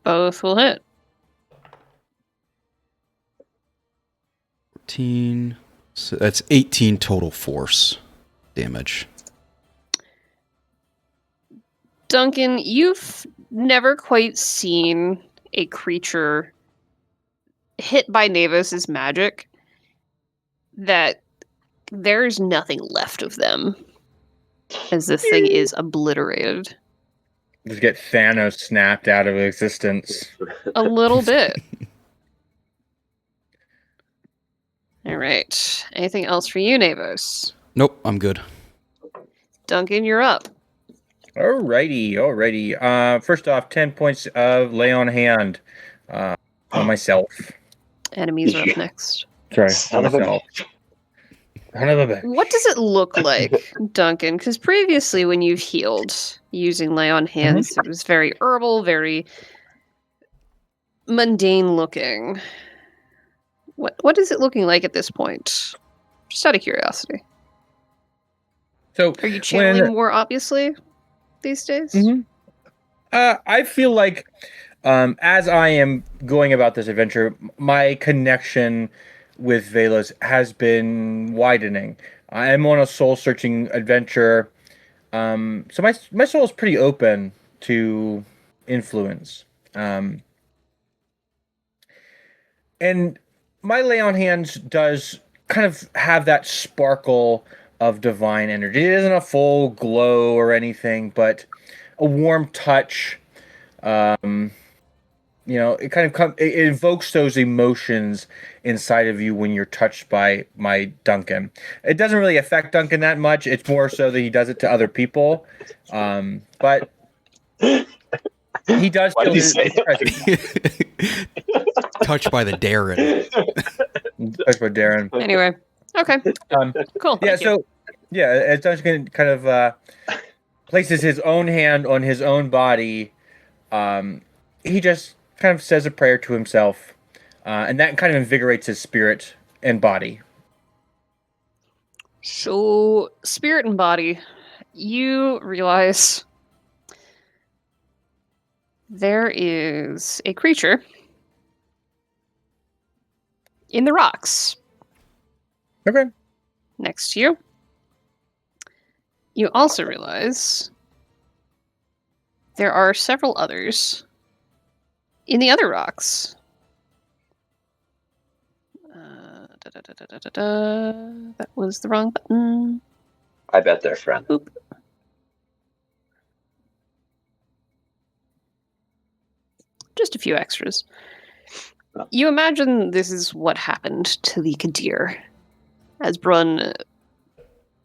Both will hit. 14. So that's 18 total force damage. Duncan, you've never quite seen a creature hit by Navos' magic that there's nothing left of them as the thing is obliterated. Just get Thanos snapped out of existence. A little bit. All right. Anything else for you, Navos? Nope, I'm good. Duncan, you're up. Alrighty. First off, 10 points of lay on hand on myself. Enemies are up next. Sorry, Son on of a myself. Son of a bitch. What does it look like, Duncan? Because previously, when you've healed using lay on hands, it was very herbal, very mundane looking. What is it looking like at this point? Just out of curiosity. So Are you channeling more obviously these days? Mhm. I feel like as I am going about this adventure, my connection with Velos has been widening. I am on a soul-searching adventure, so my soul is pretty open to influence. And my lay on hands does kind of have that sparkle of divine energy. It isn't a full glow or anything, but a warm touch. It kind of it invokes those emotions inside of you when you're touched by my Duncan. It doesn't really affect Duncan that much. It's more so that he does it to other people. But he does Why feel did you his say that? presence. Touched by the Darren. Touched by Darren. Anyway, okay, cool. Yeah, thank you. as Duncan kind of places his own hand on his own body, he just kind of says a prayer to himself, and that kind of invigorates his spirit and body. So, spirit and body, you realize there is a creature in the rocks Okay. next to you. You also realize there are several others in the other rocks. That was the wrong button. I bet they're friends. Boop. Just a few extras. You imagine this is what happened to the Kadir, as Brun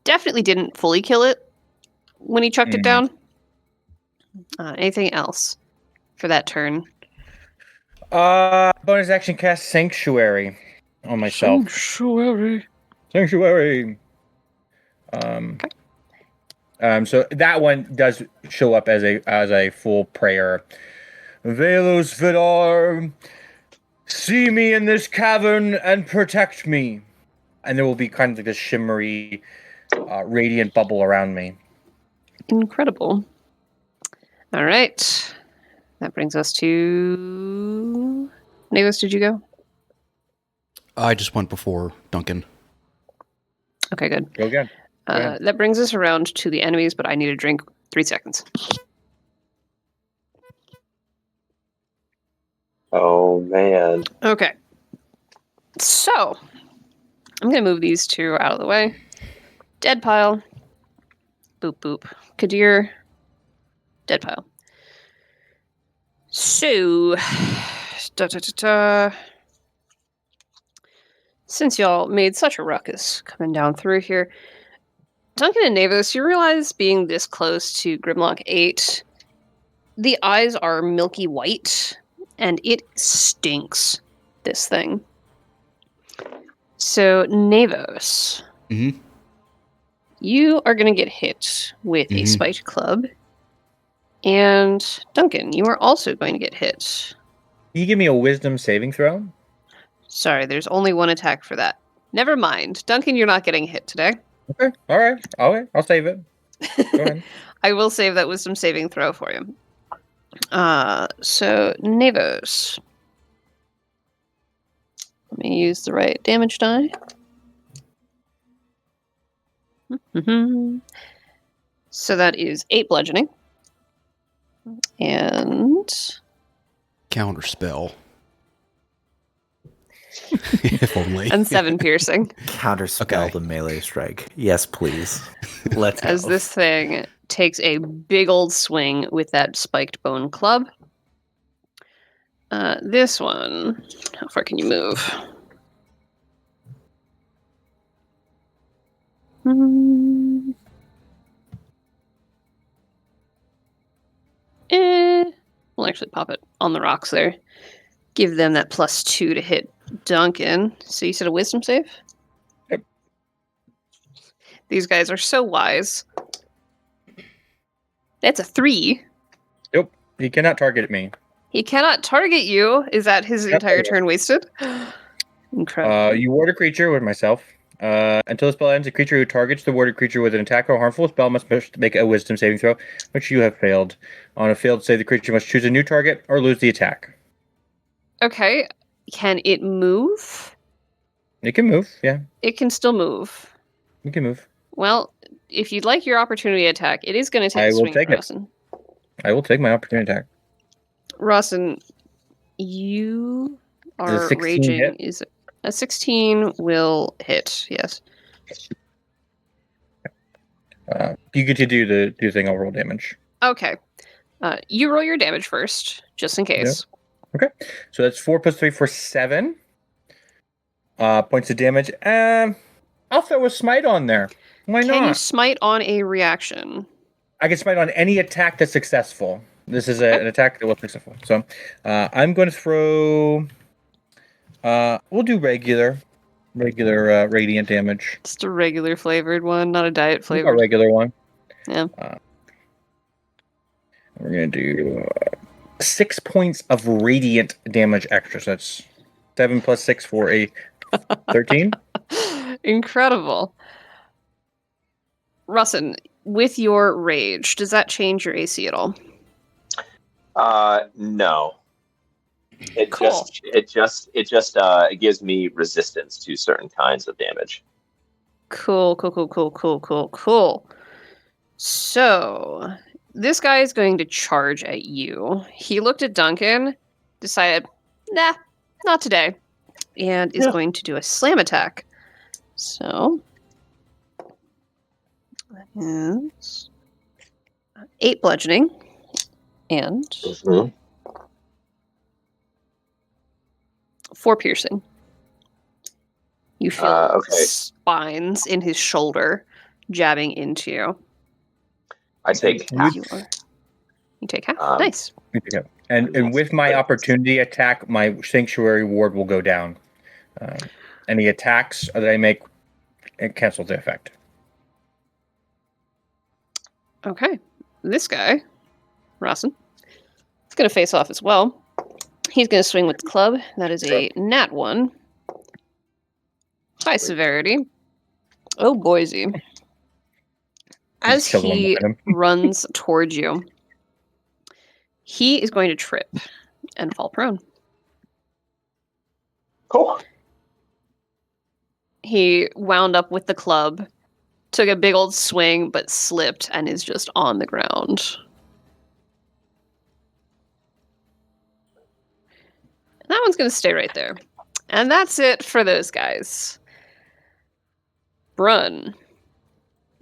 definitely didn't fully kill it when he chucked it down. Anything else for that turn? Bonus action cast Sanctuary on myself. Sanctuary. So that one does show up as a full prayer. Velos Vidar, see me in this cavern and protect me. And there will be kind of like this shimmery, radiant bubble around me. Incredible. All right. That brings us to... Navis, did you go? I just went before Duncan. Okay, good. Go again. ahead. That brings us around to the enemies, but I need a drink. 3 seconds. Oh man. Okay. So, I'm going to move these two out of the way. Dead pile. Boop, boop. Kadir. Dead pile. So, since y'all made such a ruckus coming down through here, Duncan and Navos, you realize being this close to Grimlock 8, the eyes are milky white, and it stinks, this thing. So, Navos, Mhm. you are going to get hit with a Mhm. spiked club. And Duncan, you are also going to get hit. Can you give me a wisdom saving throw? Sorry, there's only one attack for that. Never mind. Duncan, you're not getting hit today. Okay. All right. Okay. I'll save it. Go ahead. I will save that wisdom saving throw for you. So Navos. Let me use the right damage die. So that is 8 bludgeoning. And Counter spell. If only. and 7 piercing. Counterspell Okay. the melee strike. Yes, please. Let's go. As this thing takes a big old swing with that spiked bone club. This one, how far can you move? We'll actually pop it on the rocks there. Give them that +2 to hit Duncan. So you said a wisdom save? Yep. These guys are so wise. That's a 3. He cannot target me. He cannot target you. Is that his Yep. entire turn wasted? Incredible. You ward a creature with myself. Until the spell ends, a creature who targets the warded creature with an attack or harmful spell must make a wisdom saving throw, which you have failed. On a failed save, the creature must choose a new target or lose the attack. Okay. Can it move? It can move. Yeah, It can still move. it can move. Well, if you'd like your opportunity attack, it is going to take I a will swing take at it. Rawson. I will take my opportunity attack. Rawson, you Does a are 16 raging. hit? Is a 16 will hit? Yes. You get to do the thing. I'll roll damage. Okay. You roll your damage first, just in case. So that's 4 plus 3 for 7 points of damage. I'll throw a smite on there. Why Can not? you smite on a reaction? I can smite on any attack that's successful. This is an attack that was successful. So I'm going to throw. We'll do regular radiant damage. Just a regular flavored one, not a diet A flavored. regular one. Yeah. We're gonna do 6 points of radiant damage extra. So that's 7 plus 6 for a 13. Incredible. Russin, with your rage, does that change your AC at all? No. It Cool. it gives me resistance to certain kinds of damage. Cool. So, this guy is going to charge at you. He looked at Duncan, decided, nah, not today, and is going to do a slam attack. So, that is 8 bludgeoning and 4 piercing. You feel Okay. spines in his shoulder jabbing into you. I take You- half. You take half. Um, Nice. Yeah. And with my opportunity attack, my sanctuary ward will go down. Any attacks that I make, it cancels the effect. Okay. This guy, Rawson, is going to face off as well. He's going to swing with the club. That is a nat 1. High severity. Oh, Boise. As Kill the one he behind him. runs towards you, he is going to trip and fall prone. Cool. He wound up with the club, took a big old swing, but slipped and is just on the ground. That one's going to stay right there. And that's it for those guys. Brun.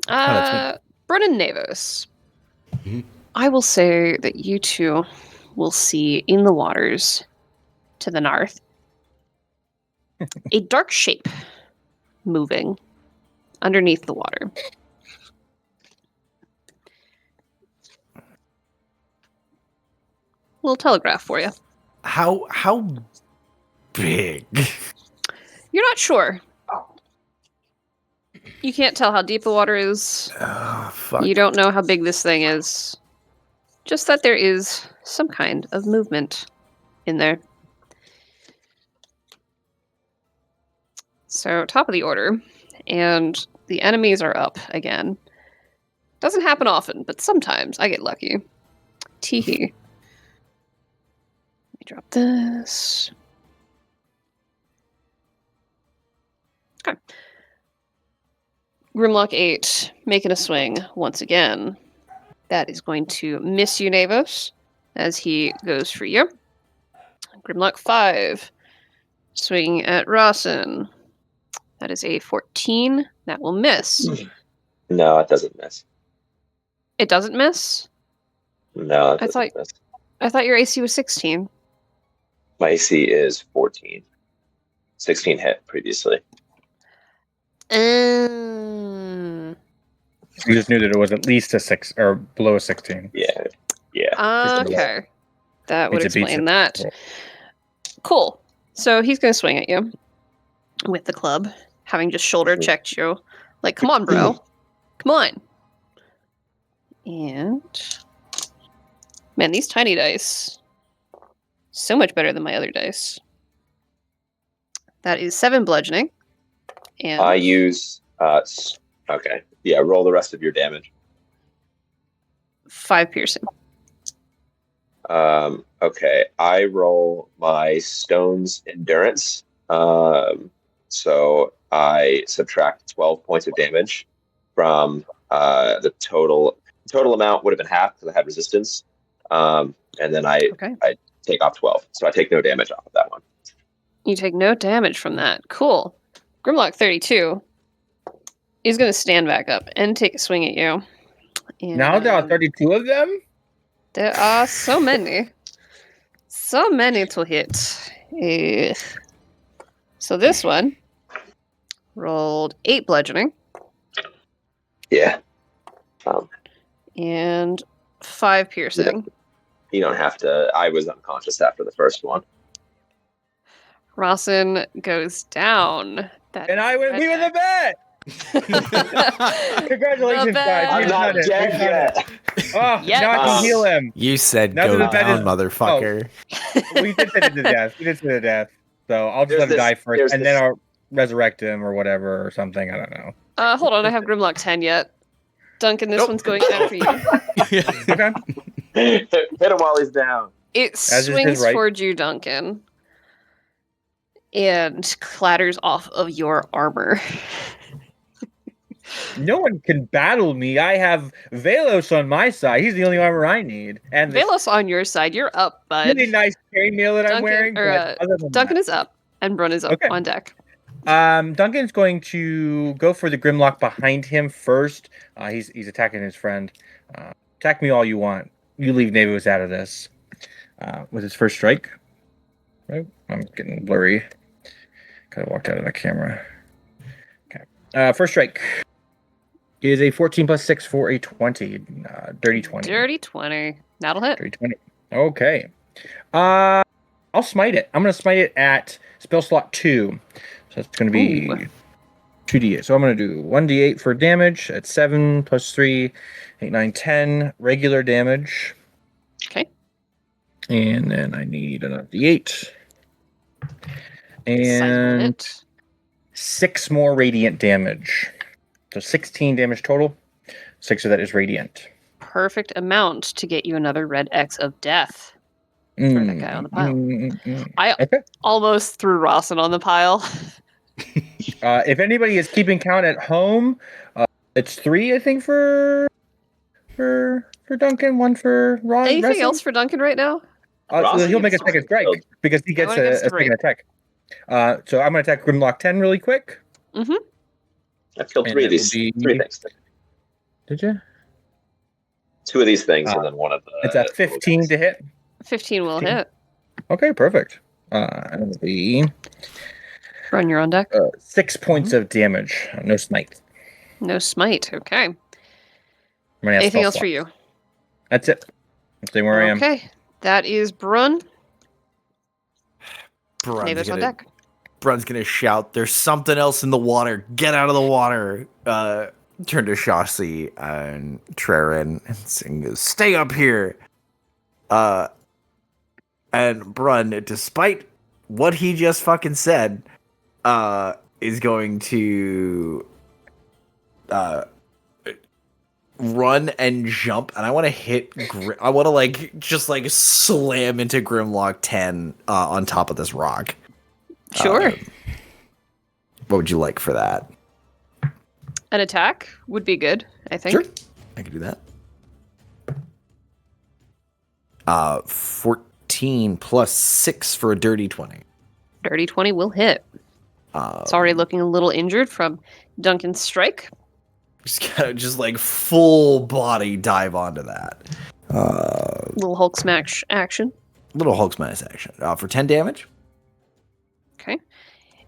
that's Brun and Navos. Mhm. I will say that you two will see in the waters to the north a dark shape moving underneath the water. Little telegraph for you. How big? You're not sure. You can't tell how deep the water is. Oh, fuck. You don't know how big this thing is. Just that there is some kind of movement in there. So, top of the order, and the enemies are up again. Doesn't happen often, but sometimes I get lucky. Teehee. Let me drop this. Okay. Grimlock 8, making a swing once again. That is going to miss you, Navos, as he goes for you. Grimlock 5, swinging at Rawson. That is a 14. That will miss. No, it doesn't miss. It doesn't miss? No, it I doesn't miss. I thought your AC was 16. My AC is 14. 16 hit previously. Um, You just knew that it was at least a 6 or below a 16. Yeah. Yeah. okay. That would It's a beat explain that. Cool. So he's going to swing at you with the club, having just shoulder checked you. Like, come on, bro. Come on. And man, these tiny dice, so much better than my other dice. That is 7 bludgeoning. And I use okay. Yeah, roll the rest of your damage. 5 piercing. Okay. I roll my stone's endurance. So I subtract 12 points of damage from the total. The total amount would have been half because I had resistance. And then I take off 12. So I take no damage off of that one. You take no damage from that. Cool. Grimlock 32 is going to stand back up and take a swing at you. And Now there are 32 of them? there are so many. So many to hit. So this one rolled 8 bludgeoning Yeah. and 5 piercing. You don't have to. I was unconscious after the first one. Rawson goes down. That And I win. We win the bet. Congratulations, The guys. I'm We've not done it. dead We've done it. yet. Oh, Yes. now I can heal him. You said Now go that the bet down, is- motherfucker. We did say to death. We did say to death. So I'll just There's let him this- die first, there's and this- then I'll resurrect him or whatever or something. I don't know. Hold on, I have Grimlock 10 yet. Duncan, this Nope. one's going down for you. Okay. Hit him while he's down. It As is his swings right. towards you, Duncan, and clatters off of your armor. No one can battle me. I have Velos on my side. He's the only armor I need. And this Velos on your side, you're up, bud. really nice chainmail that I'm Duncan- wearing. or, But other than Duncan is up, and Brun is up Okay. on deck. Duncan's going to go for the Grimlock behind him first. He's attacking his friend. Attack me all you want. You leave Navos out of this. With his first strike. Right? I'm getting blurry. Kind of walked out of the camera. Okay. First strike is a 14 plus 6 for a 20. Dirty 20. Dirty 20. That'll hit. Dirty 20. Okay. I'll smite it. I'm going to smite it at spell slot 2. So that's going to be Ooh. 2d8. So I'm going to do 1d8 for damage at 7 plus 3, 8, 9, 10. Regular damage. Okay. And then I need another d8. Sizable And hit. 6 more radiant damage. So 16 damage total. 6 of that is radiant. Perfect amount to get you another red X of death. that guy on the pile. I Okay. almost threw Rawson on the pile. If anybody is keeping count at home, it's 3, I think, for Duncan, 1 for Ron. Anything else for Duncan right now? So Rawson he'll make a gets second strike killed. because he gets wanna get a a strike. second attack. So I'm going to attack Grimlock 10 really quick. I've killed And 3 of it will these. be- 3 things. Did you? 2 of these things, and then one of the. It's a 15 to hit. 15 will 15. hit. Okay, perfect. It'll be Run, you're on deck. 6 points of damage. No smite. No smite. Okay. Running out of Anything spell else for slots. you? That's it. Stay where I am. Okay. That is Brun. Brun's Navis on deck. gonna shout, "There's something else in the water! Get out of the water!" Turn to Shasi and Trerin and sing, "Stay up here!" And Brun, despite what he just fucking said, is going to run and jump, and I want to hit. I want to just slam into Grimlock 10 on top of this rock. Sure. What would you like for that? An attack would be good, I think. Sure, I can do that. 14 plus 6 for a dirty 20. Dirty 20 will hit. It's already looking a little injured from Duncan's strike. Just full body dive onto that. Little Hulk smash action. Little Hulk smash action. For 10 damage. Okay.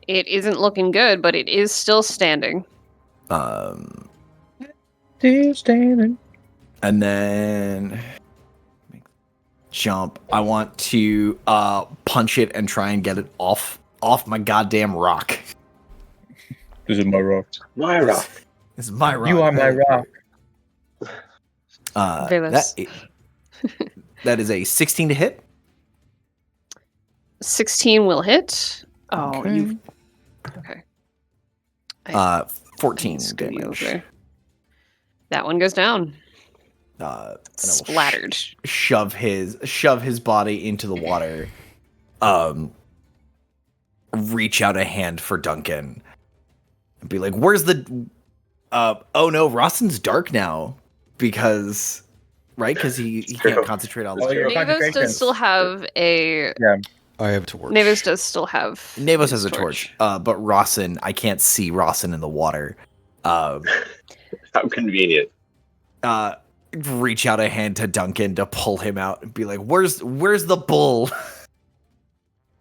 It isn't looking good, but it is still standing. Still standing. And then jump. I want to punch it and try and get it off my goddamn rock. This is my rock. My rock. This is my rock. You are my rock. Velas. That is a 16 to hit. 16 will hit. Oh, Okay. you. Okay. 14 Scooty damage. over. That one goes down. And I will Splattered. shove his body into the water. Reach out a hand for Duncan. And be like, "Where's the oh no, Rawson's dark now." Because he can't concentrate on Oh, light. you're- Navis concentration. does still have a. I have a torch. Navis does still have. Navos his has a torch. But Rawson, I can't see Rawson in the water. How convenient. Reach out a hand to Duncan to pull him out and be like, "Where's the bull?"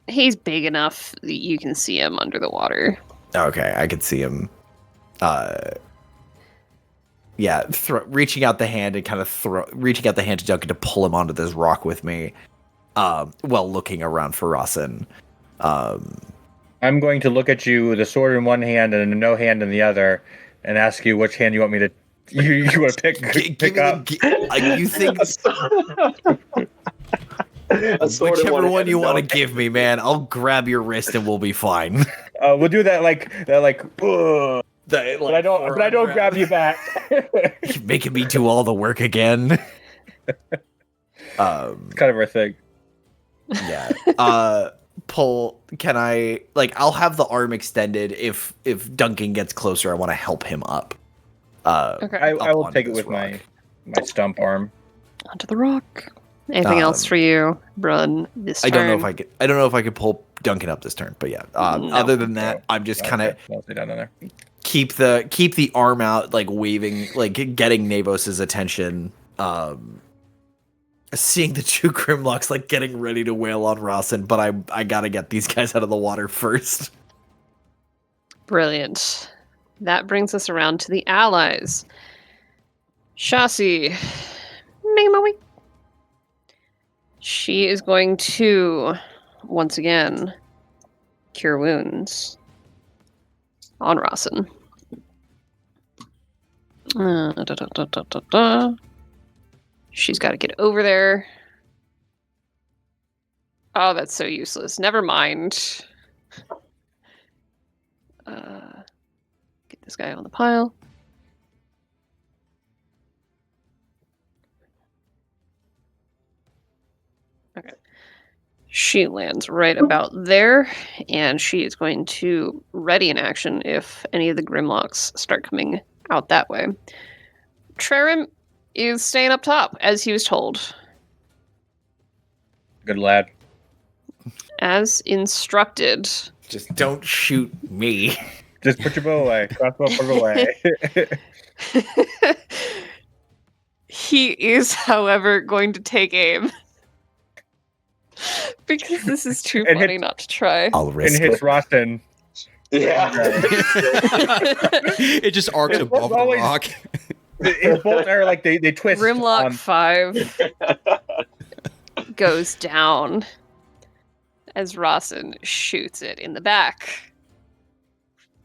He's big enough that you can see him under the water. Okay, I could see him. Reaching out the hand and reaching out the hand to Duncan to pull him onto this rock with me, while looking around for Rawson. I'm going to look at you with a sword in one hand and a no hand in the other, and ask you which hand you want me to. You want to pick up? You think whichever one you want to give me, man. I'll grab your wrist and we'll be fine. We'll do that but I don't grab you back. You're making me do all the work again. It's kind of our thing. Yeah. Pull. Can I I'll have the arm extended if Duncan gets closer. I want to help him up. Okay. I up will onto take it this with rock. my stump arm. Onto the rock. Anything else for you, Brun? This I turn? don't know if I could pull Duncan up this turn, but yeah. No. Other than that, I'm just kind of Mostly down in there. keep the arm out, waving, getting Navos's attention. Seeing the two Grimlocks getting ready to wail on Rawson, but I gotta get these guys out of the water first. Brilliant. That brings us around to the allies. Shasi. Make my way. She is going to, once again, cure wounds on Rawson. She's got to get over there. Oh, that's so useless. Never mind. Get this guy on the pile. Okay. She lands right about there, and she is going to ready an action if any of the Grimlocks start coming out that way. Trerim is staying up top, as he was told. Good lad. As instructed. Just don't shoot me. Just put your bow away. Crossbow, put it away. He is, however, going to take aim. Because this is too And funny not to try. I'll And risk hits it. Rawson. Yeah. It just arcs It's above the always- rock. His bolts are like they twist. Grimlock 5 goes down as Rawson shoots it in the back.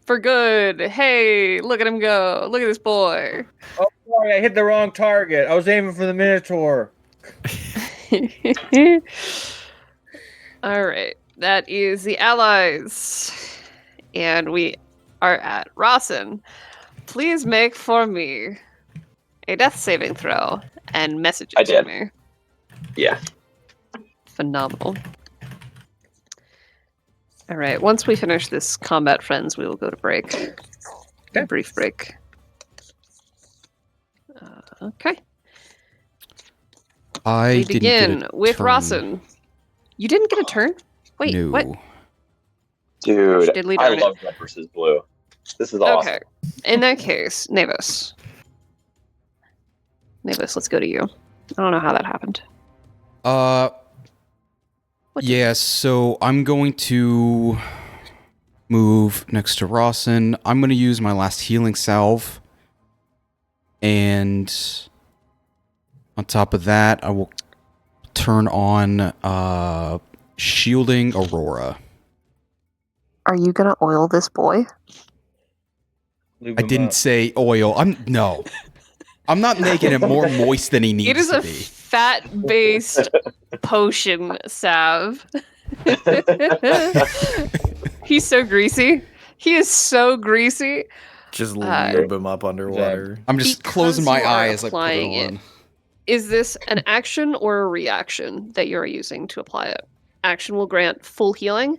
For good. Hey, look at him go. Look at this boy. Oh, sorry, I hit the wrong target. I was aiming for the Minotaur. All right. That is the allies. And we are at Rawson. Please make for me a death saving throw and message it I to did. me. Yeah. Phenomenal. All right. Once we finish this combat, friends, we will go to break. A brief break. Okay. I We didn't begin get a with turn. Rawson. You didn't get a turn? Wait, No. what? Dude, Diddly I darn it. love red versus blue. This is awesome. Okay. In that case, Navis. Navis, let's go to you. I don't know how that happened. What did- Yeah, so I'm going to move next to Rawson. I'm going to use my last healing salve. And on top of that, I will turn on Shielding Aurora. Are you gonna oil this boy? Lube I him didn't up. say oil. I'm not making it more moist than he needs It is to a be. fat-based potion salve. He's so greasy. He is so greasy. Just Uh, lube him up underwater. I'm just Because closing my you are eye as I put applying it it. on. Is this an action or a reaction that you're using to apply it? Action will grant full healing.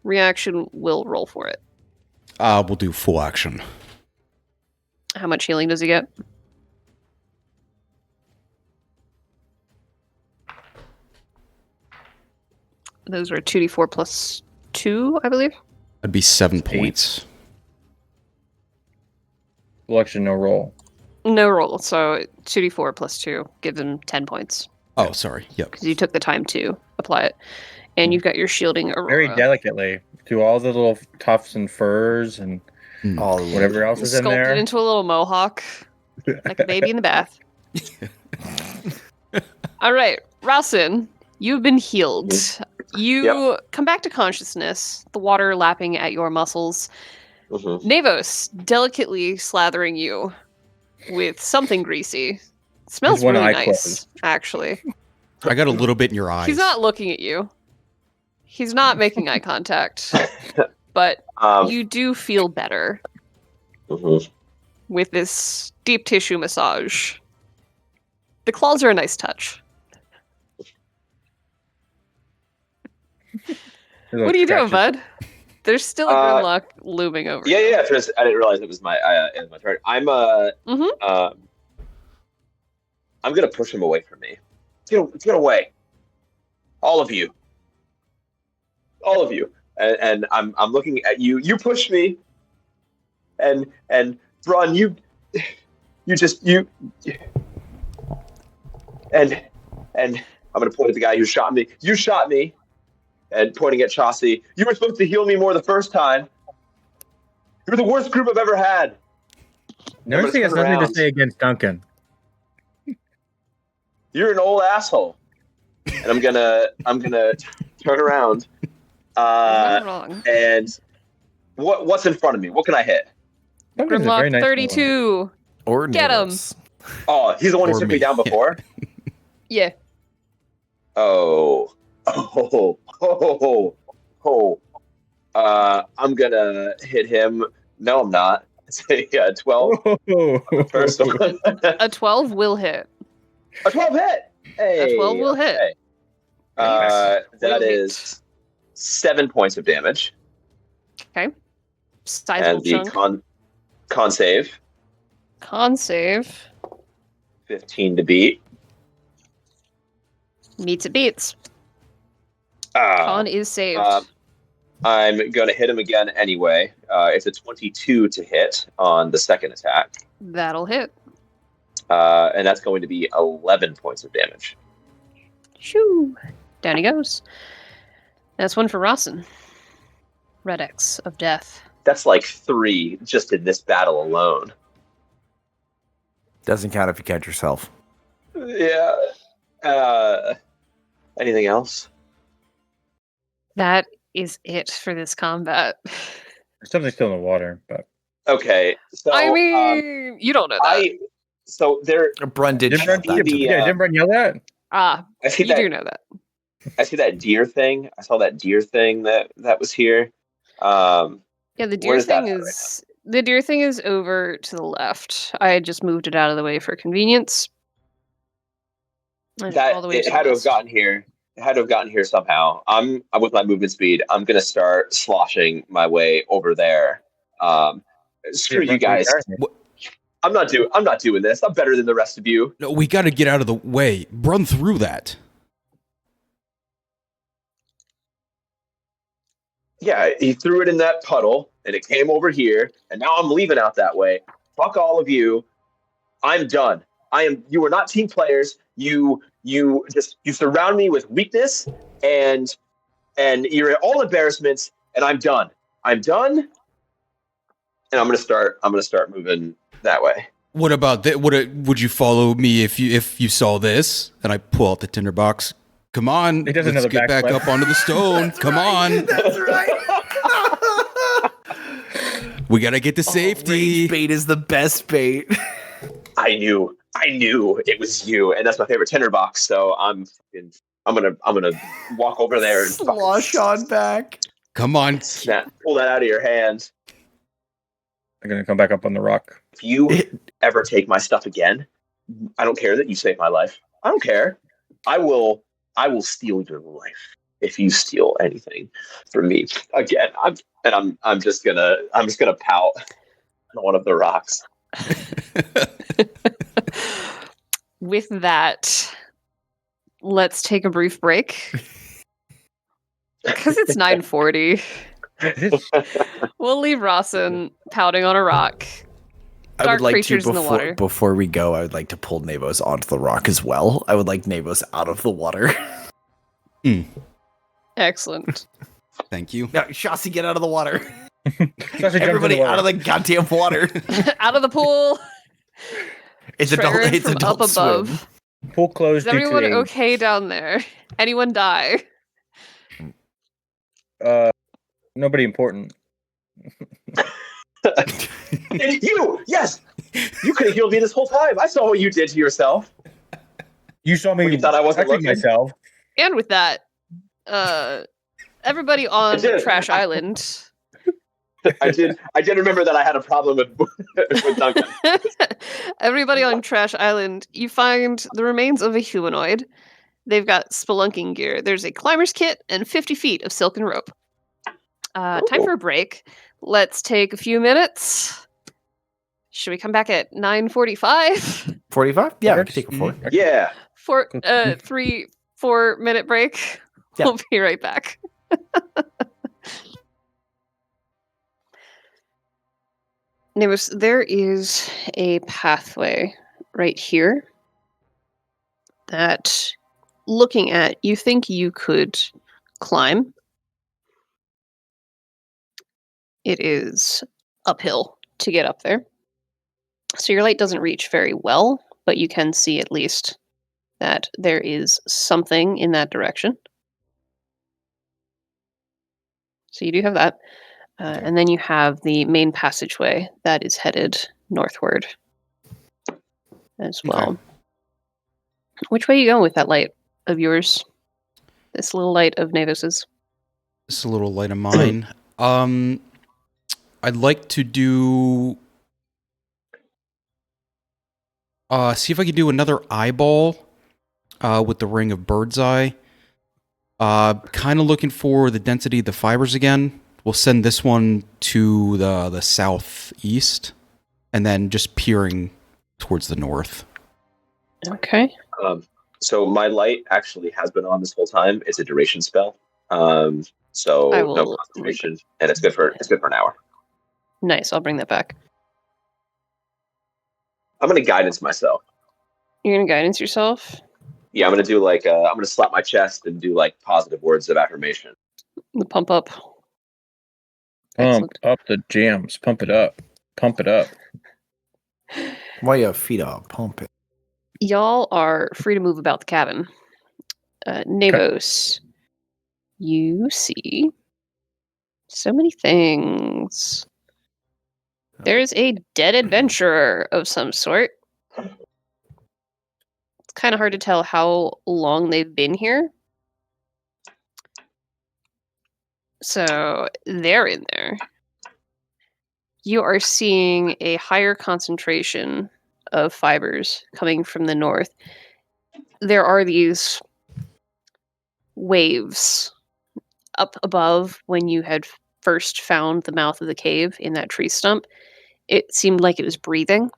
Reaction will roll for it. We'll do full action. How much healing does he get? Those are 2d4 plus 2, I believe. That'd be 7 8. points. Selection, no roll. No roll, so 2d4 plus 2 gives him 10 points Oh, sorry. Yep. because you took the time to apply it. And you've got your shielding aurora. Very delicately. Do all the little tufts and furs and All whatever else is in Sculpted there. into a little mohawk, like a baby in the bath. All right, Rawson, you've been healed. You come back to consciousness, the water lapping at your muscles. Mhm. Navos delicately slathering you with something greasy. Smells His one really eye nice, closed. actually. I got a little bit in your eyes. He's not looking at you. He's not making eye contact. But you do feel better Mhm. with this deep tissue massage. The claws are a nice touch. What are you doing, bud? There's still a Grimlock looming over. Yeah, you. yeah. I didn't realize it was my turn. I'm I'm gonna push him away from me. Get away, all of you, and I'm looking at you. You push me, and Thrawn, you just and I'm gonna point at the guy who shot me. You shot me. And pointing at Chaucy, you were supposed to heal me more the first time. You're the worst group I've ever had. Nursing has turn nothing to around. say against Duncan. You're an old asshole. And I'm gonna turn around. You're not wrong. And what's in front of me? What can I hit? Duncan's a very Grimlock nice 32. Or Get 'em. Nivus. Oh, he's the one who Or took me me. down before. Yeah. Oh. I'm gonna hit him. No, I'm not. It's a 12. one. First one. A 12 will hit. A 12 hit. Hey, A 12 will hit. okay. Will That hit. is 7 points of damage, Sizable and the chunk. con save Con save. 15 to beat. Meets it beats. Con is saved. I'm going to hit him again anyway. It's a 22 to hit on the second attack, That'll hit. and that's going to be 11 points of damage. Shoo. Down he goes. That's one for Rawson. Red X of death. That's like 3 just in this battle alone. Doesn't count if you count yourself. Yeah. Anything else? That is it for this combat. Something's still in the water, but Okay. So I mean, you don't know that. So there. Brun did didn't shout Brun, that to me. didn't Brun yell that? I see You that. do know that. I see that deer thing. I saw that deer thing that was here. Yeah, the Where deer is that thing at right is the deer thing is over to the left. I just moved it out of the way for convenience. And That all the way it to the had to have west. gotten here. It had to have gotten here somehow. I'm with my movement speed. I'm gonna start sloshing my way over there. Screw you guys. I'm not doing this. I'm better than the rest of you. No, we got to get out of the way. Run through that. Yeah, he threw it in that puddle, and it came over here, and now I'm leaving out that way. Fuck all of you. I'm done. You are not team players. You surround me with weakness, and you're all embarrassments, and I'm done. I'm done, and I'm gonna start moving that way. What about that? Would you follow me if you saw this? And I pull out the tinderbox. Come on, He does let's another get back backflip. up onto the stone. Come on, That's right. we gotta get to safety. Rage bait is the best bait. I knew it was you, and that's my favorite tinderbox. So I'm gonna walk over there and fucking Slosh on back. Come on, pull that out of your hand. I'm gonna come back up on the rock. If you ever take my stuff again, I don't care that you saved my life. I don't care. I will steal your life if you steal anything from me again. I'm just gonna pout on one of the rocks. With that, let's take a brief break. Because it's 9:40. We'll leave Rawson pouting on a rock. I Dark would like to creatures in the water. before we go. I would like to pull Navos onto the rock as well. I would like Navos out of the water. Excellent. thank you. No, Shasi, get out of the water. Shasi jumps in Everybody the water. out of the goddamn water. Out of the pool. It's Trevor adult. It's from adult up above. swim. Pool closed. Is everyone due to okay down there? Anyone die? nobody important. And you, yes, you could have healed me this whole time. I saw what you did to yourself. You saw me. When you thought I wasn't protecting looking? myself. And with that, everybody on did. Trash Island. I did remember that I had a problem with Duncan. Everybody on Trash Island, you find the remains of a humanoid. They've got spelunking gear. There's a climber's kit and 50 feet of silken rope. Time for a break. Let's take a few minutes. Should we come back at 9:45? 45? Yeah, we Works. can take a 4. Yeah. For 3-4 minute break. Yeah. We'll be right back. Nimbus, there is a pathway right here that, looking at, you think you could climb. It is uphill to get up there. So your light doesn't reach very well, but you can see at least that there is something in that direction. So you do have that. And then you have the main passageway that is headed northward as well. Okay. Which way are you going with that light of yours? This little light of Navos's? It's a little light of mine. I'd like to do. See if I can do another eyeball with the ring of bird's eye. Kind of looking for the density of the fibers again. We'll send this one to the southeast, and then just peering towards the north. Okay. So my light actually has been on this whole time. It's a duration spell. So I no will- concentration, and it's good for an hour. Nice. I'll bring that back. I'm gonna guidance myself. You're going to guidance yourself? Yeah, I'm gonna do I'm gonna slap my chest and do like positive words of affirmation. The pump up. Pump Excellent. up the jams. Pump it up. Pump it up. Why your feet are pumping? Y'all are free to move about the cabin. Navos, you see so many things. There's a dead adventurer of some sort. It's kind of hard to tell how long they've been here. So they're in there. You are seeing a higher concentration of fibers coming from the north. There are these waves up above when you had first found the mouth of the cave in that tree stump. It seemed like it was breathing.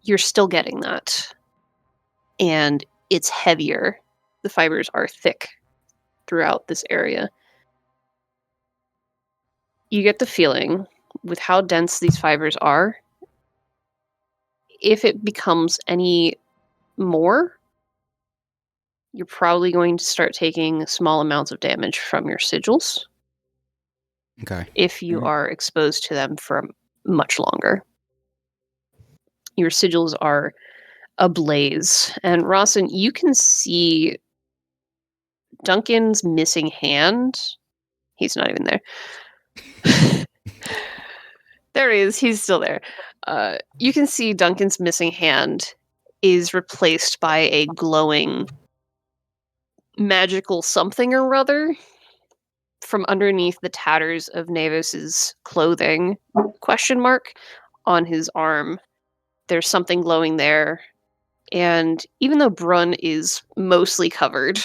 You're still getting that. And it's heavier. The fibers are thick throughout this area. You get the feeling, with how dense these fibers are, if it becomes any more, you're probably going to start taking small amounts of damage from your sigils Okay. if you are exposed to them for much longer. Your sigils are ablaze. And Rawson, you can see Duncan's missing hand. He's not even there. There he is. He's still there. You can see Duncan's missing hand is replaced by a glowing magical something or other from underneath the tatters of Navos's clothing. Question mark on his arm. There's something glowing there. And even though Brun is mostly covered,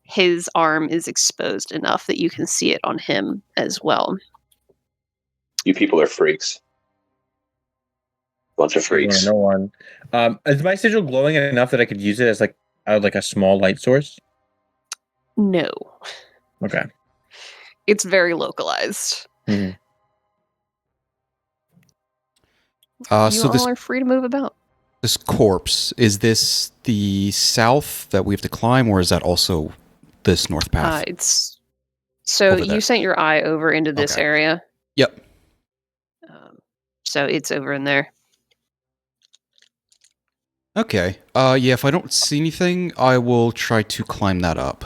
his arm is exposed enough that you can see it on him as well. You people are freaks. Bunch of freaks. No one. Is my sigil glowing enough that I could use it as like a small light source? No. Okay. It's very localized. Mhm. You So all this are free to move about. this corpse, is this the south that we have to climb, or is that also this north path? It's so Over there. you sent your eye over into this Okay. area. Yep. So it's over in there. Okay. Yeah, if I don't see anything, I will try to climb that up.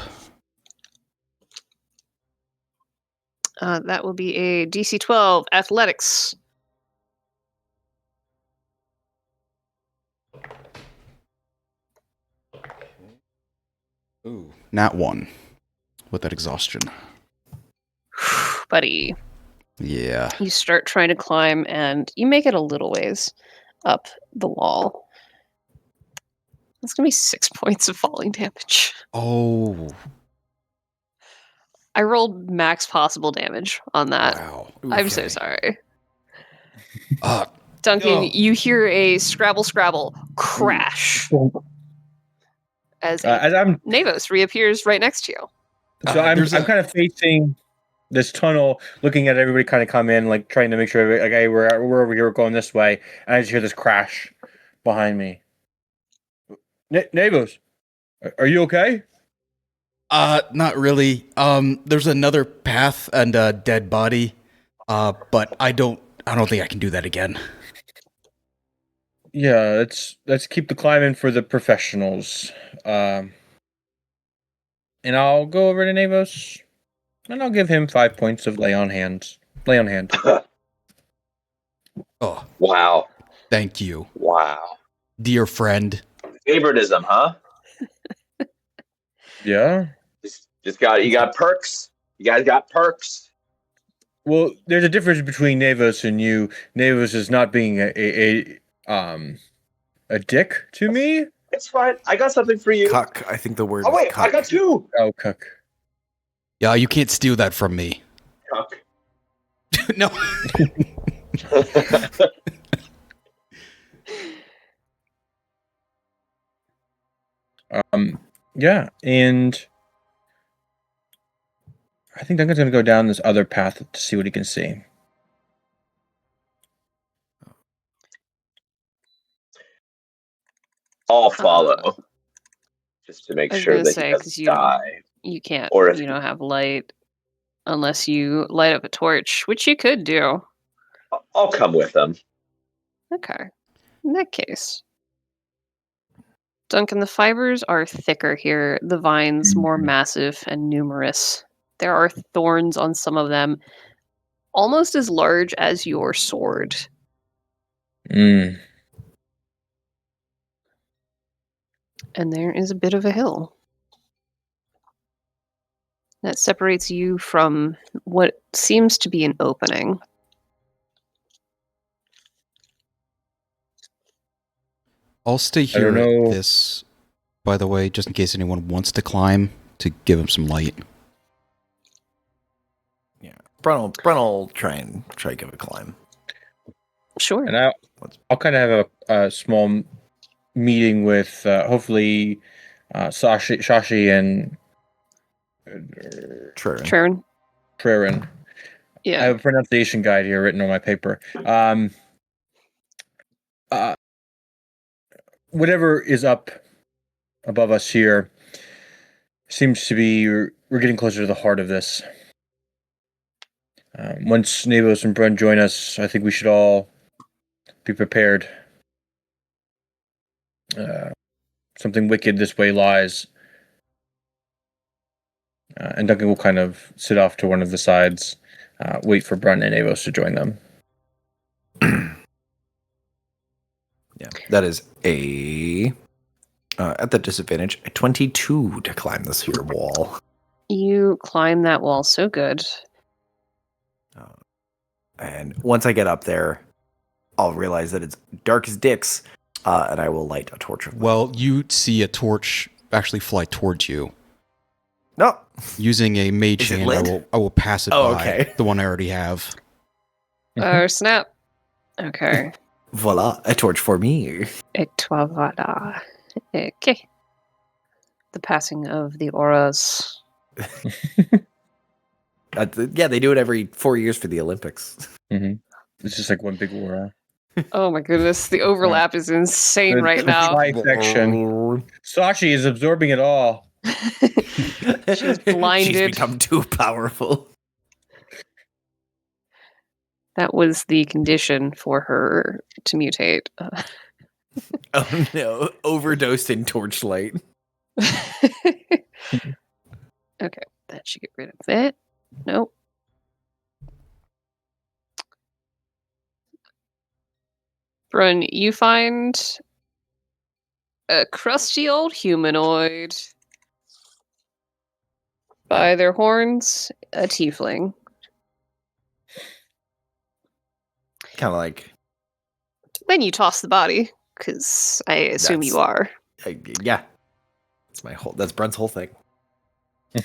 That will be a DC 12 athletics. Ooh. Nat 1 with that exhaustion. Buddy, Yeah. you start trying to climb and you make it a little ways up the wall. That's going to be 6 points of falling damage. Oh. I rolled max possible damage on that. Wow. I'm so Okay. sorry. Duncan, No. you hear a scrabble crash as As I'm Navos reappears right next to you. I'm there's a- kind of facing this tunnel, looking at everybody kind of come in, like trying to make sure like, hey, we're over here, we're going this way, and I just hear this crash behind me. Neighbors, are you okay? Not really. There's another path and a dead body. But I don't think I can do that again. Yeah, let's keep the climbing for the professionals. And I'll go over to Navos, and I'll give him 5 points of lay on hand. Oh, Wow. thank you, Wow. dear friend. Favoritism, huh? Yeah. You got perks. You guys got perks. Well, there's a difference between Navos and you. Navos is not being a dick to me. It's fine. I got something for you. Cuck. I think the word Oh is wait, cuck. I got two. Oh, cuck. Yeah, you can't steal that from me. Cuck. No. Yeah, and I think Duncan's gonna go down this other path to see what he can see. I'll follow. Just to make I was sure gonna that say, he 'cause doesn't you- die. You can't, Or if- have light. Unless you light up a torch, which you could do. I'll come with them. Okay. In that case. Duncan, the fibers are thicker here, the vines more massive and numerous. There are thorns on some of them, almost as large as your sword. Mm. And there is a bit of a hill that separates you from what seems to be an opening. I'll stay I here don't know. at this, by the way, just in case anyone wants to climb to give him some light. Yeah. Brun will try to give a climb. Sure. And I'll kind of have a small meeting with hopefully Shashi and True. Trern. Traren. I Yeah. have a pronunciation guide here written on my paper. Whatever is up above us here seems to be we're getting closer to the heart of this. Once Navos and Brun join us, I think we should all be prepared. Something wicked this way lies. And Duncan will kind of sit off to one of the sides, wait for Brun and Navos to join them. Yeah, that is at the disadvantage, a 22 to climb this here wall. You climb that wall so good. And once I get up there, I'll realize that it's dark as dicks, and I will light a torch. Well, you see a torch actually fly towards you. No. Using a mage Is it hand, lit? I will pass it Oh, by. okay. The one I already have. Snap. Okay. Voila, a torch for me. Et toi voilà. Okay. The passing of the auras. Yeah, they do it every 4 years for the Olympics. Mm-hmm. It's just like one big aura. Oh my goodness, the overlap is insane right now. Section. Sashi is absorbing it all. She's blinded. She's become too powerful. That was the condition for her to mutate. Oh no, overdosed in torchlight. Okay, that should get rid of it. Nope. Brun, you find a crusty old humanoid. By their horns, a tiefling. Kind of like, Then you toss the body, because I assume you are. yeah. That's Brent's whole thing.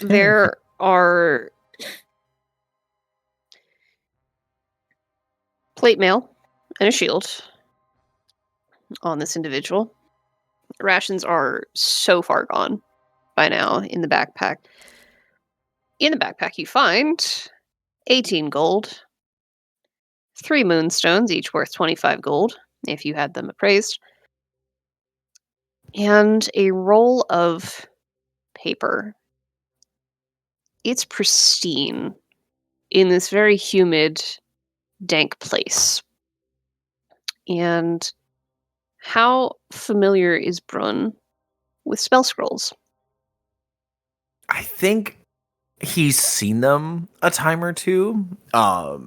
There are plate mail and a shield on this individual. Rations are so far gone by now in the backpack. In the backpack, you find 18 gold, 3 moonstones, each worth 25 gold, if you had them appraised, and a roll of paper. It's pristine in this very humid, dank place. And how familiar is Brun with spell scrolls? I think he's seen them a time or two. I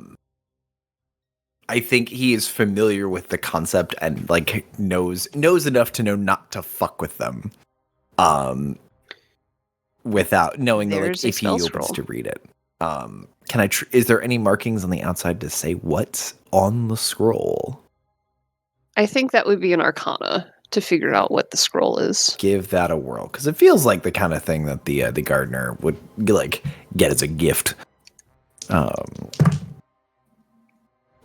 think he is familiar with the concept and like knows enough to know not to fuck with them. Without knowing that, like, if he opens to read it. Can I? Is there any markings on the outside to say what's on the scroll? I think that would be an arcana to figure out what the scroll is. Give that a whirl, because it feels like the kind of thing that the gardener would like get as a gift.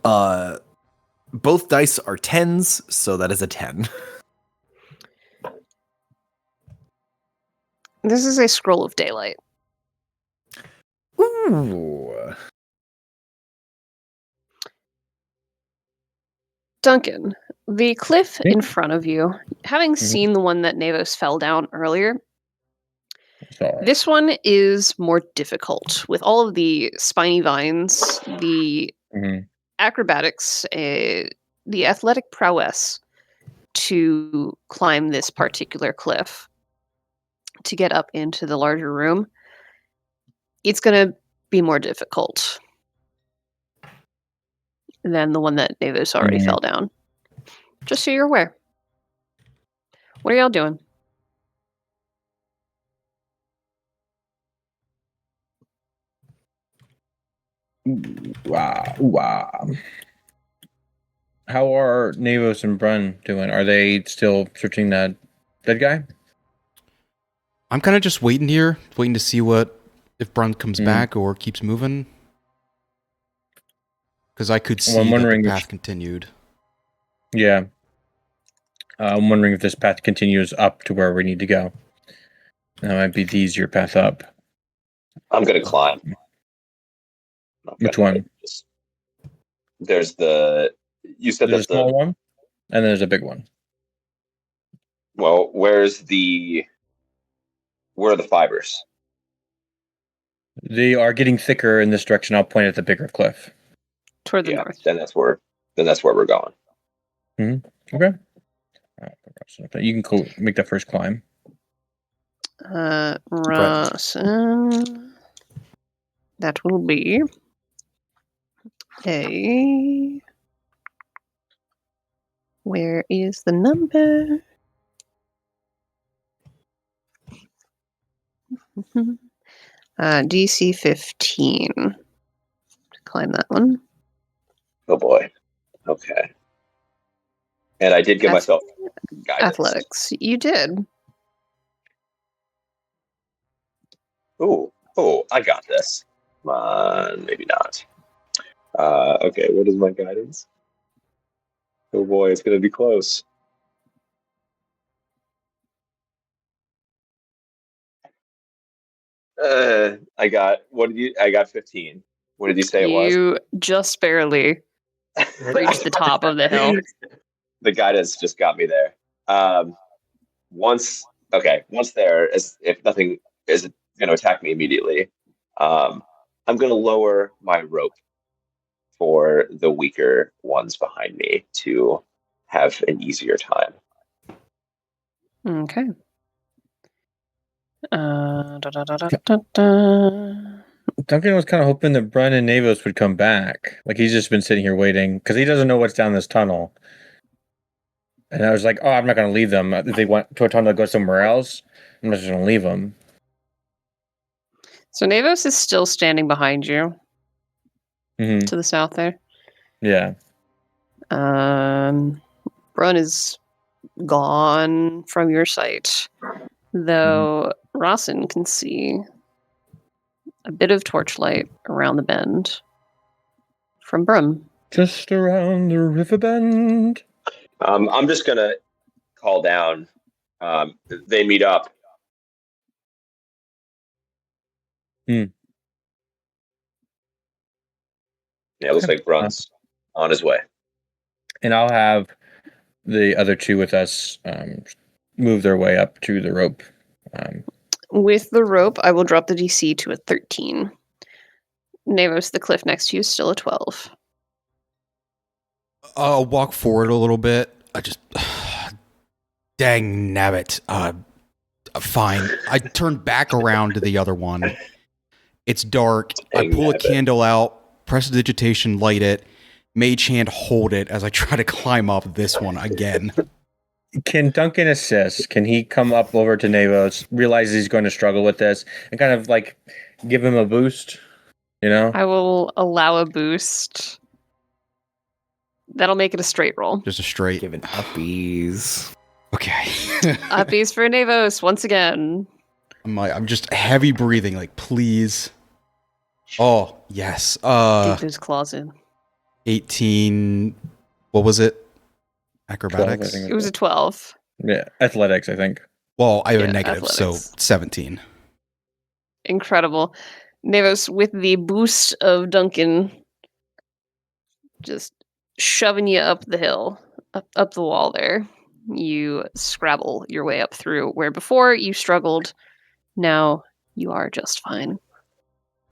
Both dice are 10s, so that is a 10. This is a scroll of daylight. Ooh. Duncan, the cliff in front of you, having seen the one that Navos fell down earlier, So This one is more difficult. With all of the spiny vines, the mhm. acrobatics, the athletic prowess to climb this particular cliff to get up into the larger room, it's going to be more difficult than the one that Davis already Mhm. fell down. Just so you're aware. What are y'all doing? Wow, wow. How are Navos and Brun doing? Are they still searching that dead guy? I'm kind of just waiting here, waiting to see if Brun comes Mm. back or keeps moving. Because I could Well, see I'm that the wondering if- path continued. Yeah. I'm wondering if this path continues up to where we need to go. That might be the easier path up. I'm gonna climb. Not Which gonna- one? There's the. You said There's a that small the. one, and then there's a big one. Well, where are the fibers? They are getting thicker in this direction. I'll point at the bigger cliff. Toward the Yeah, north. then that's where we're going. Okay. You can make that first climb. Ross. That will be a. Where is the number? DC 15. Climb that one. Oh boy. Okay. And I did give Ath- myself guidance. Athletics. You did. Oh, I got this. Come on, maybe not. Okay, what is my guidance? Oh boy, it's gonna be close. I got 15. What did you say it was? You just barely reached the top of the hill. The guidance just got me there. Once there, if nothing is going to attack me immediately, I'm going to lower my rope for the weaker ones behind me to have an easier time. Okay. Da, da, da, da, da, da. Duncan was kind of hoping that Brun and Navos would come back. Like he's just been sitting here waiting because he doesn't know what's down this tunnel. And I was like, oh, I'm not going to leave them. If they went to a tunnel to go somewhere else, I'm just going to leave them. So Navos is still standing behind you Mm-hmm. to the south there. Yeah. Brun is gone from your sight, though Rossin can see a bit of torchlight around the bend from Brun. Just around the river bend. I'm just going to call down. They meet up. Yeah, it looks like Brun's on his way. And I'll have the other two with us move their way up to the rope. With the rope, I will drop the DC to a 13. Navos, the cliff next to you, is still a 12. I'll walk forward a little bit. I just. Dang nabbit. Fine. I turn back around to the other one. It's dark. I pull a candle out, prestidigitation, light it, mage hand hold it as I try to climb up this one again. Can Duncan assist? Can he come up over to Navos, realize he's going to struggle with this, and kind of like give him a boost? You know? I will allow a boost. That'll make it a straight roll. Just a straight. Giving uppies. Okay. Uppies for Navos once again. I'm just heavy breathing, like, please. Oh, yes. Dig those claws in. 18. What was it? Acrobatics? 12, I think. It was a 12. Yeah, athletics, I think. Well, I have Yeah, a negative, so athletics. 17. Incredible. Navos, with the boost of Duncan, just shoving you up the hill, up the wall there. You scrabble your way up through where before you struggled Now you are just fine.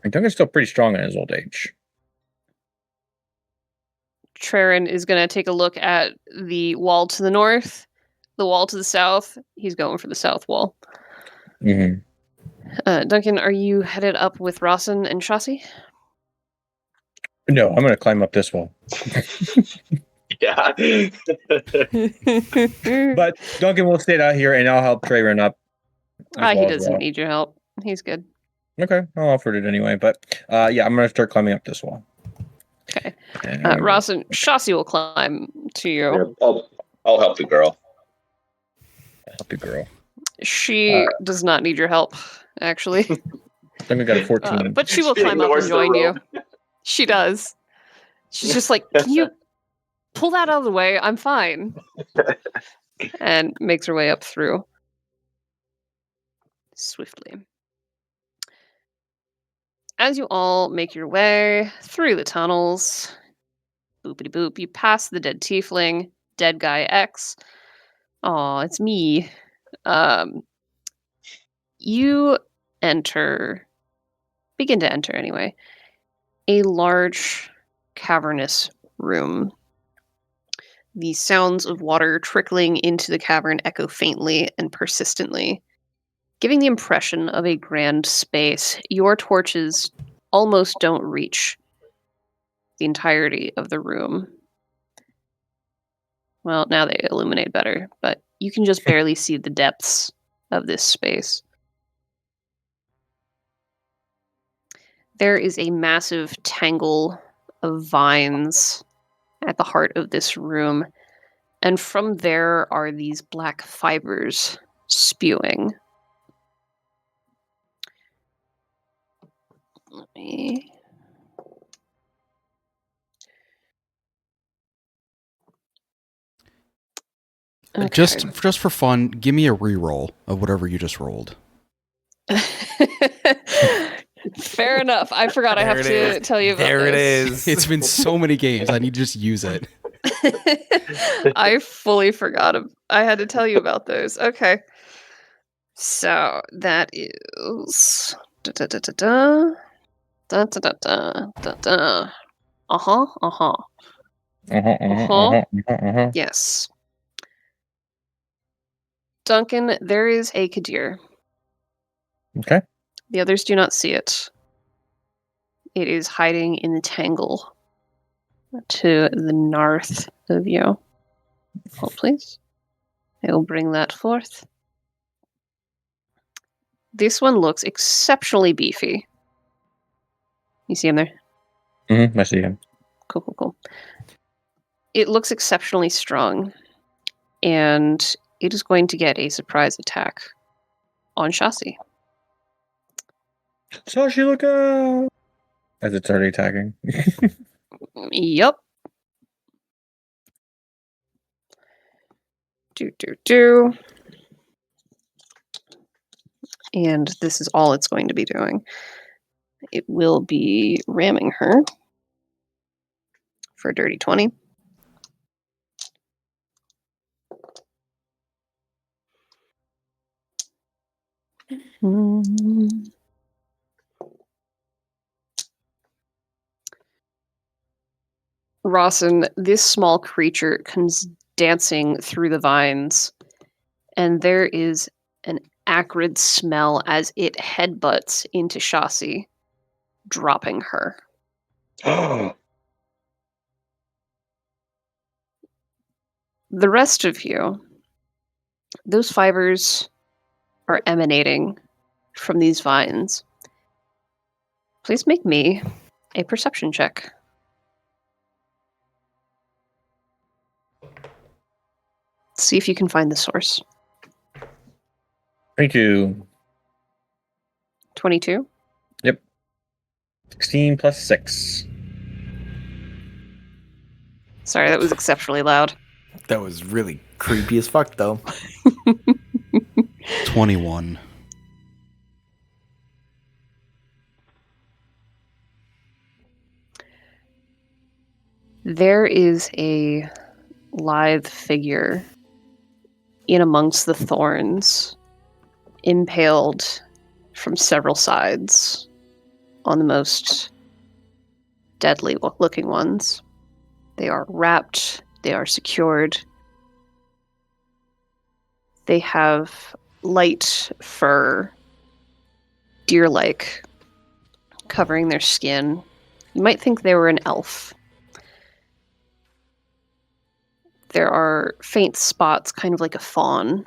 And Duncan's still pretty strong in his old age. Traren is going to take a look at the wall to the north, the wall to the south. He's going for the south wall. Mm-hmm. Duncan, are you headed up with Rawson and Shasi? No, I'm going to climb up this wall. Yeah. But Duncan will stay out here, and I'll help Trayron up. as He well as doesn't well. need your help. He's good. Okay, I'll offer it anyway. But yeah, I'm going to start climbing up this wall. Okay. And- Rawson, Shasi will climb to you. I'll help the girl. help you, girl. She does not need your help, actually. Duncan got a 14. But she will She climb up and ignores the join you. rope. She does. She's just like, can you pull that out of the way? I'm fine. And makes her way up through. Swiftly. As you all make your way through the tunnels, boopity boop, you pass the dead tiefling, dead guy X. Aw, it's me. You begin to enter anyway, a large cavernous room. The sounds of water trickling into the cavern echo faintly and persistently, giving the impression of a grand space. Your torches almost don't reach the entirety of the room. Well, now they illuminate better, but you can just barely see the depths of this space. There is a massive tangle of vines at the heart of this room, and from there are these black fibers spewing. Let me... Okay. Just for fun, give me a reroll of whatever you just rolled. Fair enough. I forgot I have to tell you about There it this. is. It's been so many games. I need to just use it. I fully forgot. I had to tell you about those. Okay. So that is da da da da da da da da da da. Yes. Duncan, there is a Kadir. Okay. The others do not see it. It is hiding in the tangle to the north of you. Hold, please. I will bring that forth. This one looks exceptionally beefy. You see him there? Mm-hmm. I see him. Cool. It looks exceptionally strong, and it is going to get a surprise attack on Shasi. Sashi, look out! As it's already attacking. Yup. Do. And this is all it's going to be doing. It will be ramming her for a dirty 20. Rawson, this small creature comes dancing through the vines, and there is an acrid smell as it headbutts into Shasi, dropping her. The rest of you, those fibers are emanating from these vines. Please make me a perception check. See if you can find the source. 22. 22? 16 plus 6. Sorry, that was exceptionally loud. That was really creepy as fuck, though. 21. There is a lithe figure in amongst the thorns, impaled from several sides on the most deadly looking ones. They are wrapped, they are secured. They have light fur, deer-like, covering their skin. You might think they were an elf. There are faint spots, kind of like a fawn,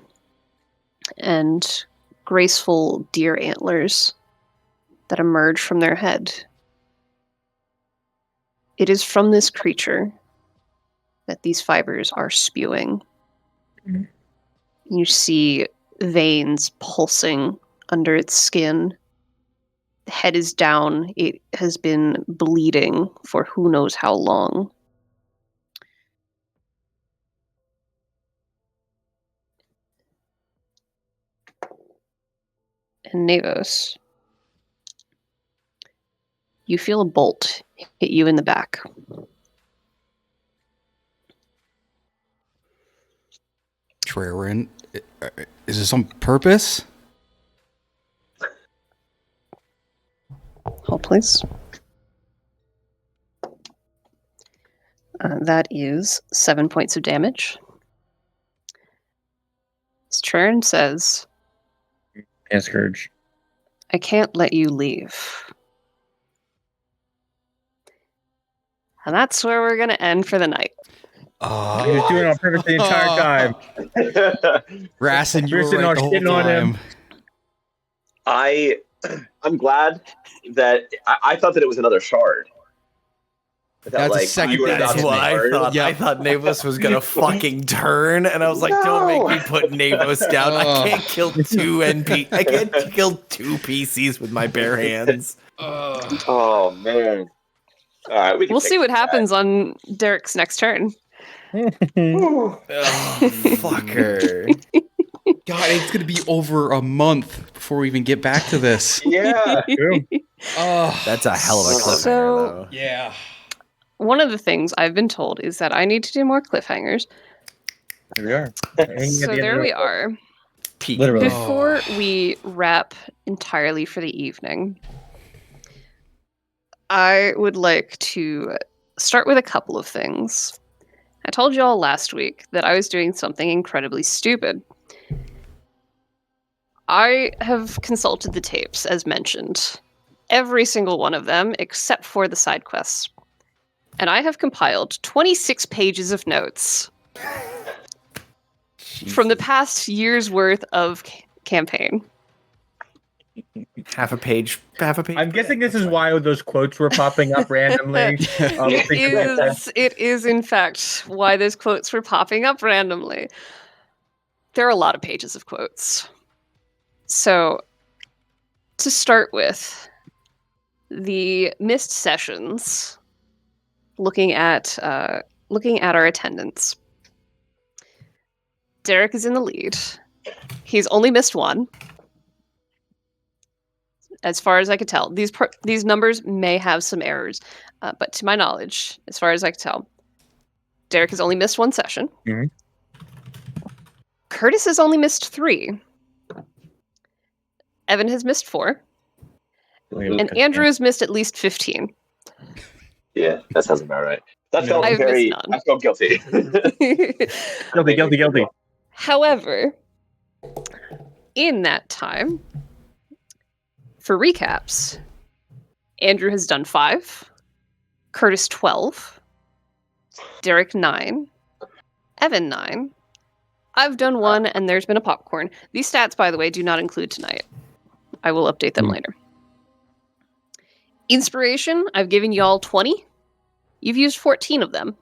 and graceful deer antlers that emerge from their head. It is from this creature that these fibers are spewing. You see veins pulsing under its skin. The head is down. It has been bleeding for who knows how long. And Navos, you feel a bolt hit you in the back. Trerin, is this on purpose? Hold, please. That is 7 points of damage. Trerin says, Scourge. I can't let you leave. And that's where we're going to end for the night. He was doing it on purpose the entire time. Rassen, you were Kristen, right I was the whole shitting on him. time. I'm glad that I thought that it was another shard. That's the second you were thing about That's to what I shard. thought. Yeah. I thought Navos was gonna fucking turn, and I was like, "Don't make me put Navos down. I can't kill two NP. I can't kill two PCs with my bare hands." Oh man! All right, we can We'll fix see what that. happens on Derek's next turn. Oh, fucker. God, it's gonna be over a month before we even get back to this. Yeah. That's a hell of a cliffhanger, So- though. Yeah. One of the things I've been told is that I need to do more cliffhangers. Here we are. So there we are. Peak. Literally. Before we wrap entirely for the evening, I would like to start with a couple of things. I told you all last week that I was doing something incredibly stupid. I have consulted the tapes, as mentioned. Every single one of them, except for the side quests. And I have compiled 26 pages of notes from the past year's worth of campaign. Half a page. I'm guessing this is why those quotes were popping up randomly. It is, in fact, why those quotes were popping up randomly. There are a lot of pages of quotes. So, to start with, the missed sessions, looking at our attendance. Derek is in the lead. He's only missed one. As far as I could tell, these numbers may have some errors, but to my knowledge, as far as I could tell, Derek has only missed one session. Mhm. Curtis has only missed 3. Evan has missed 4, and Andrew has missed at least 15. Yeah, that sounds about right. That felt I've very. missed none. I felt guilty. Guilty. However, in that time, for recaps, Andrew has done 5, Curtis 12, Derek 9, Evan 9, I've done 1, and there's been a popcorn. These stats, by the way, do not include tonight. I will update them later. Inspiration, I've given y'all 20. You've used 14 of them.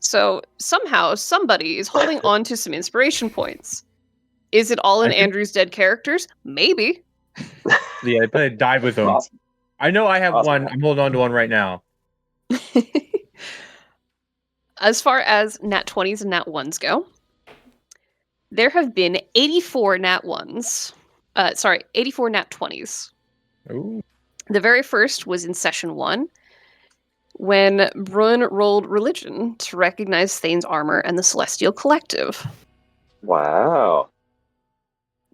So somehow somebody is holding on to some inspiration points. Is it all in Andrew's dead characters? Maybe. Yeah, they probably died with them. Awesome. I know I have Awesome. one. I'm holding on to one right now. As far as nat 20s and nat 1s go, there have been 84 nat 1s. 84 nat 20s. Ooh. The very first was in session 1, when Brun rolled religion to recognize Thane's armor and the Celestial Collective. Wow.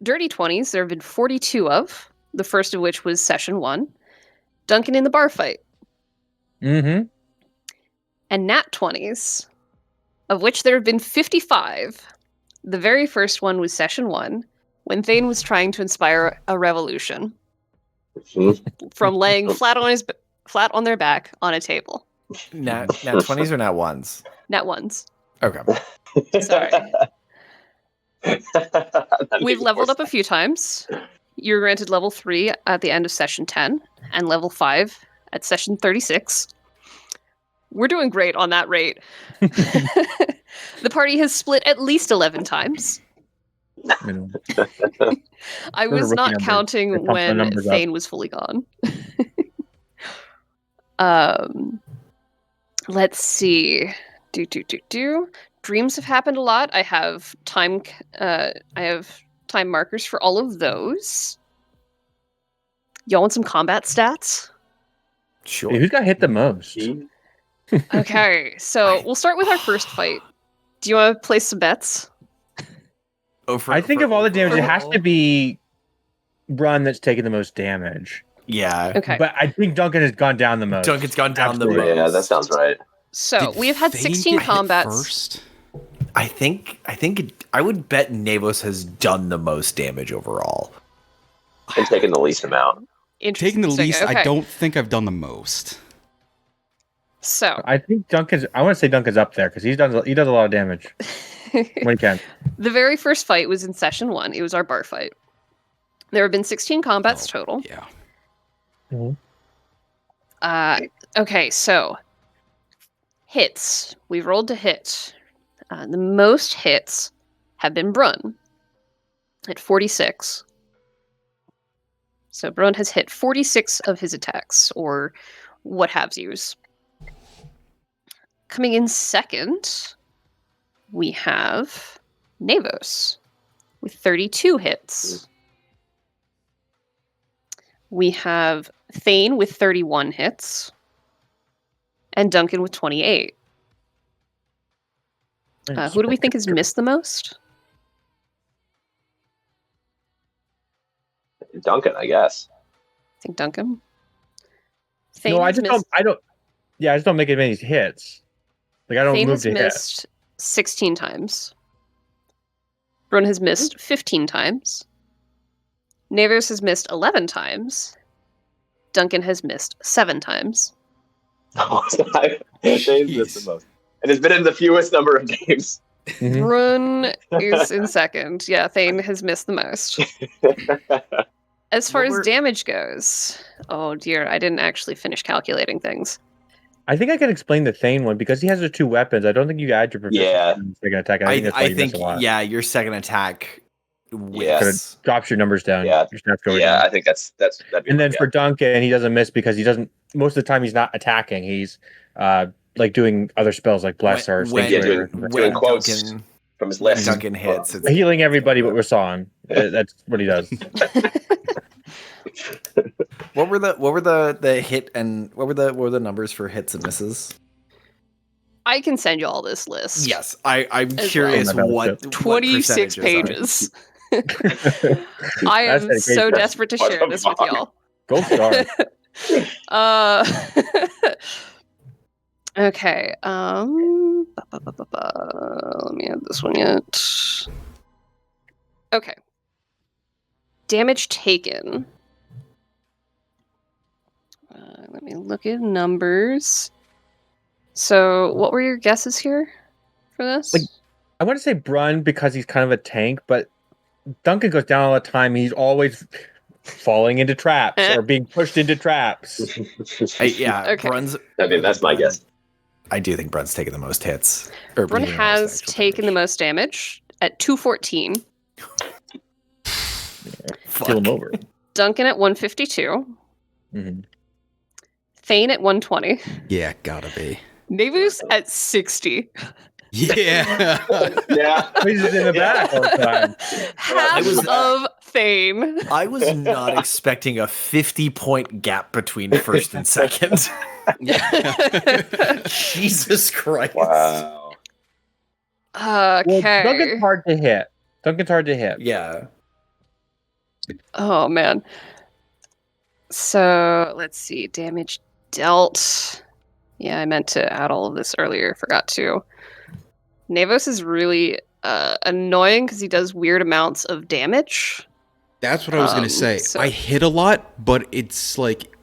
Dirty 20s, there have been 42 of. the first of which was session 1. Duncan in the bar fight. Mm-hmm. And nat 20s, of which there have been 55. The very first one was session 1, when Thane was trying to inspire a revolution from laying flat on their back on a table. Nat 20s or nat 1s? Nat 1s. Okay. Sorry. That We've makes leveled more up a few times. You're granted level 3 at the end of session 10 and level 5 at session 36. We're doing great on that rate. The party has split at least 11 times. I was rookie not numbers. They counting pumped the when numbers up. Thane was fully gone. Let's see. Dreams have happened a lot. I have time markers for all of those. Y'all want some combat stats? Sure. Hey, who's got hit the most? Okay, so we'll start with our first fight. Do you want to place some bets? I think of all the damage, it has to be Brun that's taken the most damage. Yeah. Okay. But I think Duncan has gone down the most. Duncan's gone down the Absolutely. most. Yeah, that sounds right. So Did we've had Thane 16 get hit combats. first? I think I would bet Navos has done the most damage overall. And taking the least amount. Taking the Interesting. least, Okay. I don't think I've done the most. So I think I want to say Duncan's up there because he does a lot of damage when he can. the very first fight was in session 1. It was our bar fight. There have been 16 combats Oh, total. Yeah. Okay, so hits. We've rolled to hit. The most hits have been Brun at 46. So Brun has hit 46 of his attacks, or what have yous. Coming in second, we have Navos with 32 hits. We have Thane with 31 hits. And Duncan with 28. Who do we think has missed the most? Duncan, I guess. I think Duncan. No, I has just missed, don't. I just don't make as many hits. Like I don't Thane move has to hit. missed 16 times. Brun has missed 15 times. Navos has missed 11 times. Duncan has missed 7 times. Dane's missed the most. And it's been in the fewest number of games. Mhm. Brun is in second. Yeah, Thane has missed the most. As far What as were- damage goes, oh dear, I didn't actually finish calculating things. I think I can explain the Thane one because he has the 2 weapons. I don't think you add your proficiency Yeah. in the second attack. I think that's why I you miss think a lot. yeah, your second attack Yes. Drops your numbers down. Yeah. Your snap score Yeah, down. I think that'd be And then yeah. for Duncan, he doesn't miss because he doesn't. Most of the time, he's not attacking. He's like doing other spells like bless or when, Sanctuary or doing- something. doing quotes. Duncan, from his when list. Duncan hits, it's Healing everybody but Rasan. That's what he does. What were the hit and what were the numbers for hits and misses? I can send you all this list. Yes, I'm As curious well. what 26 percentages are. pages. I am That's so dedication. desperate to What share the this with fuck? y'all. Gold star. Okay. Let me add this one yet. Okay. Damage taken. Let me look at numbers. So, what were your guesses here for this? Like- I want to say Brun because he's kind of a tank, but Duncan goes down all the time. He's always falling into traps or being pushed into traps. Yeah, Okay. Brun's. I mean, that's my guess. I do think Brun's taken the most hits. Or Brun taken the most has actual taken the damage. most damage at 214. Fuck. Kill him over. Duncan at 152. Mhm. Thane at 120. Yeah, gotta be. Navus at 60. Yeah. Yeah. He's just in the back all the time. Half was- of Thane. I was not expecting a 50-point gap between first and second. Jesus Christ. Wow. Well, Okay. Duncan's hard to hit. Yeah. Oh man. So let's see. Damage dealt. Yeah, I meant to add all of this earlier. Forgot to. Navos is really annoying because he does weird amounts of damage. That's what I was gonna say. so- I hit a lot, but it's like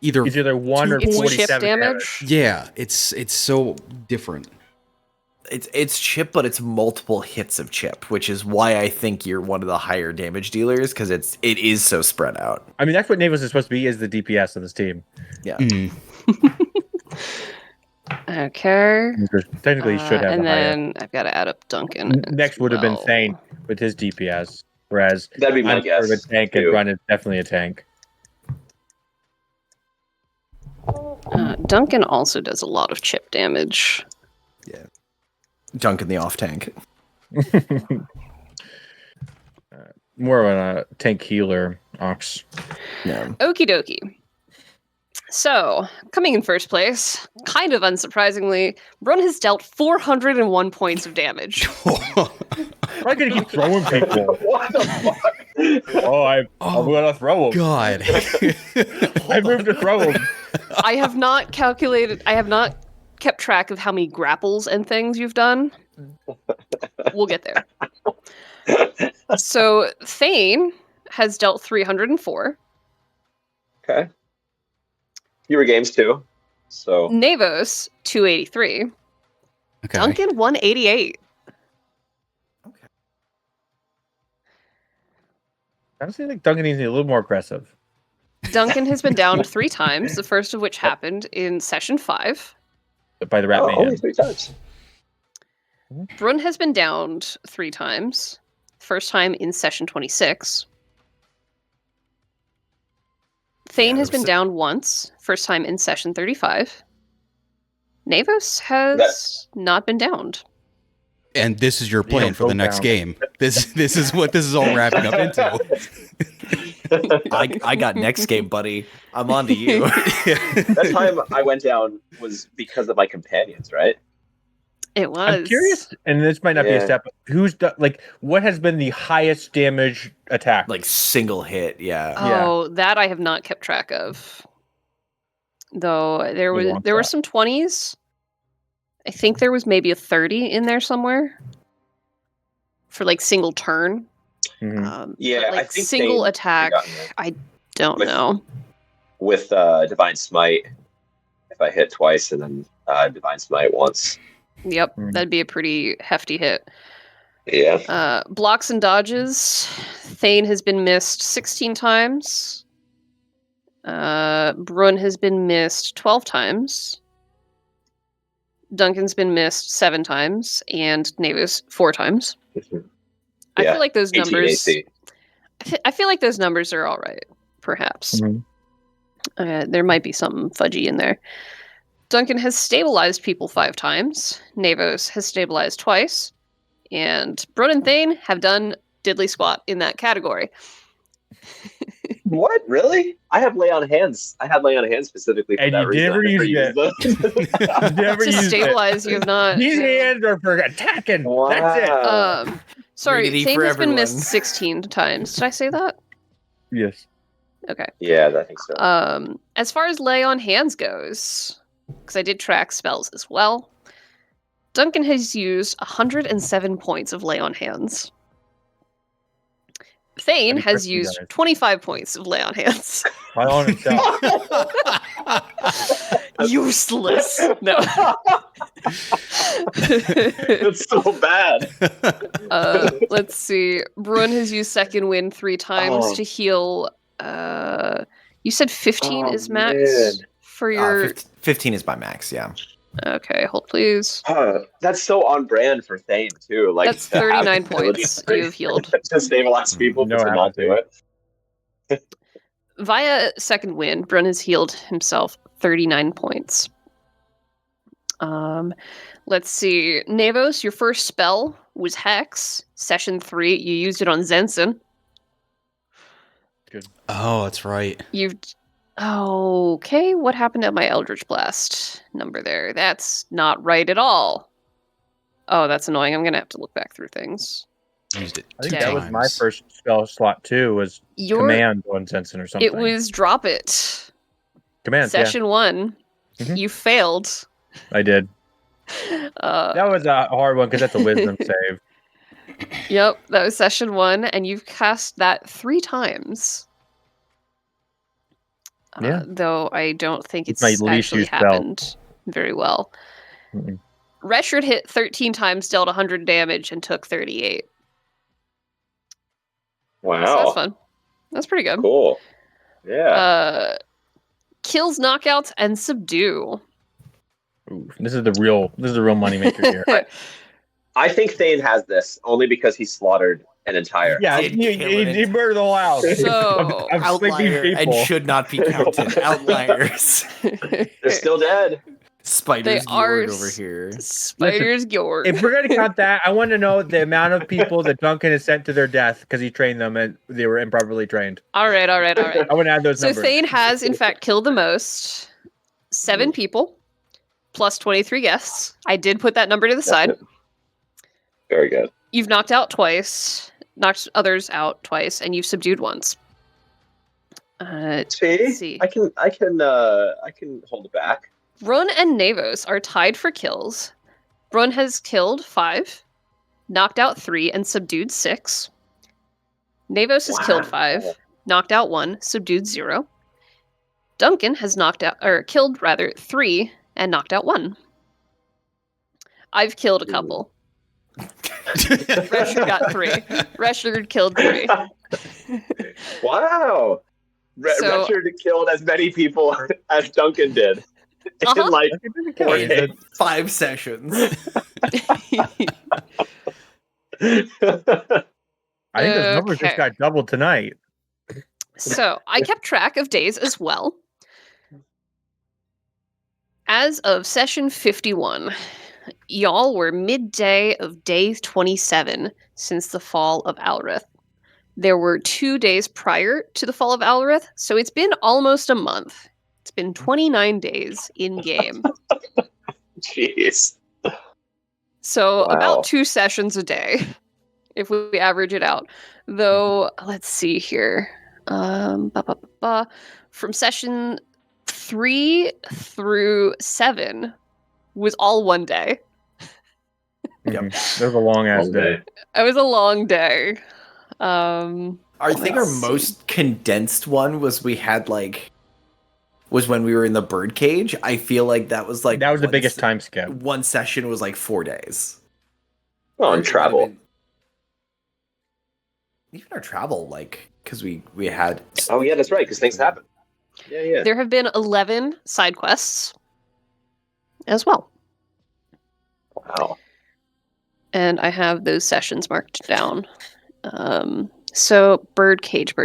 either It's either 1 or It's 47 chip damage. yeah, it's so different. It's chip, but it's multiple hits of chip, which is why I think you're one of the higher damage dealers because it is so spread out. I mean, that's what Navos is supposed to be, is the DPS of this team. Yeah. Mm. Okay. Technically, he should have and the highest. then I've got to add up Duncan. Next as would have been well. Thane with his DPS, whereas That'd be my I'm sort of guess. a tank too. and Run is definitely a tank. Duncan also does a lot of chip damage. Junk in the off tank. More of a tank healer, Ox. Yeah. Okie dokie. So, coming in first place, kind of unsurprisingly, Brun has dealt 401 points of damage. I'm gonna keep throwing people. What the fuck? I'm Oh, gonna throw them. God. I moved to throw them. I have not kept track of how many grapples and things you've done. We'll get there. So, Thane has dealt 304. Okay. Fewer games too. So Navos, 283. Okay. Duncan, 188. Honestly, I think Duncan needs to be a little more aggressive. Duncan has been downed 3 times, the first of which happened in session 5. By the Rat Man. only 3 times. Brun has been downed 3 times, first time in session 26. Thane has been downed once, first time in session 35. Navos has not been downed. And this is your plan for the go next down. game. This is what this is all wrapping up into. I got next game, buddy. I'm on to you. That time I went down was because of my companions, right? It was. I'm curious, and this might not be a Yeah. step. What has been the highest damage attack? Like single hit, yeah. Oh, that I have not kept track of. Though there We was want there were that. some 20s. I think there was maybe a 30 in there somewhere. For like single turn. Mhm. Yeah, but, I like think single Thane attack. gotten there. I don't With- know. With Divine Smite. If I hit twice and then Divine Smite once. Yep, Hmm. that'd be a pretty hefty hit. Yeah. Blocks and dodges. Thane has been missed 16 times. Brun has been missed 12 times. Duncan's been missed 7 times, and Navis 4 times. I Yeah, feel like those 18 numbers. AC. I feel like those numbers are all right. Perhaps Mhm. there might be something fudgy in there. Duncan has stabilized people 5 times. Navos has stabilized twice, and Brun and Thane have done diddly squat in that category. What? Really? I have lay on hands. I had lay on hands specifically for And that you reason. never I used those. Never To used it. stabilize, you have not. These no. hands are for attacking. That's it. Wow. Sorry, Rated E Thane for has been missed everyone. 16 times. Did I say that? Yes. Okay. Yeah, I think so. As far as lay on hands goes, because I did track spells as well, Duncan has used 107 points of lay on hands. Thane Many has Christian used guys. 25 points of lay on hands. My own himself. Useless. No. It's so bad. Let's see. Brun has used second wind 3 times Oh. to heal. You said 15 Oh, is max man. for your. 15 is my max, yeah. Okay, hold please. That's so on brand for Thane too. Like That's to have 39 the ability points to- you've healed. to stabilize people, No but to not do apathy. it. Via second wind, Brun has healed himself 39 points. Let's see. Navos, your first spell was Hex. Session 3, you used it on Zenson. Oh, that's right. You've. Okay, what happened to my Eldritch Blast number there? That's not right at all. Oh, that's annoying. I'm gonna have to look back through things. used it I think two that was my times. first spell slot too. Was command on Sensen or something. It was drop it. command. Session 1. Mhm. You failed. Yeah, I did. That was a hard one because that's a wisdom save. Yep, that was session 1, and you've cast that 3 times. Yeah. Though I don't think It's it's my least actually used spell. happened very well. Mm-mm. Reshard hit 13 times, dealt 100 damage, and took 38. Wow. So that's fun. That's pretty good. Cool. Yeah. Kills, knockouts, and subdue. Ooh, this is the real moneymaker here. I think Thane has this only because he slaughtered an entire. Yeah, Did he kill it. murdered the whole house. So- of sleeping Outlier and people. should not be counted. Outliers. They're still dead. Spiders They are Georg over here. Spiders Georg. If we're gonna count that, I want to know the amount of people that Duncan has sent to their death because he trained them and they were improperly trained. All right. I want to add those So numbers. Thane has, in fact, killed the most. 7 people, plus 23 guests. I did put that number to the side. Very good. You've knocked out twice, knocked others out twice, and you've subdued once. See, I can hold it back. Brun and Navos are tied for kills. Brun has killed 5, knocked out 3, and subdued 6. Navos has killed 5, knocked out 1, subdued 0. Duncan has killed 3 and knocked out 1. I've killed a couple. Reshard got 3. Reshard killed 3. Wow. So- Richard killed as many people as Duncan did Uh-huh. in like 4 Wait, days. 5 sessions. I think those numbers Okay. just got doubled tonight. So I kept track of days as well. As of session 51, y'all were midday of day 27 since the fall of Alrith. There were 2 days prior to the fall of Alrith, so it's been almost a month. It's been 29 days in game. Jeez. So Wow. about 2 sessions a day, if we average it out. Though, let's see here. From session 3 through 7 was all 1 day. That was a long ass day. It was a long day. I think our Let's see. most condensed one was was when we were in the birdcage. I feel like that was like That was the one biggest se- time skip. One session was like 4 days. Oh, Or and it might have travel. been- Even our travel, because we had. Oh yeah, that's right. Because things happen. Yeah. There have been 11 side quests as well. Wow. And I have those sessions marked down. So birdcage.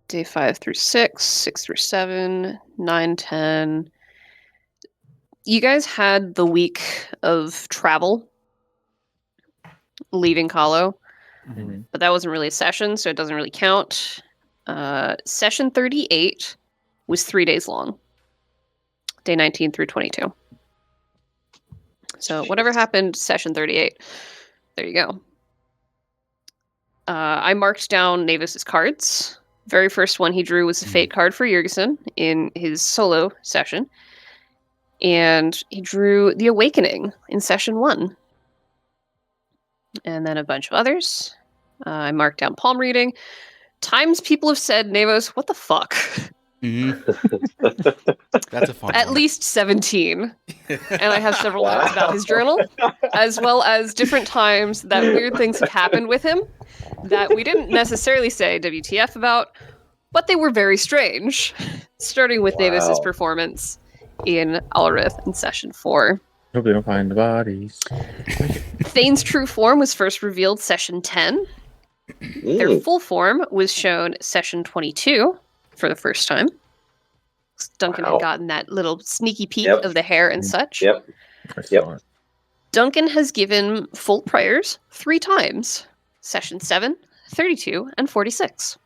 Day 5 through 6, 6 through 7, 9, 10. You guys had the week of travel leaving Kahlo, Mhm. but that wasn't really a session, so it doesn't really count. Session 38 was 3 days long. Day 19 through 22. So whatever happened, session 38. There you go. I marked down Navis's cards. Very first one he drew was the Fate card for Jurgensen in his solo session. And he drew the Awakening in session 1. And then a bunch of others. I marked down palm reading. Times people have said, Navos, what the fuck? That's a fun At one. least 17. And I have several notes about his journal, as well as different times that weird things have happened with him that we didn't necessarily say WTF about, but they were very strange. Starting with Davis's Wow. performance in Alrith in session 4. Hope they don't find the bodies. Thane's true form was first revealed session 10. Their full form was shown session 22 for the first time. Duncan Wow. had gotten that little sneaky peek Yep. of the hair and such. Yep. I saw it. Duncan has given full prayers 3 times. Session 7, 32, and 46.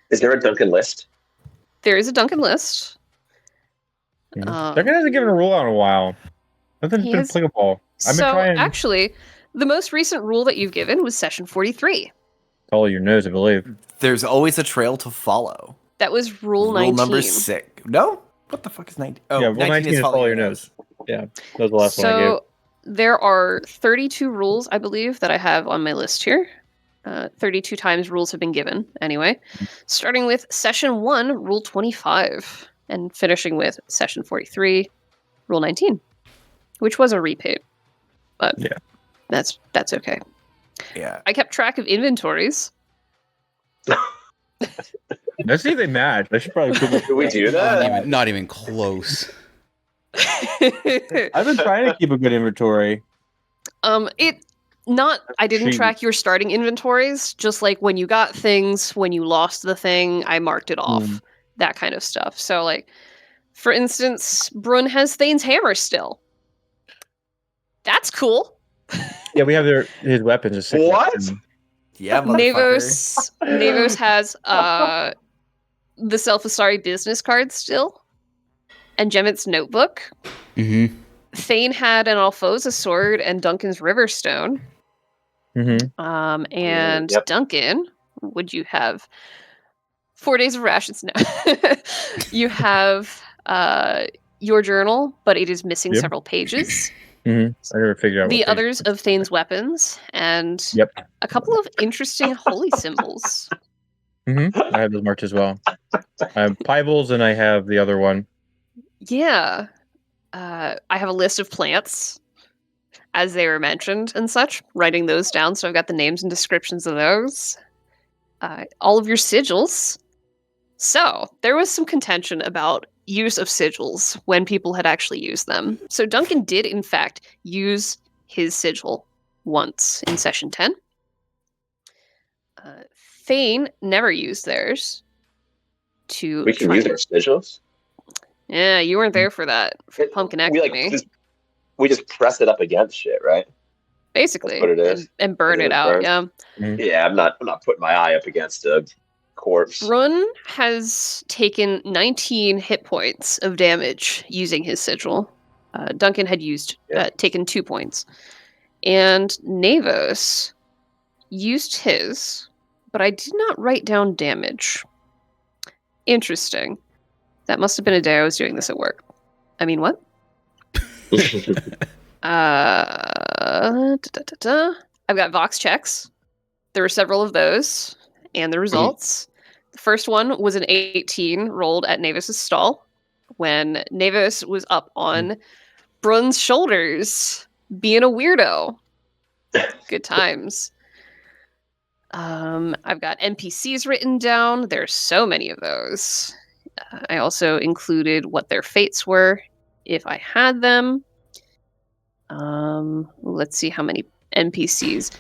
Is there a Duncan list? There is a Duncan list. Duncan hasn't given a rule out in a while. Nothing's He been has- applicable. I've been So trying to actually, the most recent rule that you've given was session 43. follow your nose, I believe. There's always a trail to follow. That was rule 19. Rule number 6. No? What the fuck is 19? Oh, Yeah, rule 19 is follow your nose. Yeah, that was the last one I gave. So there are 32 rules, I believe, that I have on my list here. 32 times rules have been given, anyway. Starting with session 1, rule 25, and finishing with session 43, rule 19, which was a repeat. But Yeah. that's okay. Yeah. I kept track of inventories. Let's see if they match. I should probably put Do we do Not that? even, not even close. I've been trying to keep a good inventory. I didn't Cheat. track your starting inventories, just like when you got things, when you lost the thing, I marked it off. Mm. That kind of stuff. So like, for instance, Brun has Thane's hammer still. That's cool. Yeah, we have his weapons. Are sick What? weapons. Yeah, motherfucker. Navos has the Self-Asari business card still. And Jemit's notebook. Mm-hmm. Thane had an Alfoza sword and Duncan's Riverstone. Mm-hmm. And Yep. Duncan, would you have 4 days of rations? No. You have your journal, but it is missing Yep. several pages. Mm-hmm. I never figured out The what they- others of Thane's weapons, and Yep. a couple of interesting holy symbols. I have those marked as well. I have Pybils and I have the other one. Yeah. I have a list of plants as they were mentioned and such, writing those down. So I've got the names and descriptions of those. All of your sigils. So there was some contention about use of sigils when people had actually used them. So Duncan did, in fact, use his sigil once in session 10. Thane never used theirs. We can use our sigils. Yeah, you weren't there for that. For Pumpkin We Acme. we just press it up against shit, right? Basically. That's what it is. And burn Is it it out, burn? yeah. Yeah, I'm not putting my eye up against a corpse. Brun has taken 19 hit points of damage using his sigil. Duncan had taken 2 points. And Navos used his, but I did not write down damage. Interesting. That must have been a day I was doing this at work. I mean, what? I've got Vox checks. There were several of those, and the results. The first one was an 18 rolled at Navos' stall when Navos was up on Brun's shoulders, being a weirdo. Good times. I've got NPCs written down. There's so many of those. I also included what their fates were, if I had them. Let's see how many NPCs.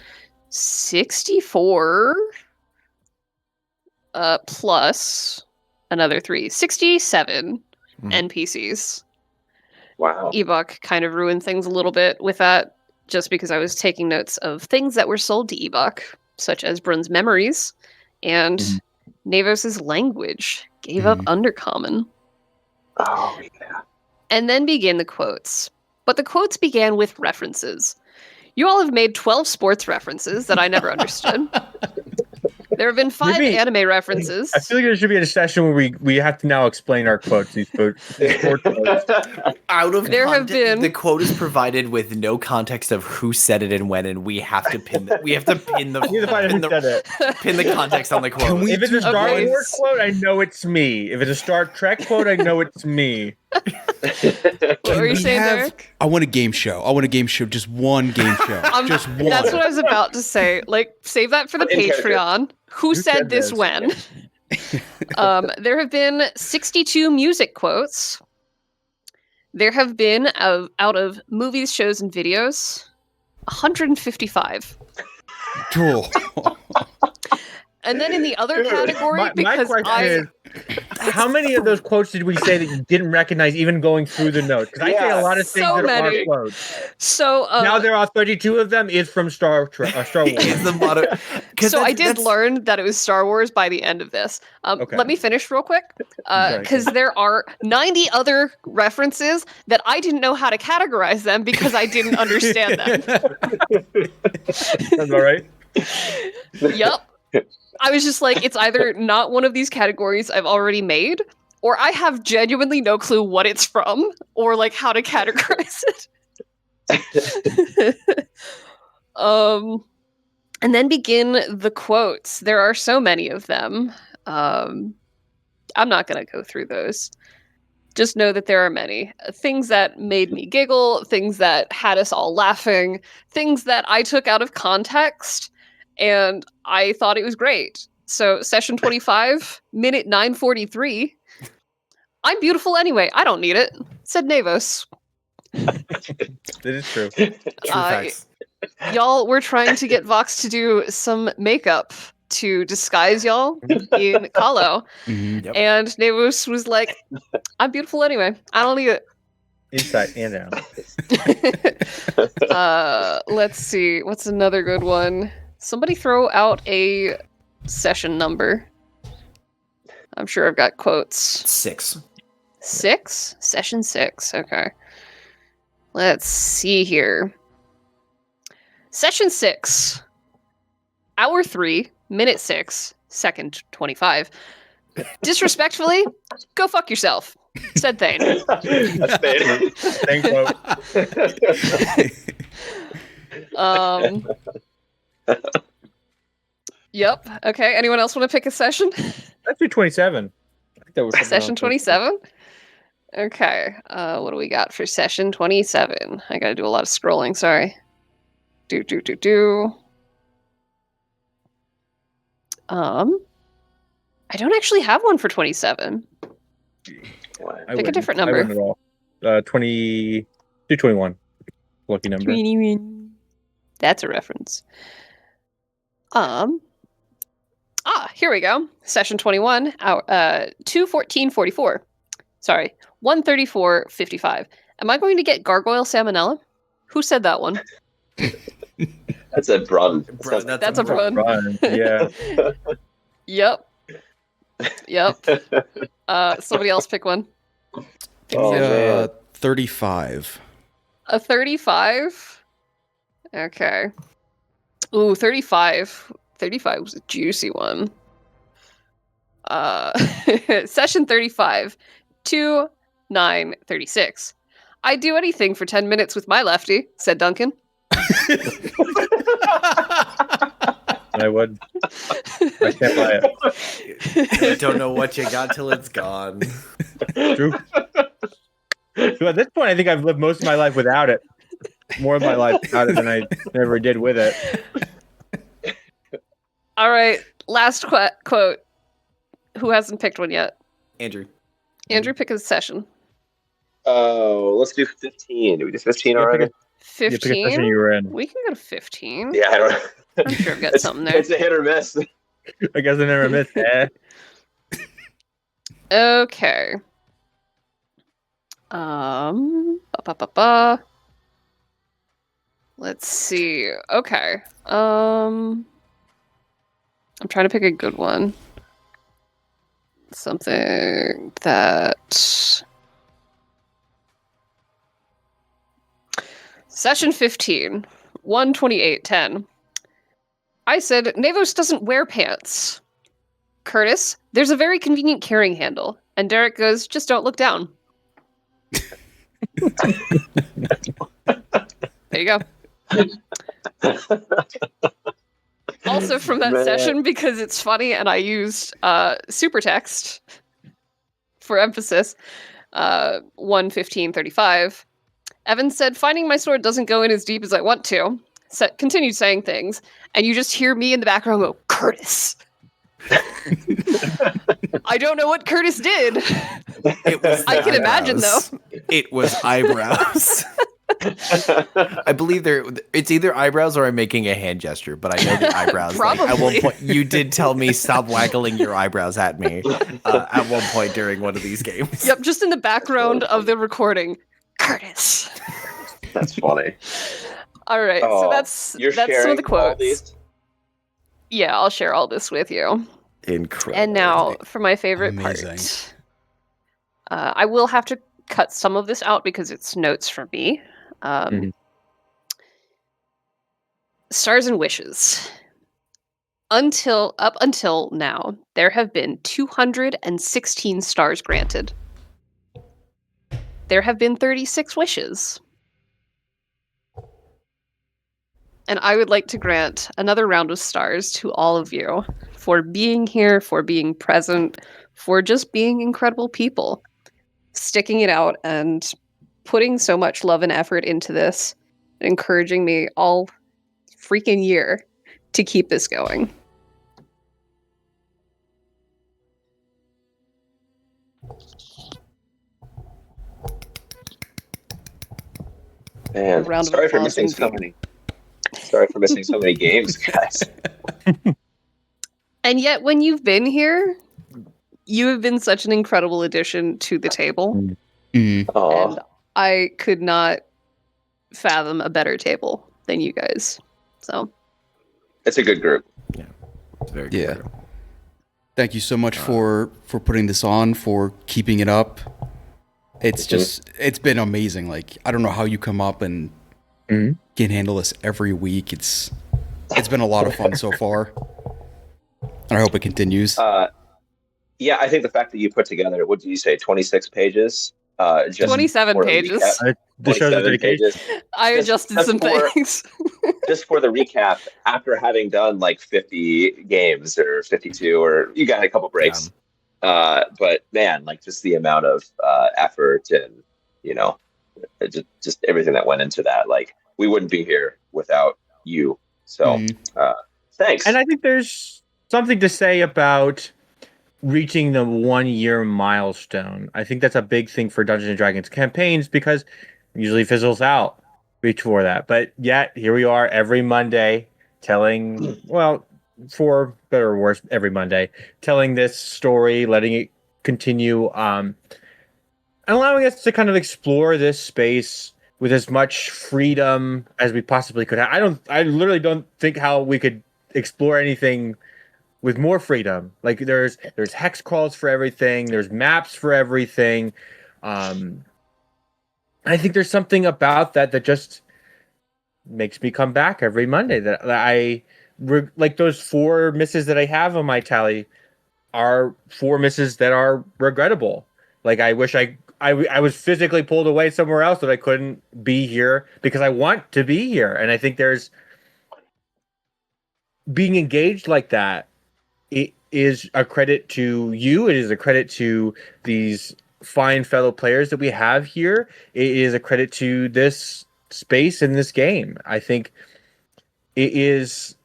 64 plus another 3. 67 NPCs. Wow. Ebok kind of ruined things a little bit with that, just because I was taking notes of things that were sold to Ebok, such as Brun's memories and Navos' language gave up Undercommon. Oh, yeah. And then begin the quotes. But the quotes began with references. You all have made 12 sports references that I never understood. There have been 5 Maybe- anime references. I feel like there should be a session where we have to now explain our quotes. These quotes. Out of There have context, been- the quote is provided with no context of who said it and when, and we have to pin the We need to find out who said it. pin the context on the quote. Can we- If it's a Star Okay. Wars quote, I know it's me. If it's a Star Trek quote, I know it's me. What were you we saying, have- Derek? I want a game show. I want a game show. Just one game show. Just one. That's what I was about to say. Like, save that for the In character. Patreon. Who said said this this? when? There have been 62 music quotes. There have been, out of movies, shows, and videos, 155. Cool. And then in the other category, My because question I... is, How many of those quotes did we say that you didn't recognize even going through the notes? Because I say a lot of things so that many. are quotes. So Now there are 32 of them is from Star Wars. It's the motto. So I did learn that it was Star Wars by the end of this. Okay. Let me finish real quick, because there are 90 other references that I didn't know how to categorize them because I didn't understand them. That's all right. Yup. I was just like, it's either not one of these categories I've already made, or I have genuinely no clue what it's from, or like how to categorize it. And then begin the quotes. There are so many of them. I'm not going to go through those. Just know that there are many. Things that made me giggle, things that had us all laughing, things that I took out of context, and I thought it was great. So, session 25, minute 9:43. I'm beautiful anyway. I don't need it, said Navos. That is true. True facts. Y'all, we're trying to get Vox to do some makeup to disguise y'all in Kahlo. Mhm. Yep. And Navos was like, I'm beautiful anyway. I don't need it. Inside and out. Let's see. What's another good one? Somebody throw out a session number. I'm sure I've got quotes. 6. 6? Session 6. Okay. Let's see here. Session 6. Hour 3, minute 6, second 25. Disrespectfully, go fuck yourself, said Thane. That's Thane. Thank you. Yep. Okay. Anyone else want to pick a session? Let's do 27. I think that was something Session else. 27? Okay. What do we got for session 27? I gotta do a lot of scrolling, sorry. I don't actually have one for 27. I Pick a wouldn't. different I number. wouldn't at all. 20. Do 21. Lucky number. That's a reference. Here we go. Session 21, 2:14:44. Sorry, 1:34:55. Am I going to get gargoyle salmonella? Who said that one? That's a Brun. That's a Brun. Run. Yeah. Yep. Somebody else pick one. Oh, man. 35. A 35? Okay. Ooh, 35. 35 was a juicy one. Session 35. 2:09:36. I'd do anything for 10 minutes with my lefty, said Duncan. I would. I can't buy it. You don't know what you got till it's gone. True. So at this point, I think I've lived most of my life without it. More of my life without it than I ever did with it. All right, last quote. Who hasn't picked one yet? Andrew. Andrew, pick a session. Oh, let's do 15. Do we do 15 Yeah, already? You pick a session 15? you were in. We can go to 15. Yeah, I don't know. I'm sure I've got something there. It's a hit or miss. I guess I never missed that. Okay. Let's see. Okay. I'm trying to pick a good one. Something that Session 15, 1:28:10. I said, Navos doesn't wear pants. Curtis, there's a very convenient carrying handle. And Derek goes, just don't look down. There you go. Also from that Man. session, because it's funny and I used super text for emphasis, 1:15:35. Evan said, finding my sword doesn't go in as deep as I want to. Continued saying things, and you just hear me in the background go, Curtis. I don't know what Curtis did. It was I can imagine, eyebrows. It was eyebrows. I believe it's either eyebrows or I'm making a hand gesture, but I know the eyebrows. Like, at one Probably. point, you did tell me stop waggling your eyebrows at me at one point during one of these games. Yep, just in the background of the recording. Curtis. That's funny. All right, so that's You're some of sharing the all quotes. these? Yeah, I'll share all this with you. Incredible. And now for my favorite Amazing. part. I will have to cut some of this out because it's notes from me. Mhm. Stars and wishes. Up until now, there have been 216 stars granted. There have been 36 wishes. And I would like to grant another round of stars to all of you for being here, for being present, for just being incredible people, sticking it out and putting so much love and effort into this, encouraging me all freaking year to keep this going. Man, Round of sorry for applause missing so indeed. many. Sorry for missing so many games, guys. And yet, when you've been here, you have been such an incredible addition to the table. Mm. Aw. And I could not fathom a better table than you guys. So, It's a good group. It's very Yeah. good. Thank you so much for putting this on, for keeping it up. It's just it's been amazing. Like, I don't know how you come up and Mhm. can handle this every week. It's been a lot of fun so far, and I hope it continues. Yeah, I think the fact that you put together, what did you say, 26 pages? Just 27 for a pages. recap, This shows the 27 dedication. pages. I Just- adjusted just some for- things. Just for the recap, after having done like 50 games or 52, or you got a couple breaks. But man, like just the amount of effort and, you know, just everything that went into that. Like, we wouldn't be here without you. So Mhm. thanks. And I think there's something to say about reaching the 1 year milestone. I think that's a big thing for Dungeons and Dragons campaigns because it usually fizzles out before that. But yet here we are every Monday telling, well, for better or worse, every Monday telling this story, letting it continue, and allowing us to kind of explore this space with as much freedom as we possibly could have. I literally don't think how we could explore anything with more freedom. Like there's hex crawls for everything, there's maps for everything. I think there's something about that just makes me come back every Monday. That like those 4 misses that I have on my tally are 4 misses that are regrettable. Like I wish I was physically pulled away somewhere else that I couldn't be here because I want to be here. And I think there's being engaged like that. It is a credit to you. It is a credit to these fine fellow players that we have here. It is a credit to this space in this game. I think it is.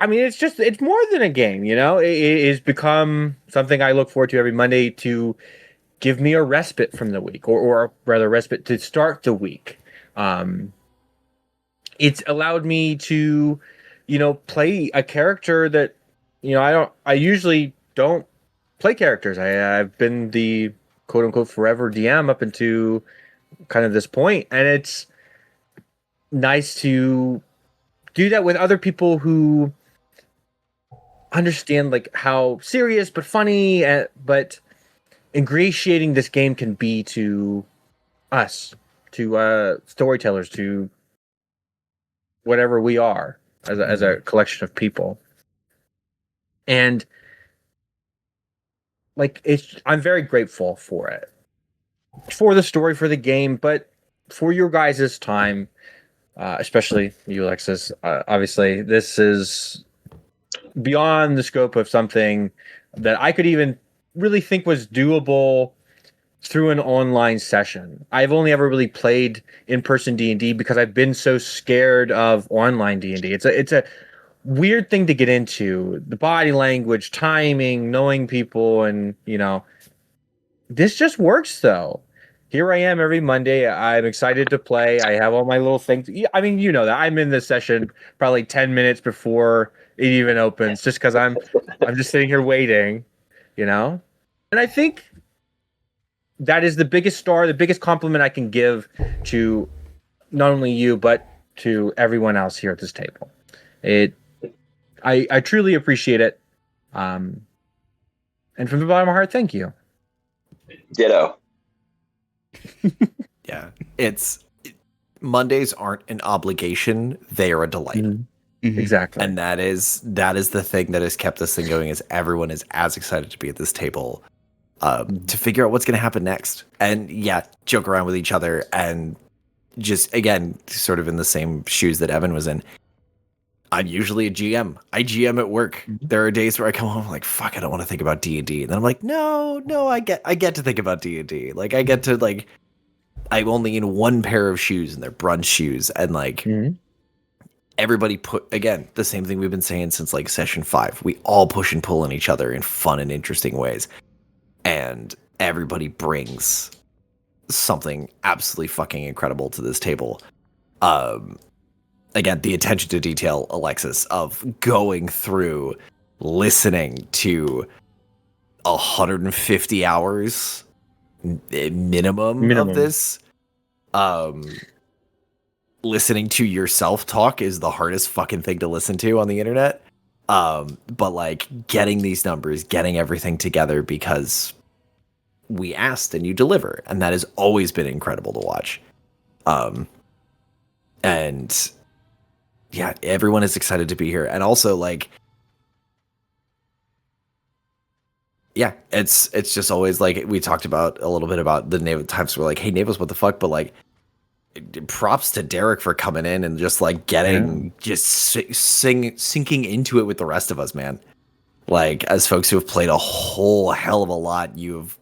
I mean, it's more than a game, you know. It has become something I look forward to every Monday to give me a respite from the week, or rather, respite to start the week. It's allowed me to, play a character that, I usually don't play characters. I've been the quote unquote forever DM up into kind of this point, and it's nice to do that with other people who understand like how serious but funny, but ingratiating this game can be to us, to storytellers, to whatever we are as a collection of people. And like I'm very grateful for it, for the story, for the game, but for your guys' time, especially you, Alexis. Obviously, this is beyond the scope of something that I could even really think was doable through an online session. I've only ever really played in-person D&D because I've been so scared of online D&D. It's a weird thing to get into. The body language, timing, knowing people, and this just works though. here I am every Monday. I'm excited to play. I have all my little things. I mean, you know that I'm in the session probably 10 minutes before it even opens, just because I'm just sitting here waiting, you know. And I think that is the biggest compliment I can give to not only you but to everyone else here at this table. I truly appreciate it. And from the bottom of my heart, thank you. Ditto. Yeah, Mondays aren't an obligation; they are a delight, Mhm. Exactly. and that is the thing that has kept this thing going. Is everyone is as excited to be at this table to figure out what's going to happen next, and joke around with each other, and just again, sort of in the same shoes that Evan was in. I'm usually a GM. I GM at work. There are days where I come home like, fuck, I don't want to think about D&D. And then I'm like, no, I get to think about D&D. Like I get to like, I'm only in one pair of shoes and they're brunch shoes. And like everybody again, the same thing we've been saying since like session 5. We all push and pull on each other in fun and interesting ways. And everybody brings something absolutely fucking incredible to this table. Again, the attention to detail, Alexis, of going through, listening to 150 hours minimum of this. Listening to yourself talk is the hardest fucking thing to listen to on the internet. But like getting these numbers, getting everything together because we asked and you deliver, and that has always been incredible to watch. And yeah, everyone is excited to be here. And also like, yeah, it's just always like we talked about a little bit about the Naval times we're like, hey, Navals, what the fuck? But like, props to Derek for coming in and just like getting sinking into it with the rest of us, man. Like, as folks who have played a whole hell of a lot, you've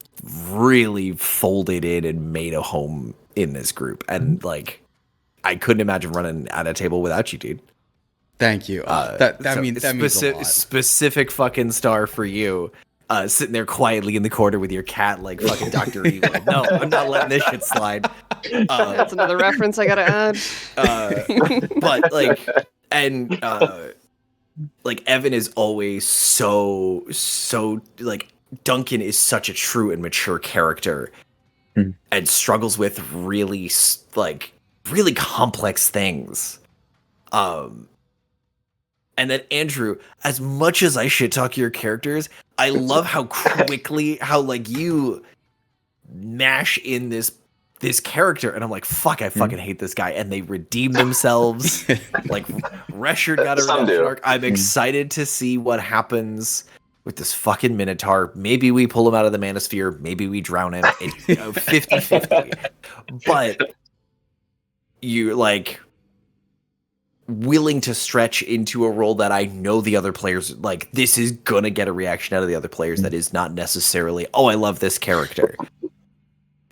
really folded in and made a home in this group. And like, I couldn't imagine running at a table without you, dude. Thank you. That means a lot. Specific fucking star for you. Sitting there quietly in the corner with your cat, like fucking Dr. Evil. No, I'm not letting this shit slide. That's another reference I gotta add. But like, and like Evan is always so like Duncan is such a true and mature character, and struggles with really complex things. And then Andrew, as much as I shit talk your characters, I love how quickly like you mash in this character, and I'm like, fuck, I fucking hate this guy, and they redeem themselves. Like Reshard got a redemption arc. I'm excited to see what happens with this fucking Minotaur. Maybe we pull him out of the Manosphere, maybe we drown him. 50-50. But you're like willing to stretch into a role that I know the other players like. This is gonna get a reaction out of the other players that is not necessarily, oh, I love this character.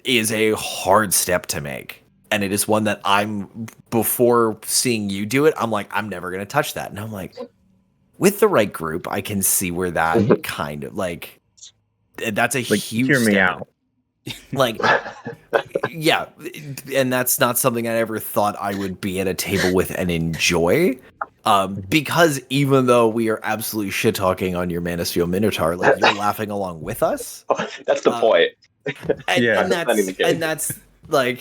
Is a hard step to make, and it is one that before seeing you do it, I'm like, I'm never gonna touch that. And I'm like, with the right group, I can see where that kind of like, that's a like, huge hear me step. out. Like, yeah, and that's not something I ever thought I would be at a table with and enjoy. Because even though we are absolutely shit talking on your Manosphere Minotaur, like you're laughing along with us. That's the point. And that's like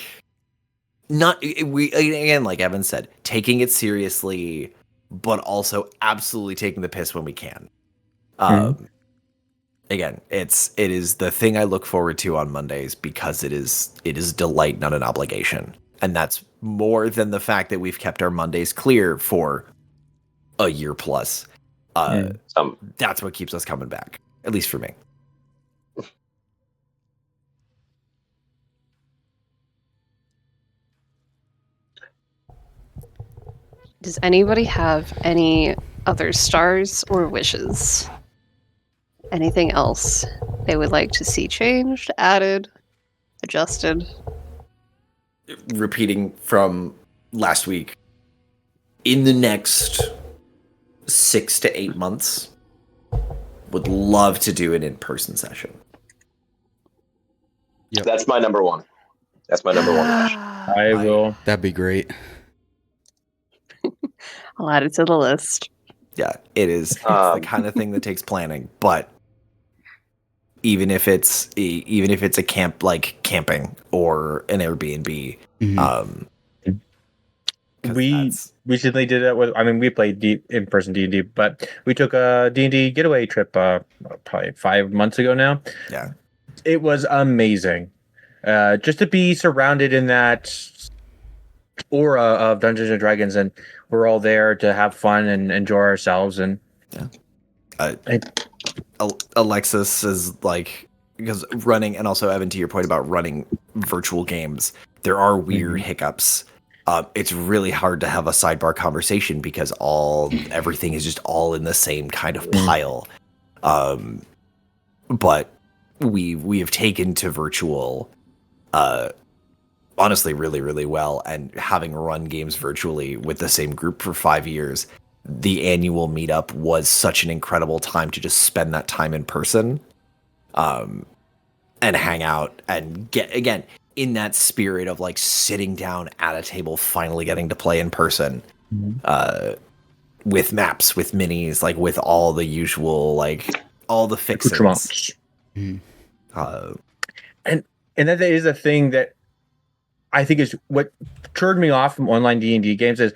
not we again, like Evan said, taking it seriously, but also absolutely taking the piss when we can. Again, it is the thing I look forward to on Mondays because it is delight, not an obligation. And that's more than the fact that we've kept our Mondays clear for a year plus. That's what keeps us coming back, at least for me. Does anybody have any other stars or wishes? Anything else they would like to see changed, added, adjusted? Repeating from last week, in the next 6 to 8 months, would love to do an in-person session. Yep. That's my number one. That's my number one wish. I will. That'd be great. I'll add it to the list. Yeah, it is. It's the Um, kind of thing that takes planning, but even if it's a camp like camping or an Airbnb, Mhm. 'cause We that's- recently did it with. I mean, we played in-person D&D, but we took a D&D getaway trip probably 5 months ago now. yeah. It was amazing. Just to be surrounded in that aura of Dungeons and Dragons, and we're all there to have fun and enjoy ourselves. And Alexis is like, because running, and also Evan, to your point about running virtual games, there are weird hiccups. It's really hard to have a sidebar conversation because everything is just all in the same kind of pile. But we have taken to virtual honestly really, really well, and having run games virtually with the same group for 5 years, the annual meetup was such an incredible time to just spend that time in person, and hang out and get, again, in that spirit of like sitting down at a table, finally getting to play in person, with maps, with minis, like with all the usual, like all the fixins. accoutrements. And that is a thing that I think is what turned me off from online D&D games is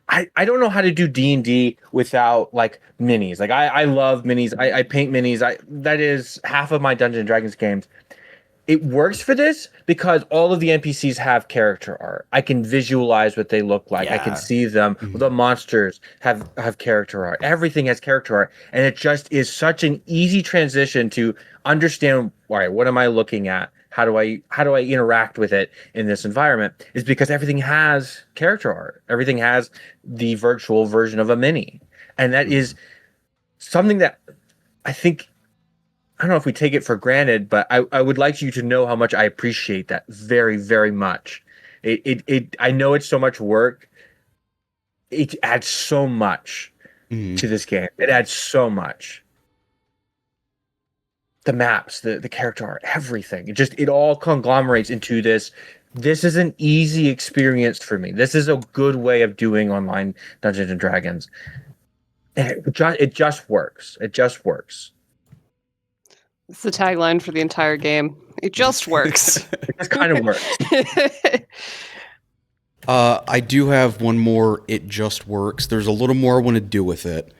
I don't know how to do D&D without like minis. Like I love minis. I paint minis. That is half of my Dungeons and Dragons games. It works for this because all of the NPCs have character art. I can visualize what they look like. I can Yeah. see them. The monsters have character art. Everything has character art. And it just is such an easy transition to understand, all right, what am I looking at? How do I interact with it in this environment? Is because everything has character art. Everything has the virtual version of a mini. And that is something that I think, I don't know if we take it for granted, but I would like you to know how much I appreciate that very, very much. I know it's so much work. It adds so much Mhm. to this game. It adds so much. The maps, the character art, everything. It all conglomerates into this. This is an easy experience for me. This is a good way of doing online Dungeons and Dragons. And it just works. It just works. It's the tagline for the entire game. It just works. It just kind of works. I do have one more. It just works. There's a little more I want to do with it,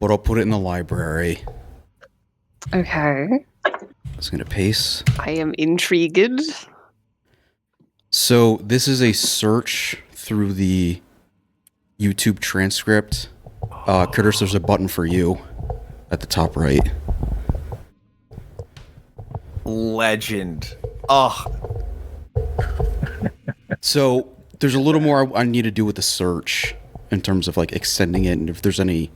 but I'll put it in the library. Okay. It's gonna pace. I am intrigued. So this is a search through the YouTube transcript. Curtis, there's a button for you at the top right. Legend. Oh, So there's a little more I need to do with the search in terms of like extending it, and if there's any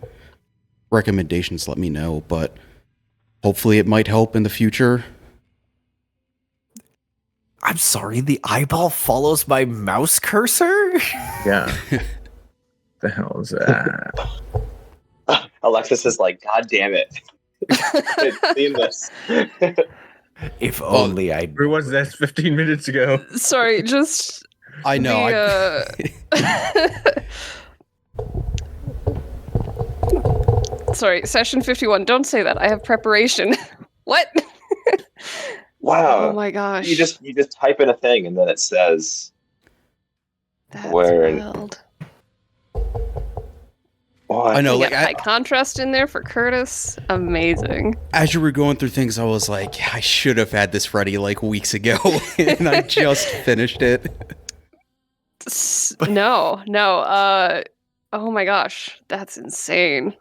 recommendations, let me know. But hopefully it might help in the future. I'm sorry, the eyeball follows my mouse cursor? Yeah. The hell is that? Alexis is like, God damn it. I've seen this. If only I... Where was this 15 minutes ago? Sorry, just I know. Sorry, session 51. Don't say that. I have preparation. What? Wow. Oh my gosh. You just type in a thing and then it says That's where- wild. what? I know. You Like got high contrast in there for Curtis. Amazing. as you were going through things, I was like, I should have had this ready like weeks ago, and I just finished it. No. Oh my gosh, that's insane.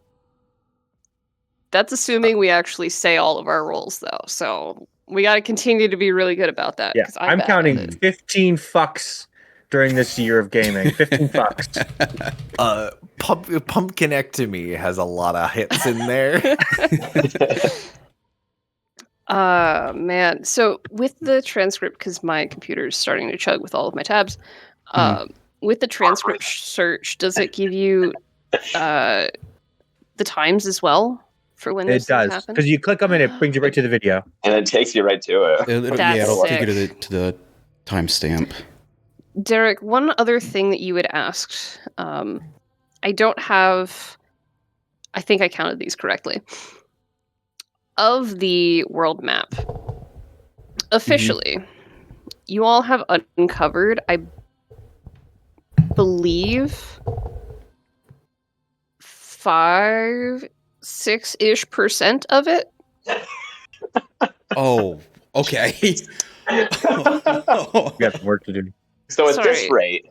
That's assuming we actually say all of our roles, though. So we got to continue to be really good about that. Yeah, 'cause I'm bad at counting it. 15 fucks during this year of gaming. 15 fucks. Pumpkinectomy has a lot of hits in there. Man. So with the transcript, because my computer is starting to chug with all of my tabs, with the transcript search, does it give you the times as well for when It those things does. happen? Because you click them and it brings you right to the video. And it takes you right to it. It'll That's take you sick. to the timestamp. Derek, one other thing that you had asked, I don't have. I think I counted these correctly. Of the world map, officially, you all have uncovered, I believe, 5-6-ish% of it. Oh, okay. We got some work to do. So at this Sorry. rate,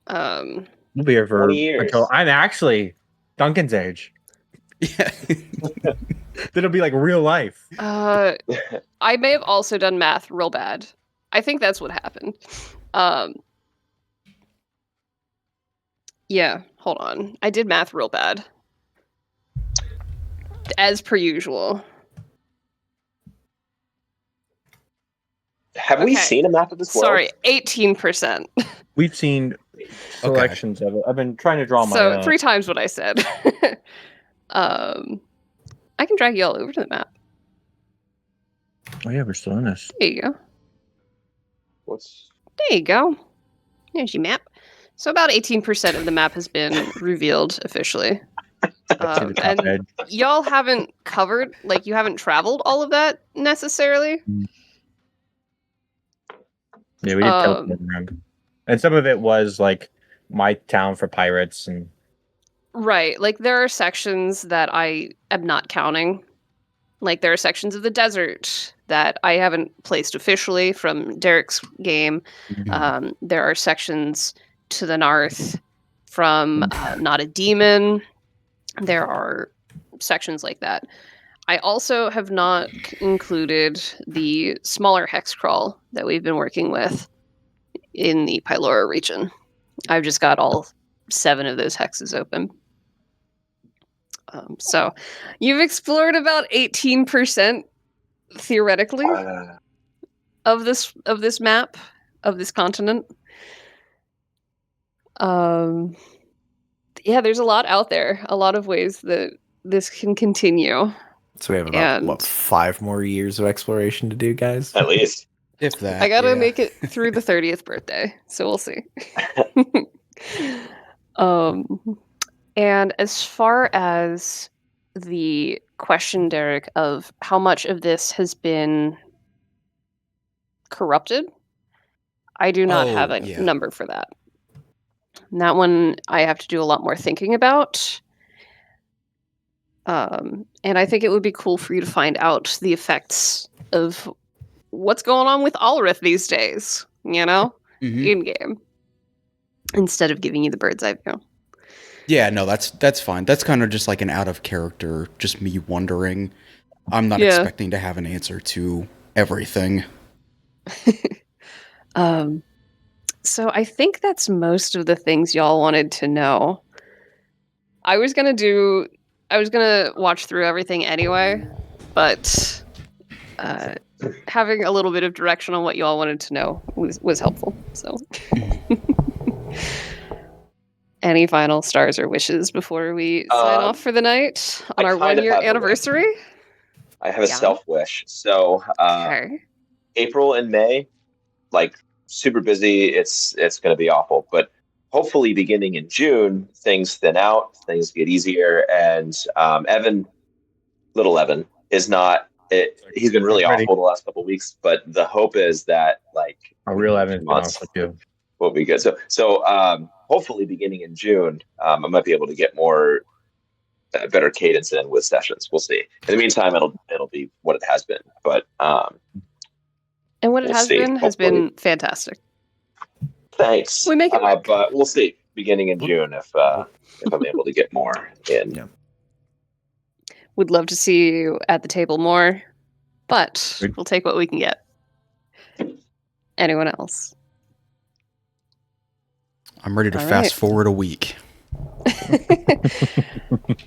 Um, We'll be here for 20 years. until I'm actually Duncan's age. Yeah. It'll be like real life. I may have also done math real bad. I think that's what happened. Yeah, hold on. I did math real bad. As per usual. have we Okay. seen a map of this world? Sorry, 18%. We've seen selections of it. I've been trying to draw my. So 3 times what I said. I can drag you all over to the map. Oh yeah, we're still in this. There you go. What's There you go. There's your map. So about 18% of the map has been revealed officially. See the top And edge. y'all haven't covered, like, you haven't traveled all of that necessarily. Yeah, we did teleport around. And some of it was like my town for pirates and Right. Like, there are sections that I am not counting. Like, there are sections of the desert that I haven't placed officially from Derek's game. There are sections to the north from Not a Demon. There are sections like that. I also have not included the smaller hex crawl that we've been working with in the Pylora region. I've just got all 7 of those hexes open. So you've explored about 18% theoretically of this map of this continent. Yeah, there's a lot out there, a lot of ways that this can continue. So we have about And- 5 more years of exploration to do, guys. at least? If that. I gotta yeah. make it through the 30th birthday, so we'll see. And as far as the question, Derek, of how much of this has been corrupted, I do not have a yeah. number for that. And that one I have to do a lot more thinking about. And I think it would be cool for you to find out the effects of what's going on with Alrith these days, you know, Mhm. in game, instead of giving you the bird's eye view. Yeah, no, that's fine. That's kind of just like an out of character, just me wondering. I'm not Yeah. expecting to have an answer to everything. So I think that's most of the things y'all wanted to know. I was gonna watch through everything anyway, but having a little bit of direction on what y'all wanted to know was helpful. So, any final stars or wishes before we sign off for the night on I our kind of 1-year have a wish. anniversary? I have a Yeah. self wish. So Okay. April and May, like super busy. It's going to be awful, but hopefully beginning in June, things thin out, things get easier, and little Evan, is not. He's been really Ready. awful the last couple of weeks, but the hope is that like a real Evan months with you. will be good. So hopefully beginning in June, I might be able to get more better cadence in with sessions. We'll see. In the meantime, it'll be what it has been, but And what it We'll has see. been has been fantastic. thanks. We make it work. But we'll see beginning in June if I'm able to get more in. Yeah. Would love to see you at the table more, but Good. we'll take what we can get. Anyone else? I'm ready to All fast right. forward a week.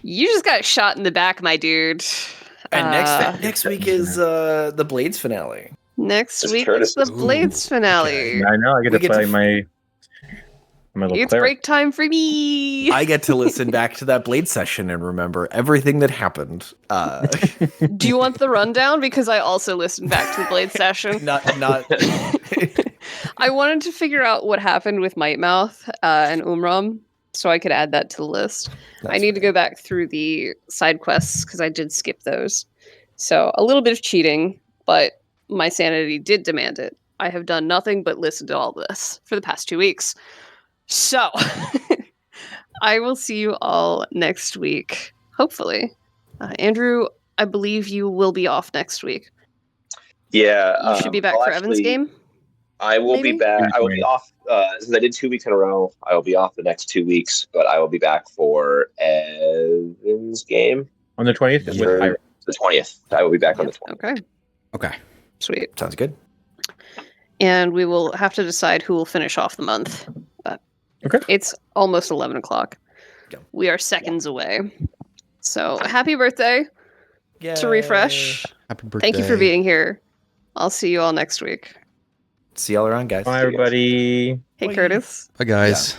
You just got shot in the back, my dude. And Uh, next week is the Blades finale. next It's week Curtis. is the Ooh, Blades finale. okay. I know. I get We to get play to- my little It's cleric. break time for me. I get to listen back to that Blade session and remember everything that happened. Do you want the rundown? Because I also listened back to the Blade session. not I wanted to figure out what happened with Might Mouth and Umram, so I could add that to the list. I need to go back through the side quests because I did skip those. So a little bit of cheating, but my sanity did demand it. I have done nothing but listen to all this for the past 2 weeks. So I will see you all next week, hopefully. Andrew, I believe you will be off next week. Yeah, You should be back I'll for Evan's actually- game. I will Maybe? be back. I will be off since I did 2 weeks in a row. I will be off the next 2 weeks, but I will be back for Evan's game On the 20th Yes, with sir. Pyro. the 20th. I will be back on the 20th. Okay, Okay. sweet. Sounds good. And we will have to decide who will finish off the month. But Okay. it's almost 11 o'clock. Yeah. We are seconds away. So happy birthday to Refresh. Happy birthday. Thank you for being here. I'll see you all next week. See y'all around, guys. Bye, everybody. Hey, Bye. Curtis. Bye, guys.